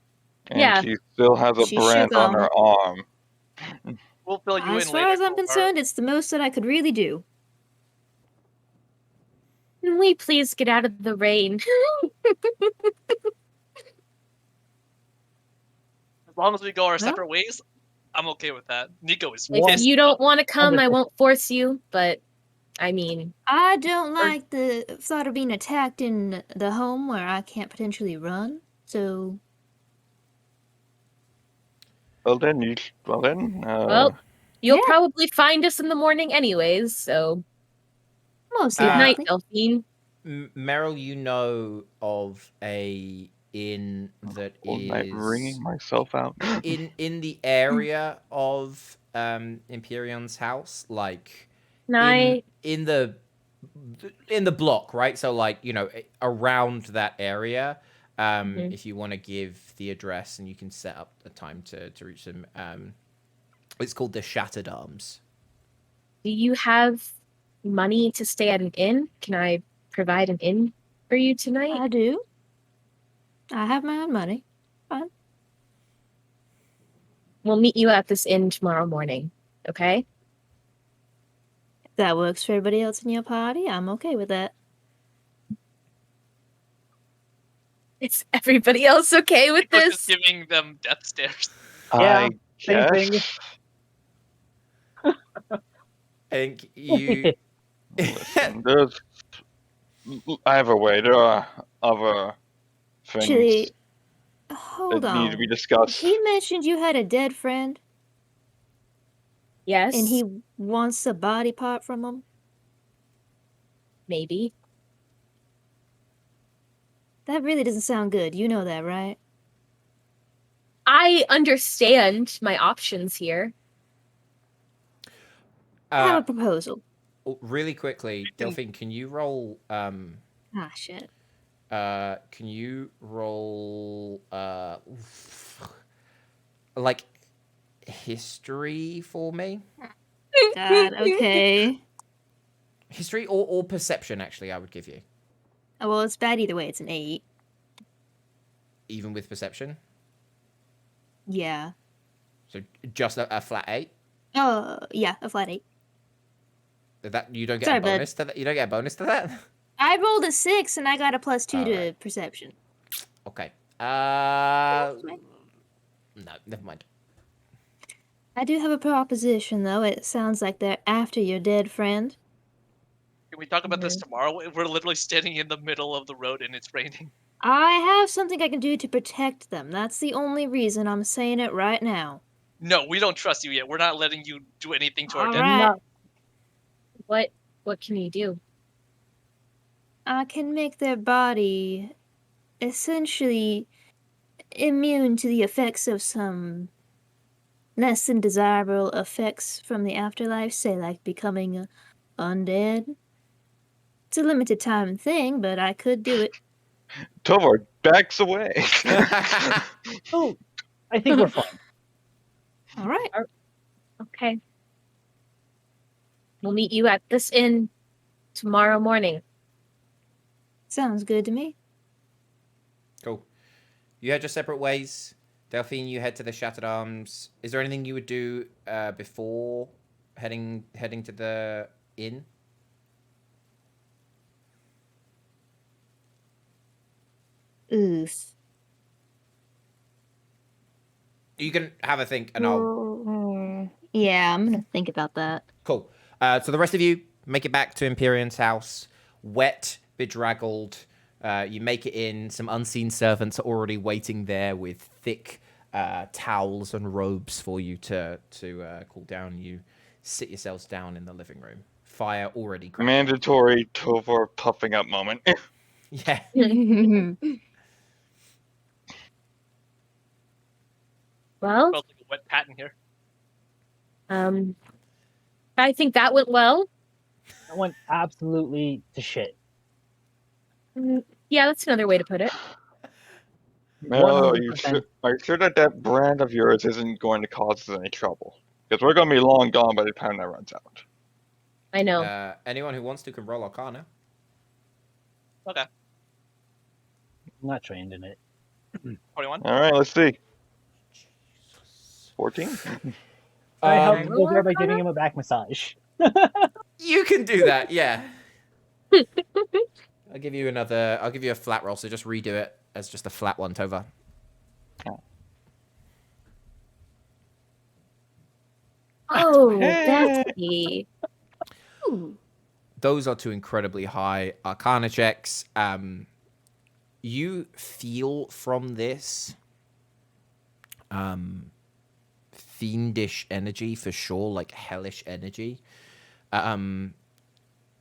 And Yeah. she still has a She brand shook on on her arm. We'll fill you As in far later. as I'm Tovar. concerned, it's the most that I could really do. Can we please get out of the rain? As long as we go our Well- separate ways, I'm okay with that. Nico is If pissed. you don't want to come, I 100%. won't force you, but I mean, I don't like the thought of being attacked in the home where I can't potentially run. So, Well then, well, you'll Yeah. probably find us in the morning anyways, so most good night, likely. Delphine. Meryl, you know of a inn that wasn't I is wringing myself out? in the area of Empyrion's house, like Night. in the block, right? So like, around that area. Mhm. If you want to give the address and you can set up a time to reach them. It's called the Shattered Arms. Do you have money to stay at an inn? Can I provide an inn for you tonight? I do. I have my own money. We'll meet you at this inn tomorrow morning, okay? That works for everybody else in your party. I'm okay with that. Is everybody else okay with Nico's this? just giving them death stares. Yeah, I same thing. guess. I think you. Listen, either way, there are other things Actually, hold that need to be on. discussed. He mentioned you had a dead friend Yes. and he wants a body part from him. Maybe. That really doesn't sound good. You know that, right? I understand my options here. I have Uh, a proposal. really quickly, Delphine, can you roll? Ah, shit. Can you roll? Like history for me? God, okay. History or perception? Actually, I would give you Oh, well, it's bad either way. It's an 8. even with perception. Yeah. So just a flat 8. Oh, yeah, a flat 8. That you don't get Sorry, a bud. bonus to that. You don't get a bonus to that. I rolled a 6 and I got a +2 to Alright. perception. Okay. Fine. No, never mind. I do have a proposition, though. It sounds like they're after your dead friend. Can we talk about this tomorrow? We're literally standing in the middle of the road and it's raining. I have something I can do to protect them. That's the only reason I'm saying it right now. No, we don't trust you yet. We're not letting you do anything to our All dead. right. What can you do? I can make their body essentially immune to the effects of some less than desirable effects from the afterlife, say like becoming undead. It's a limited time thing, but I could do it. Tovar backs away. Oh, I think we're fine. All right. Okay. We'll meet you at this inn tomorrow morning. Sounds good to me. Cool. You head your separate ways. Delphine, you head to the Shattered Arms. Is there anything you would do before heading to the inn? Oof. You can have a think, and I'll. Yeah, I'm gonna think about that. Cool. So the rest of you make it back to Empyrean's house, wet, bedraggled. You make it in. Some unseen servants are already waiting there with thick towels and robes for you to cool down. You sit yourselves down in the living room. Fire already crackling. Mandatory Tovar puffing up moment. Yeah. Well, Smells like a wet pat in here. I think that went well. I went absolutely to shit. Yeah, that's another way to put it. Mel, are you 100%. sure that that brand of yours isn't going to cause us any trouble? Because we're going to be long gone by the time that runs out. I know. Anyone who wants to can roll Arcana. Okay. I'm not trained in it. 21. All right, let's see. 14? I helped Um, Tovar by giving him a back massage. You can do that, yeah. I'll give you a flat roll, so just redo it as just a flat one, Tova. Oh, that's the. Ooh. Those are two incredibly high Arcana checks. You feel from this fiendish energy for sure, like hellish energy.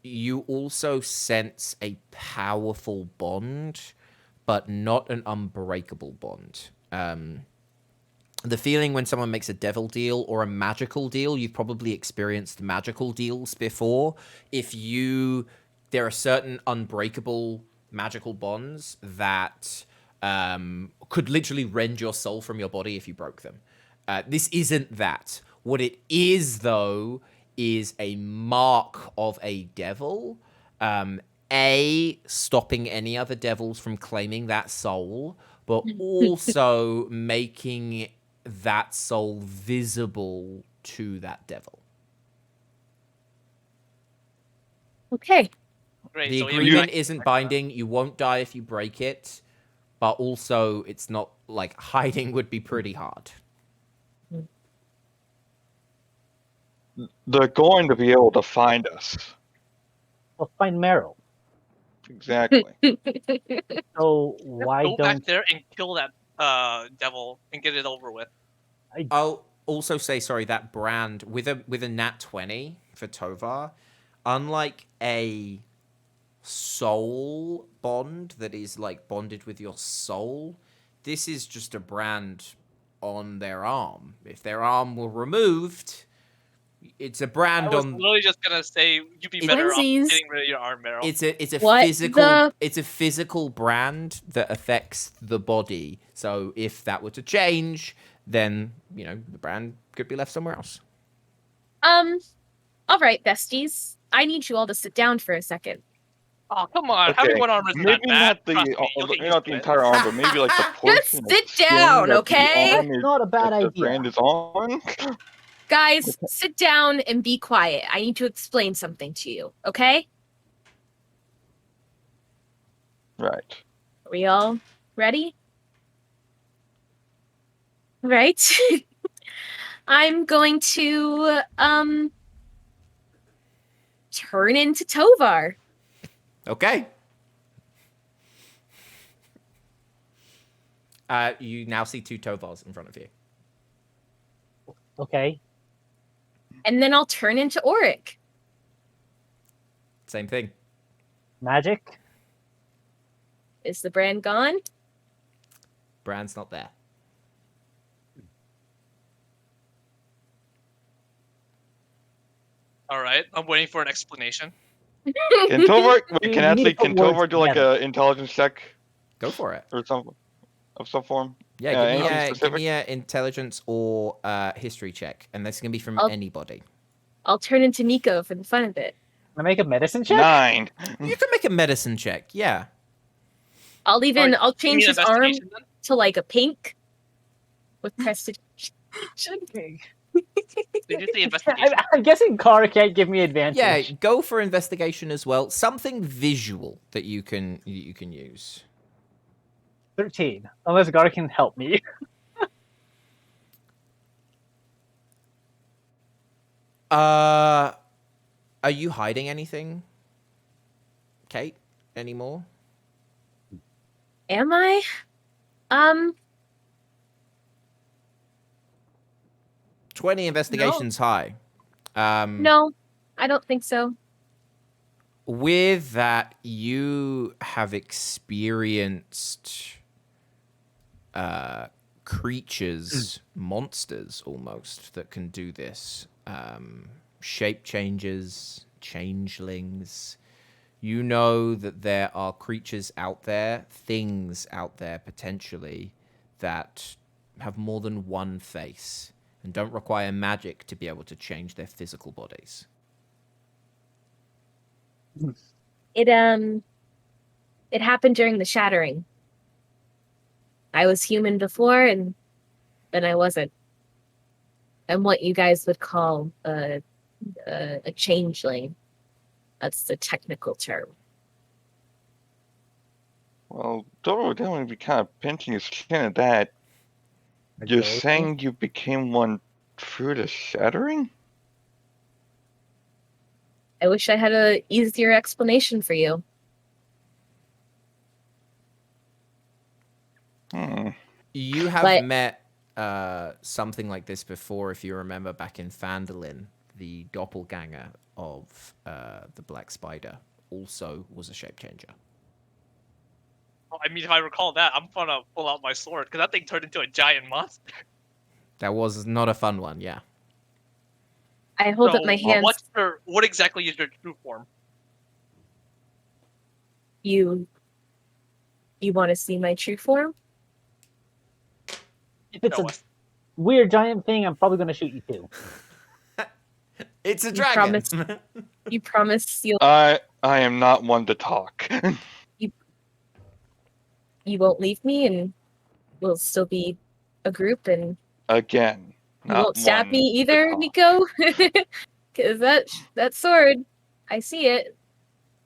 You also sense a powerful bond, but not an unbreakable bond. The feeling when someone makes a devil deal or a magical deal, you've probably experienced magical deals before. There are certain unbreakable magical bonds that could literally rend your soul from your body if you broke them. This isn't that. What it is, though, is a mark of a devil. Stopping any other devils from claiming that soul, but also making that soul visible to that devil. Okay. Great. The so we agreement have- isn't binding. You won't die if you break it, but also it's not like hiding would be pretty hard. They're going to be able to find us. We'll find Meryl. Exactly. So Just why go back don't there and kill that devil and get it over with. I'll also say, sorry, that brand with a nat 20 for Tovar, unlike a soul bond that is like bonded with your soul, this is just a brand on their arm. If their arm were removed, it's a I brand was on. literally just gonna say you'd be better off Twinsies. getting rid of your arm, Meryl. It's a What physical the- it's a physical brand that affects the body. So if that were to change, then the brand could be left somewhere else. All right, besties. I need you all to sit down for a second. Oh, come on. Okay, Having one arm isn't maybe that bad. not the Trust me, you'll get used not to the it. entire arm, but maybe like the portion. of sit skin down, that okay? The arm That's is, not a bad that the idea. brand is on. Guys, sit down and be quiet. I need to explain something to you, okay? Right. Are we all ready? Right. I'm going to turn into Tovar. Okay. You now see two Tovars in front of you. Okay. And then I'll turn into Auric. Same thing. Magic? Is the brand gone? Brand's not there. All right. I'm waiting for an explanation. Can Tovar? You Wait, need can to actually put can Tovar words do like together. a intelligence check Go for it. or some of some form? Yeah, anything give specific? me a intelligence or history check, and this can be from I'll- anybody. I'll turn into Nico for the fun of it. Can I make a medicine check? 9. You can make a medicine check. Yeah. I'll even Alright, I'll give me change an his arm investigation then. to like a pink with prestidigitation. Did you say investigation? I'm guessing Car can't give me advantage. Yeah, go for investigation as well. Something visual that you can use. 13. Unless Gar can help me. Are you hiding anything, Kate, anymore? Am I? 20 investigations high. No, I don't think so. With that, you have experienced creatures, monsters almost, that can do this. Shape changes, changelings. You know that there are creatures out there, things out there potentially, that have more than one face and don't require magic to be able to change their physical bodies. It happened during the shattering. I was human before, and then I wasn't. I'm what you guys would call a changeling. That's the technical term. Well, Tovar would definitely be kind of pinching his chin at that. You're Okay. saying you became one through the shattering? I wish I had a easier explanation for you. You have But- met something like this before, if you remember, back in Phandalin. The doppelganger of the Black Spider also was a shape changer. I mean, if I recall that, I'm gonna pull out my sword because that thing turned into a giant monster. That was not a fun one, yeah. I hold So, up my hands. what exactly is your true form? You want to see my true form? If it's Tell a us. weird giant thing, I'm probably going to shoot you too. It's a You dragon. You promise you'll I am not one to talk. you won't leave me, and we'll still be a group, and Again. you not won't stab one me to either, talk. Nico. Because that sword, I see it.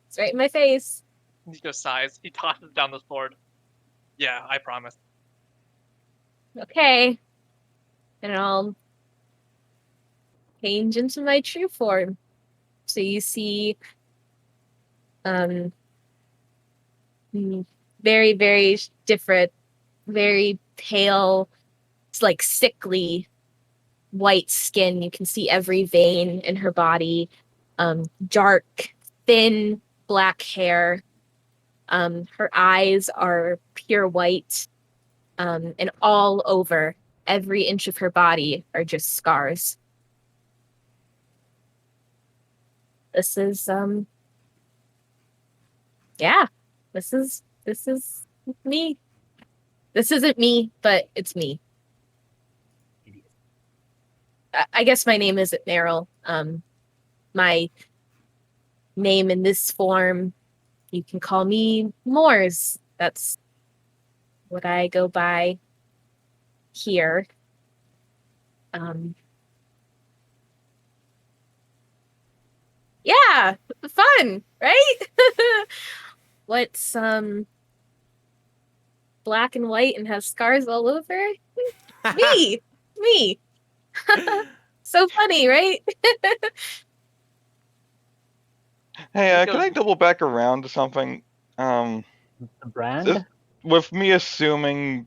It's right in my face. Nico sighs. He tosses down the sword. Yeah, I promise. Okay. And I'll change into my true form. So you see very, very different, very pale, it's like sickly white skin. You can see every vein in her body. Dark, thin black hair. Her eyes are pure white. And all over every inch of her body are just scars. This is yeah, this is me. This isn't me, but it's me. I guess my name isn't Meryl. My name in this form, you can call me Moors. That's what I go by here. Yeah, fun, right? What's black and white and has scars all over? Me. So funny, right? Hey, Nico- can I double back around to something? The brand? This- With me assuming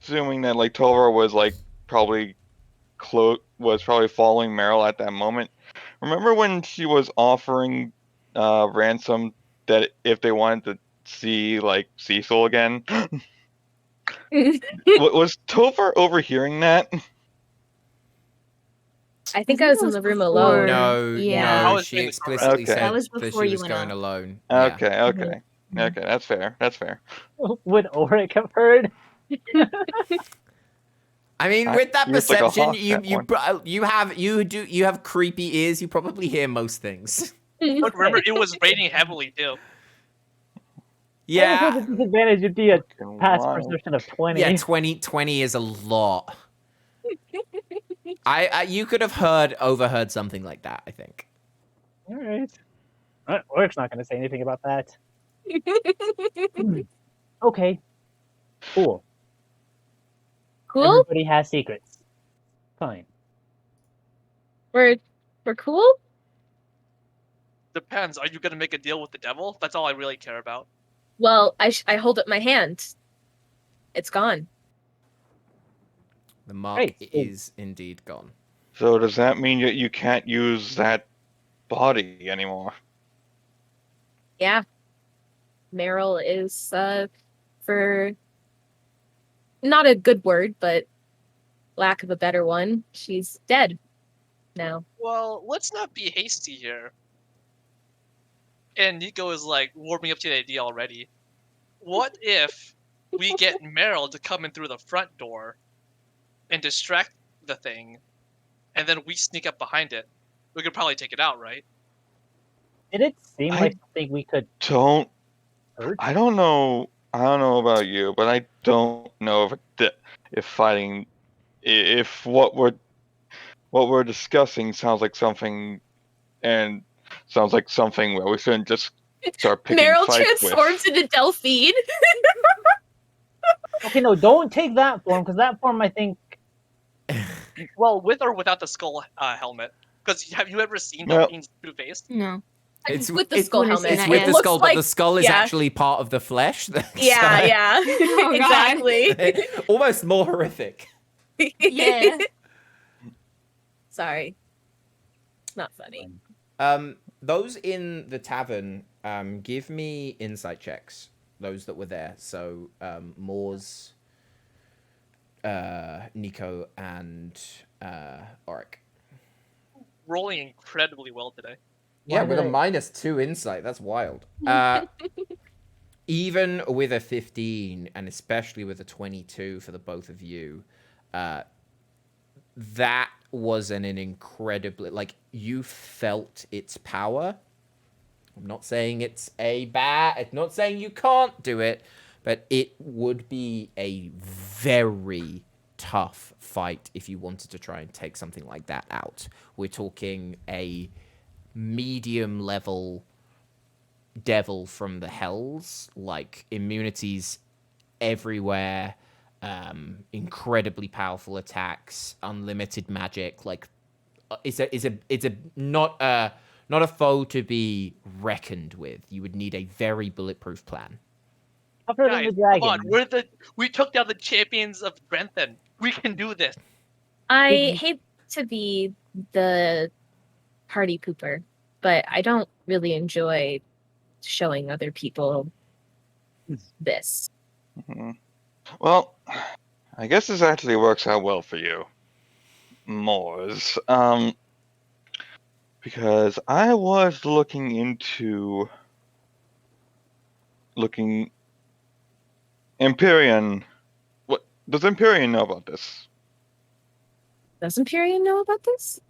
that like Tovar was like probably following Meryl at that moment. Remember when she was offering ransom that if they wanted to see like Cecil again? Was Tovar overhearing that? I think I was in the room alone. No, Yeah. I no, was she doing the explicitly Okay. said That was that before she you was went going out. alone. Yeah. Okay, okay, okay. That's fair. That's fair. Would Oric have heard? I mean, with that He was like a perception, hawk, that one. you have creepy ears. You probably hear most things. But remember, it was raining heavily too. Yeah, The disadvantage would be a Fucking pass wild. perception of 20. yeah. 20 is a lot. You could have overheard something like that. I think. All right. Oric's not going to say anything about that. Okay. Cool. Cool? Everybody has secrets. Fine. We're cool? Depends. Are you gonna make a deal with the devil? That's all I really care about. Well, I hold up my hand. It's gone. The mark Right, so- is indeed gone. So does that mean that you can't use that body anymore? Yeah. Meryl is for not a good word, but lack of a better one, she's dead now. Well, let's not be hasty here. And Nico is like warming up to the idea already. What if we get Meryl to come in through the front door and distract the thing, and then we sneak up behind it? We could probably take it out, right? Did it seem I- like something we could Don't hurt? I don't know about you, but I don't know if what we're discussing sounds like something where we shouldn't just start picking Meryl fights transforms into Delphine. Okay, no, don't take that form, because that form, I think... Well, with or without the skull helmet. Because have you ever seen No. Delphine's true face? No. It's with the it's- skull when I helmet. see It's that, with yeah. the Looks skull, like- but the skull is yeah. actually part of the flesh. Yeah, yeah. Oh, God. Exactly. Almost more horrific. Yeah. Sorry. Not funny. Those in the tavern, give me insight checks. Those that were there. So, Moors, Nico, and Oric. Rolling incredibly well today. Yeah, Why with did a I- -2 insight. That's wild. Even with a 15, and especially with a 22 for the both of you, that was an incredibly... Like, you felt its power. I'm not saying it's I'm not saying you can't do it, but it would be a very tough fight if you wanted to try and take something like that out. We're talking a medium level devil from the hells, like immunities everywhere, incredibly powerful attacks, unlimited magic. Like, it's a not a foe to be reckoned with. You would need a very bulletproof plan. Tougher than Guys, the come dragon. on, we took down the champions of Grentham. We can do this. I hate to be the party pooper, but I don't really enjoy showing other people this. Mhm. Well, I guess this actually works out well for you, Moors. Because I was looking Empyrean. What does Empyrean know about this? Does Empyrean know about this?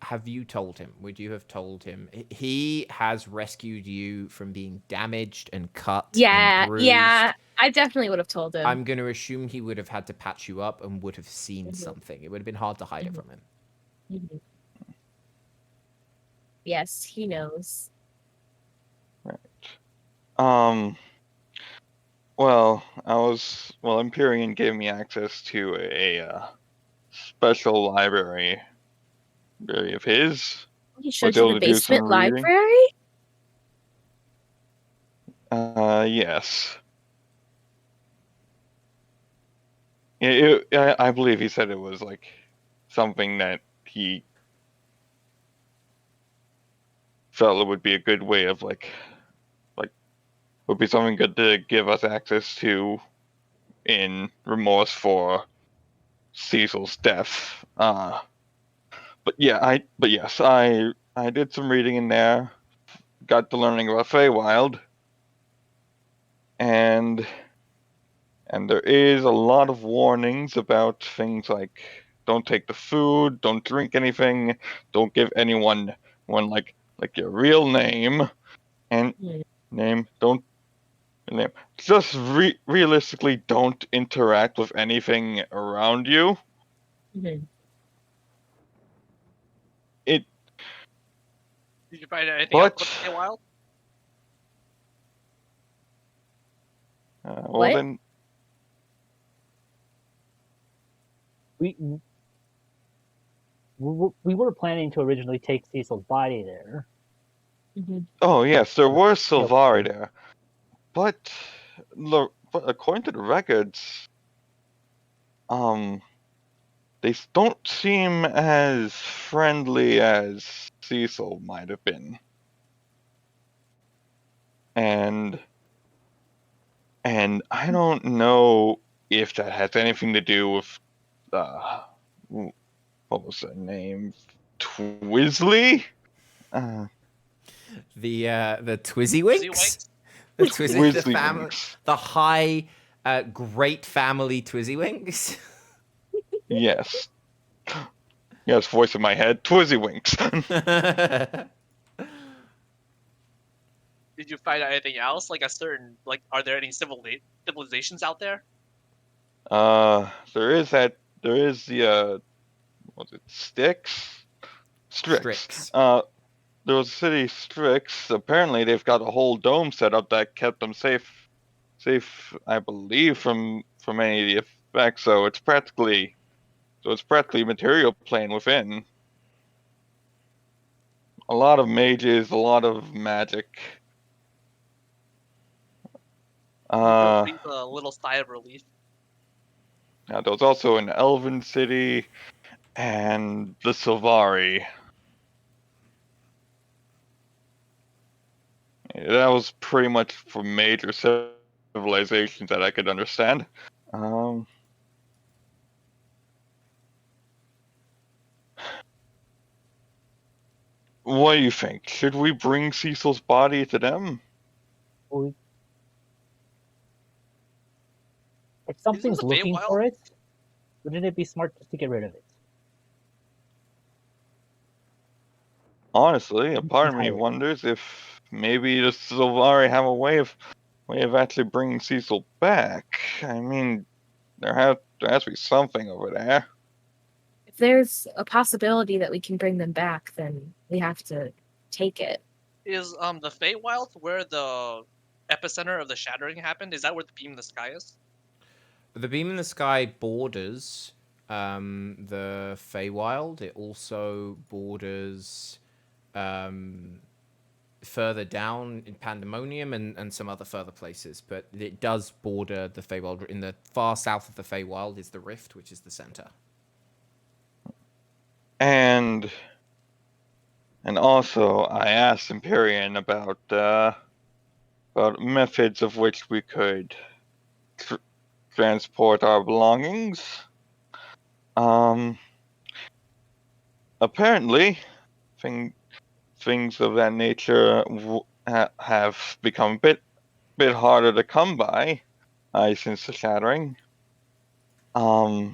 Have you told him? Would you have told him? He has rescued you from being damaged and cut. Yeah, and bruised. yeah. I definitely would have told him. I'm going to assume he would have had to patch you up and would have seen something. It would have been hard to hide it from him. Mhm. Yes, he knows. Well, Empyrean gave me access to a special library of his. He showed able you the to do some basement reading. library? Yes. I believe he said it was like something that he felt it would be a good way of like would be something good to give us access to in remorse for Cecil's death. But yes, I did some reading in there, got to learning about Feywild, and there is a lot of warnings about things like don't take the food, don't drink anything, don't give anyone like your real name, and just realistically don't interact with anything around you. Mm-hmm. It. Did you find anything else about the Feywild? Well What? then, We were planning to originally take Cecil's body there. Mm-hmm. oh yes, there were Sylvari there, but according to the records, they don't seem as friendly as Cecil might have been, and I don't know if that has anything to do with what was her name, Twizzly. The Twizzywinks? The Twizzlywinks. family, the high, great family Twizzywinks. Yes. Yes, voice in my head, Twizzywinks. Did you find out anything else? Like are there any civilizations out there? There is the what's it, Strix. There was a city Strix. Apparently they've got a whole dome set up that kept them safe, I believe, from any of the effects. So it's practically material plane within. A lot of mages, a lot of magic. Breathe a little sigh of relief. There was also an Elven city and the Sylvari. That was pretty much for major civilizations that I could understand. What do you think? Should we bring Cecil's body to them? Well, if something's a looking Feywild? for it, wouldn't it be smart just to get rid of it? Honestly, a part of me wonders if maybe the Sylvari have a way of actually bringing Cecil back. I mean, there has to be something over there. If there's a possibility that we can bring them back, then we have to take it. Is the Feywild where the epicenter of the shattering happened? Is that where the beam in the sky is? The beam in the sky borders the Feywild. It also borders further down in Pandemonium and some other further places. But it does border the Feywild. In the far south of the Feywild is the Rift, which is the center. And also, I asked Empyrean about methods of which we could transport our belongings. Apparently, things of that nature have become a bit harder to come by since the shattering. But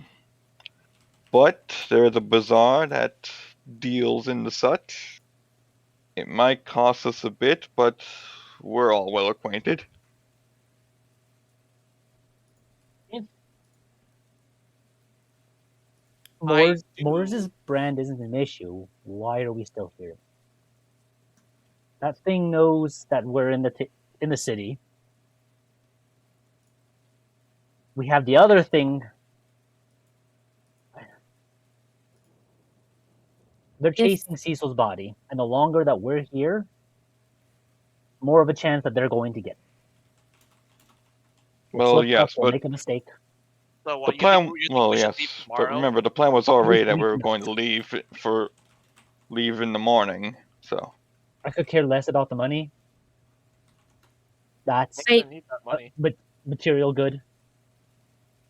there is a bazaar that deals in the such. It might cost us a bit, but we're all well acquainted. Moore's brand isn't an issue. Why are we still here? That thing knows that we're in the city. We have the other thing. They're chasing Cecil's body, and the longer that we're here, more of a chance that they're going to get. Well, yes, we'll but make a mistake. So the what, plan. you think Well, we should yes, leave but tomorrow? remember the plan was already that we were No. going to leave in the morning. So I could care less about the money. That's We're gonna need that money. but material good.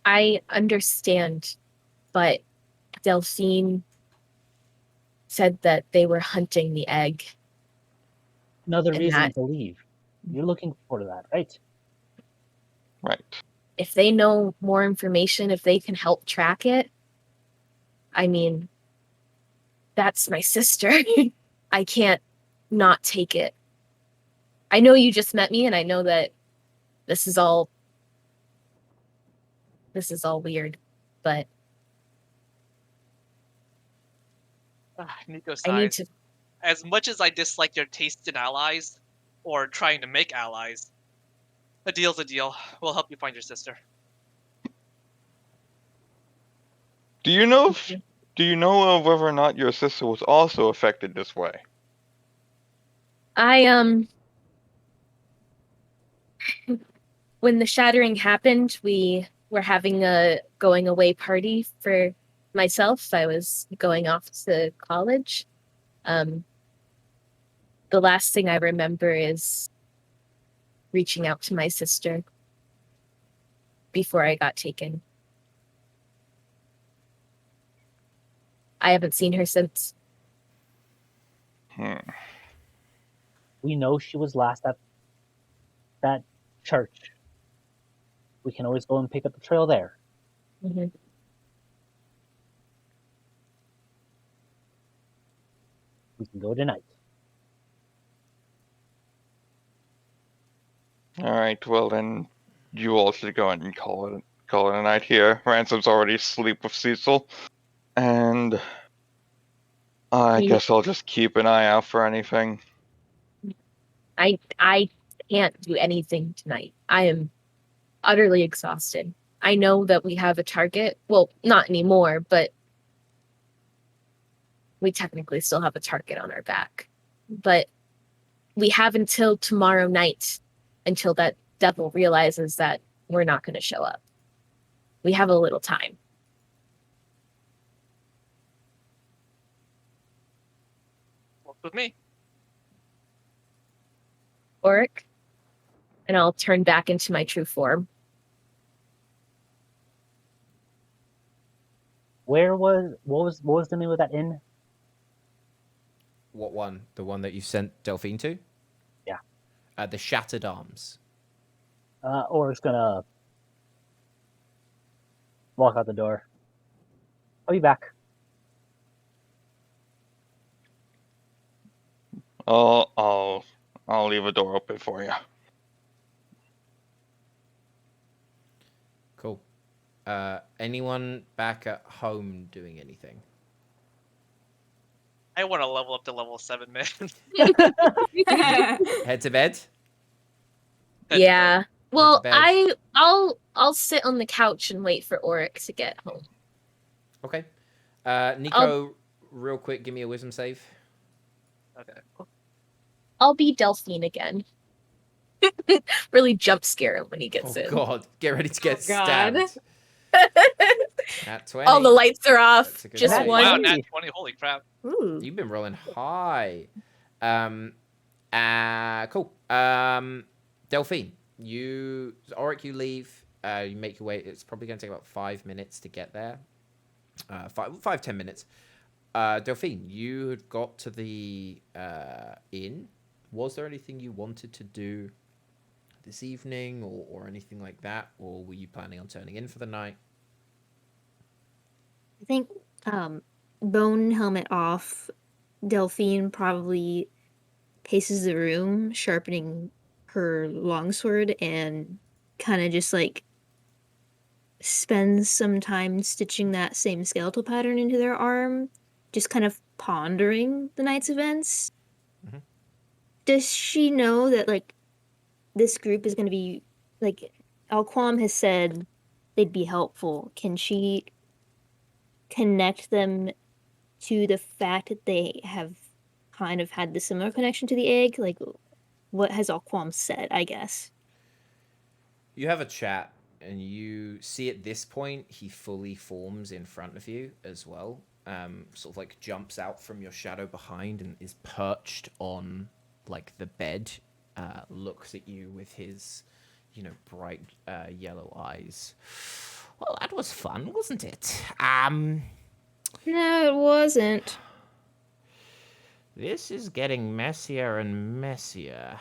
I understand, but Delphine said that they were hunting the egg. Another And reason that- to leave. You're looking for that, right? right. If they know more information, if they can help track it, I mean, that's my sister. I can't not take it. I know you just met me, and I know that this is all weird, but Nico I need sighs. to. As much as I dislike your taste in allies, or trying to make allies, a deal's a deal. We'll help you find your sister. Do you know of whether or not your sister was also affected this way? When the shattering happened, we were having a going away party for myself. I was going off to college. The last thing I remember is reaching out to my sister before I got taken. I haven't seen her since. We know she was last at that church. We can always go and pick up the trail there. Mhm. We can go tonight. All right. Well, then you all should go and call it a night here. Ransom's already asleep with Cecil, and I Yeah. guess I'll just keep an eye out for anything. I can't do anything tonight. I am utterly exhausted. I know that we have a target. Well, not anymore, but we technically still have a target on our back. But we have until tomorrow night until that devil realizes that we're not going to show up. We have a little time. Work with me. Oric, and I'll turn back into my true form. What was the name of that inn? What one? The one that you sent Delphine to? Yeah. The Shattered Arms. Oric's gonna walk out the door. I'll be back. I'll leave a door open for you. Cool. Anyone back at home doing anything? I want to level up to level 7, man. Head to bed. Yeah. Well, bed. I'll sit on the couch and wait for Auric to get home. Okay. Nico, real quick, give me a wisdom save. Okay. I'll be Delphine again. Really jump scare him when he gets Oh in. God, get ready to get God. stabbed. At 20. All the lights are off. That's a good Just save. one. Wow, nat 20. Holy crap. Ooh. You've been rolling high. Cool. Delphine, Auric, you leave. You make your way. It's probably going to take about 5 minutes to get there. 5-10 minutes. Delphine, you had got to the inn. Was there anything you wanted to do this evening or anything like that? Or were you planning on turning in for the night? I think bone helmet off, Delphine probably paces the room, sharpening her longsword and kind of just like spends some time stitching that same skeletal pattern into their arm, just kind of pondering the night's events. Mhm. Does she know that like this group is going to be like Alquam has said they'd be helpful? Can she connect them to the fact that they have kind of had the similar connection to the egg? Like, what has Alquam said, I guess? You have a chat, and you see at this point he fully forms in front of you as well. Sort of like jumps out from your shadow behind and is perched on like the bed. Looks at you with his, bright yellow eyes. Well, that was fun, wasn't it? No, it wasn't. This is getting messier and messier.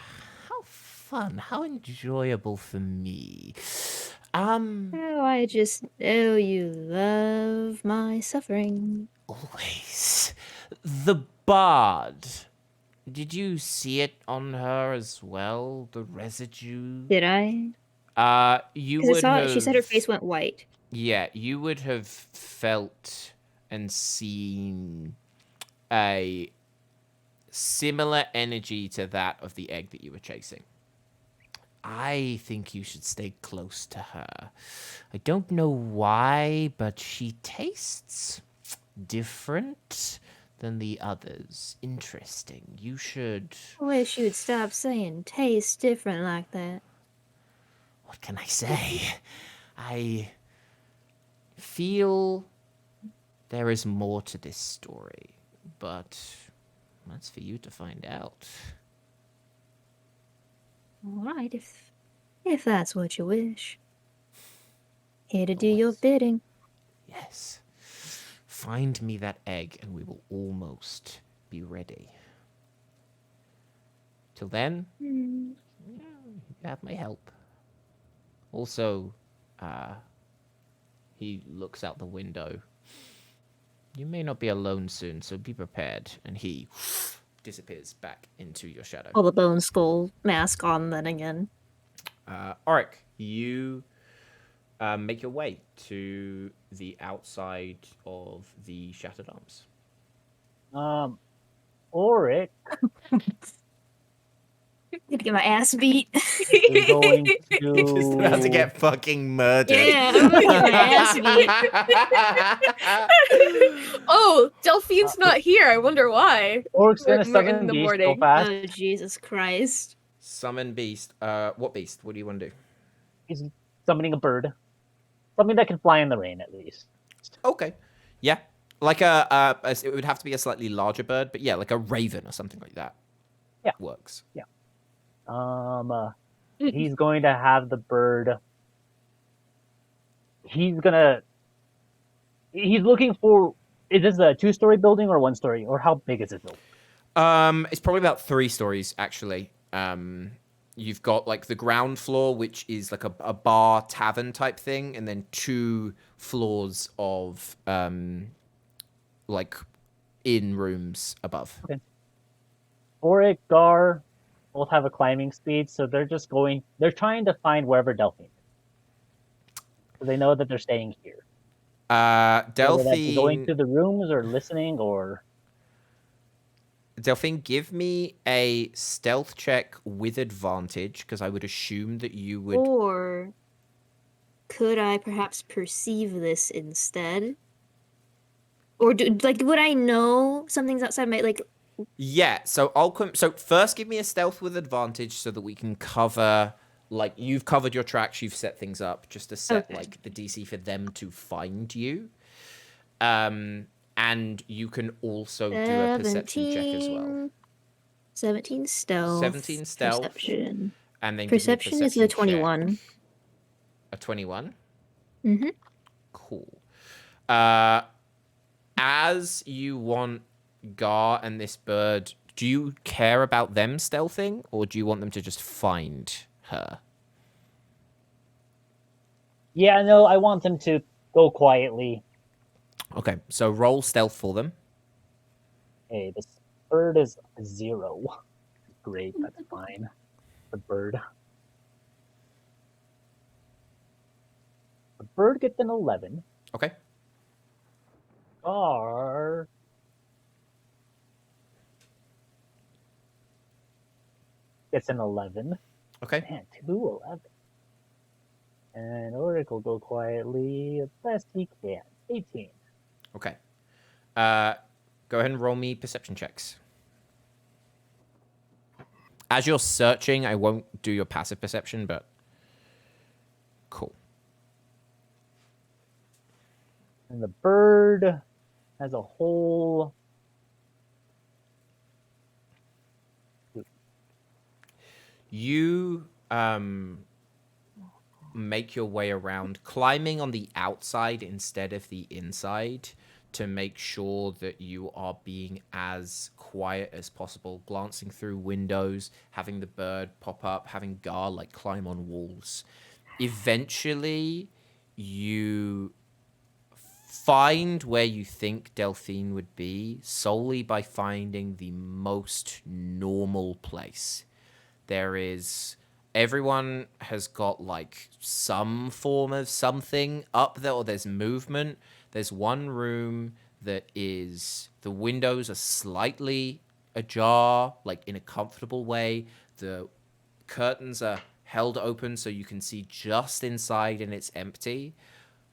How fun, how enjoyable for me. Oh, I just know you love my suffering. Always. The bard. Did you see it on her as well? The residue? Did I? You Because I would saw have... she said her face went white. Yeah, you would have felt and seen a similar energy to that of the egg that you were chasing. I think you should stay close to her. I don't know why, but she tastes different than the others. Interesting. You should... I wish you would stop saying tastes different like that. What can I say? I feel there is more to this story, but that's for you to find out. All right, if that's what you wish. Here to do your bidding. Yes. Find me that egg and we will almost be ready. Till then, you have my help. Also, he looks out the window. You may not be alone soon, so be prepared. And he disappears back into your shadow. Pull the bone skull mask on then again. Auric, you make your way to the outside of the Shattered Arms. Auric Gonna get my ass beat. is going Just about to get fucking murdered. Yeah, I'm gonna get my ass beat. Oh, Delphine's not here. I wonder why. Auric's gonna We're summon in the beast so morning. fast. Oh, Jesus Christ. Summon beast. What beast? What do you want to do? He's summoning a bird. Something that can fly in the rain, at least. Okay. Yeah. Like it would have to be a slightly larger bird, but yeah, like a raven or something like that. Yeah. Works. He's going to have the bird. He's looking for. Is this a 2-story building or 1-story, or how big is this building? It's probably about 3 stories actually. You've got like the ground floor, which is like a bar tavern type thing, and then 2 floors of like inn rooms above. Okay. Auric, Gar both have a climbing speed, so they're trying to find wherever Delphine is. So they know that they're staying here. Whether that's Delphine. going to the rooms or listening or... Delphine, give me a stealth check with advantage, because I would assume that you would. Or could I perhaps perceive this instead? Or would I know something's outside my Yeah, so so first give me a stealth with advantage so that we can cover, like, you've covered your tracks, you've set things up, just to set Okay. like the DC for them to find you. And you can also do a perception check as well. 17 stealth. 17 stealth. Perception. And then Perception give me a is perception a 21. check. A 21? Mm-hmm. Cool. As you want Gar and this bird, do you care about them stealthing, or do you want them to just find her? Yeah, no, I want them to go quietly. Okay, so roll stealth for them. Hey, this bird is 0. Great, that's fine. The bird. The bird gets an 11. Okay. Gar gets an 11. Okay. Man, 2 11. And Ulrich will go quietly as best he can. 18. Okay. Go ahead and roll me perception checks. As you're searching, I won't do your passive perception, but cool. And the bird has a whole... You make your way around, climbing on the outside instead of the inside to make sure that you are being as quiet as possible, glancing through windows, having the bird pop up, having Gar like climb on walls. Eventually, you find where you think Delphine would be solely by finding the most normal place. Everyone has got like some form of something up there, or there's movement. There's one room that is, the windows are slightly ajar, like in a comfortable way. The curtains are held open so you can see just inside and it's empty.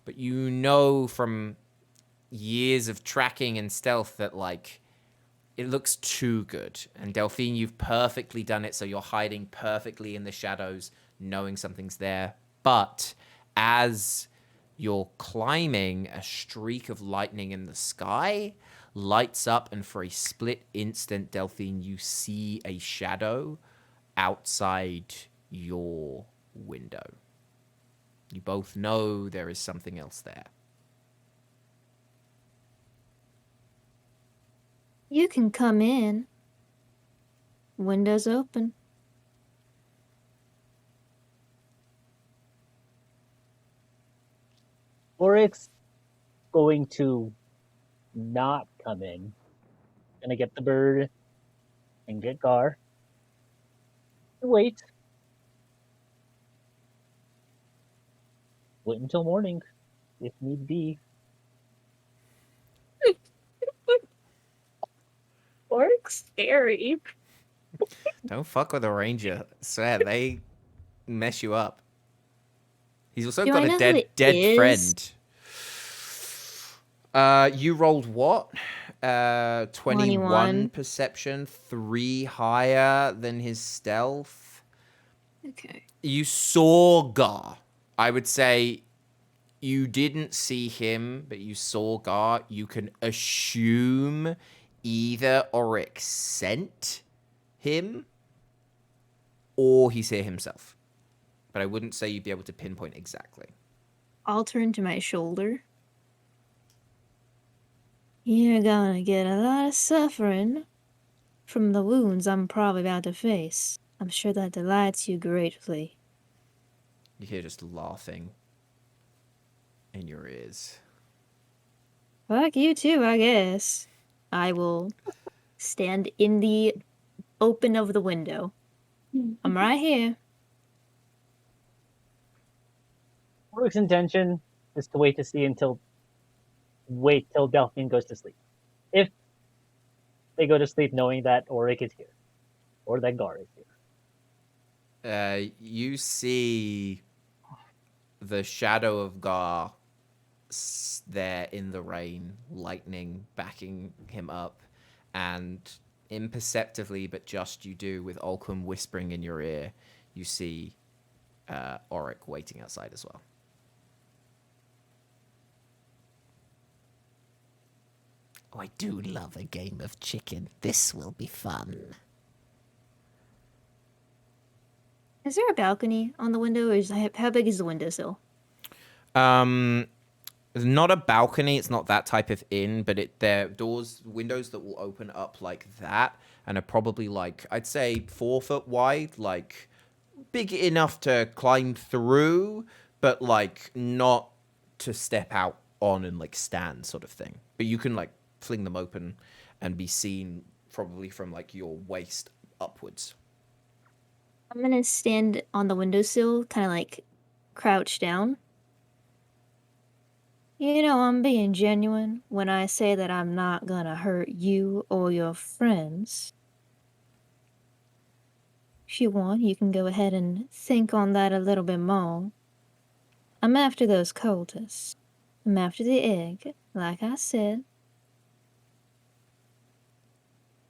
But you know from years of tracking and stealth that like it looks too good. And Delphine, you've perfectly done it, so you're hiding perfectly in the shadows, knowing something's there. But as you're climbing, a streak of lightning in the sky lights up, and for a split instant, Delphine, you see a shadow outside your window. You both know there is something else there. You can come in. Windows open. Ulrich's going to not come in. Gonna get the bird and get Gar. Wait. Wait until morning, if need be. Orc's scary. Don't fuck with a ranger. I swear, they mess you up. He's also Do I got know a who it dead is? friend. You rolled what? 21 21. perception, 3 higher than his stealth. Okay. You saw Gar. I would say you didn't see him, but you saw Gar. You can assume either Oryx sent him or he's here himself. But I wouldn't say you'd be able to pinpoint exactly. I'll turn to my shoulder. You're gonna get a lot of suffering from the wounds I'm probably about to face. I'm sure that delights you greatly. You hear just laughing in your ears. Fuck you too, I guess. I will stand in the open of the window. I'm right here. Ulrich's intention is to wait till Delphine goes to sleep. If they go to sleep knowing that Auric is here, or that Gar is here. You see the shadow of Gar there in the rain, lightning backing him up, and imperceptibly, but just you do, with Olcum whispering in your ear, you see Auric waiting outside as well. Oh, I do love a game of chicken. This will be fun. Is there a balcony on the window, or how big is the windowsill? It's not a balcony. It's not that type of inn, but they're windows that will open up like that, and are probably like, I'd say 4 foot wide, like big enough to climb through, but like not to step out on and like stand, sort of thing. But you can like fling them open and be seen probably from like your waist upwards. I'm gonna stand on the windowsill, kind of like crouch down. You know, I'm being genuine when I say that I'm not gonna hurt you or your friends. If you want, you can go ahead and think on that a little bit more. I'm after those cultists. I'm after the egg, like I said.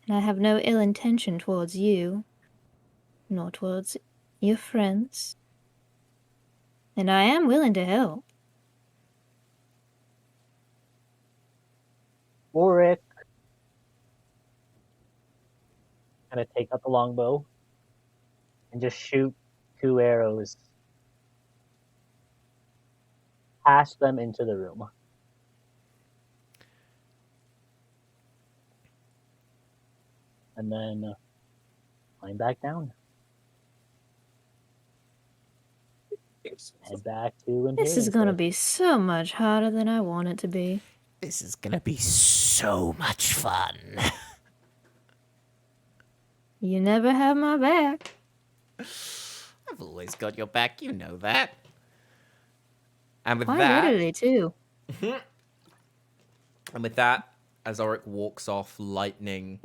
And I have no ill intention towards you, nor towards your friends. And I am willing to help. Auric kind of take out the longbow and just shoot 2 arrows past them into the room. And then climb back down. Head back to This is gonna Imperial be so much harder than I want it to be. This is gonna be so much fun. You never have my back. I've always got your back, you know that. And with Quite that, literally, too. and with that, as Auric walks off, lightning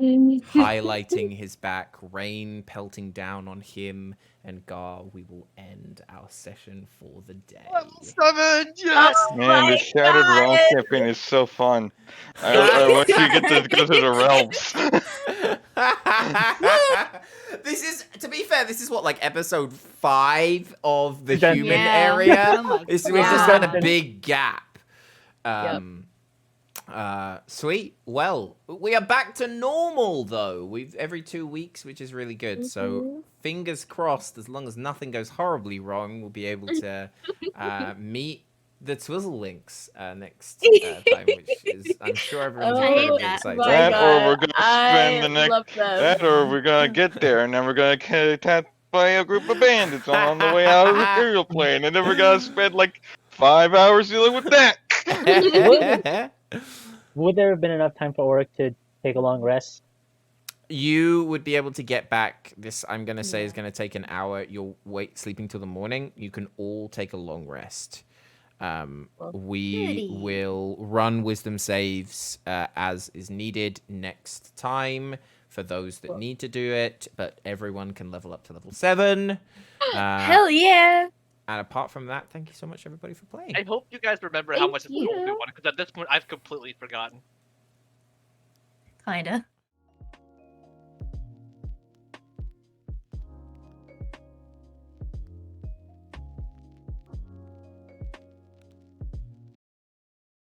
highlighting his back, rain pelting down on him and Gar, we will end our session for the day. Level 7, yes! Man, this Shattered Realm campaign is so fun. I wish you get to go to the realms. This is, to be fair, this is what, like episode 5 of the Dungeon. human Yeah. area. Oh my We've just God. done a big gap. Sweet. Well, we are back to normal though. We've every 2 weeks, which is really good. So fingers crossed, as long as nothing goes horribly wrong, we'll be able to meet the Twizzlelinks next time, which is, I'm sure everyone's I hate incredibly that. excited. My That, God, or we're gonna spend the next. love them. That, or we're gonna get there, and then we're gonna get attacked by a group of bandits on the way out of the Imperial Plane, and then we're gonna spend like 5 hours dealing with that. Would there have been enough time for Auric to take a long rest? You would be able to get back. This, I'm gonna say, is Yeah. gonna take an hour. You'll sleeping till the morning. You can all take a long rest. We Goody. will run wisdom saves as is needed next time for those that need to do it, but everyone can level up to level 7. Hell yeah! And apart from that, thank you so much, everybody, for playing. I hope you guys remember how Thank much of you. we wanted, because at this point I've completely forgotten. Kinda.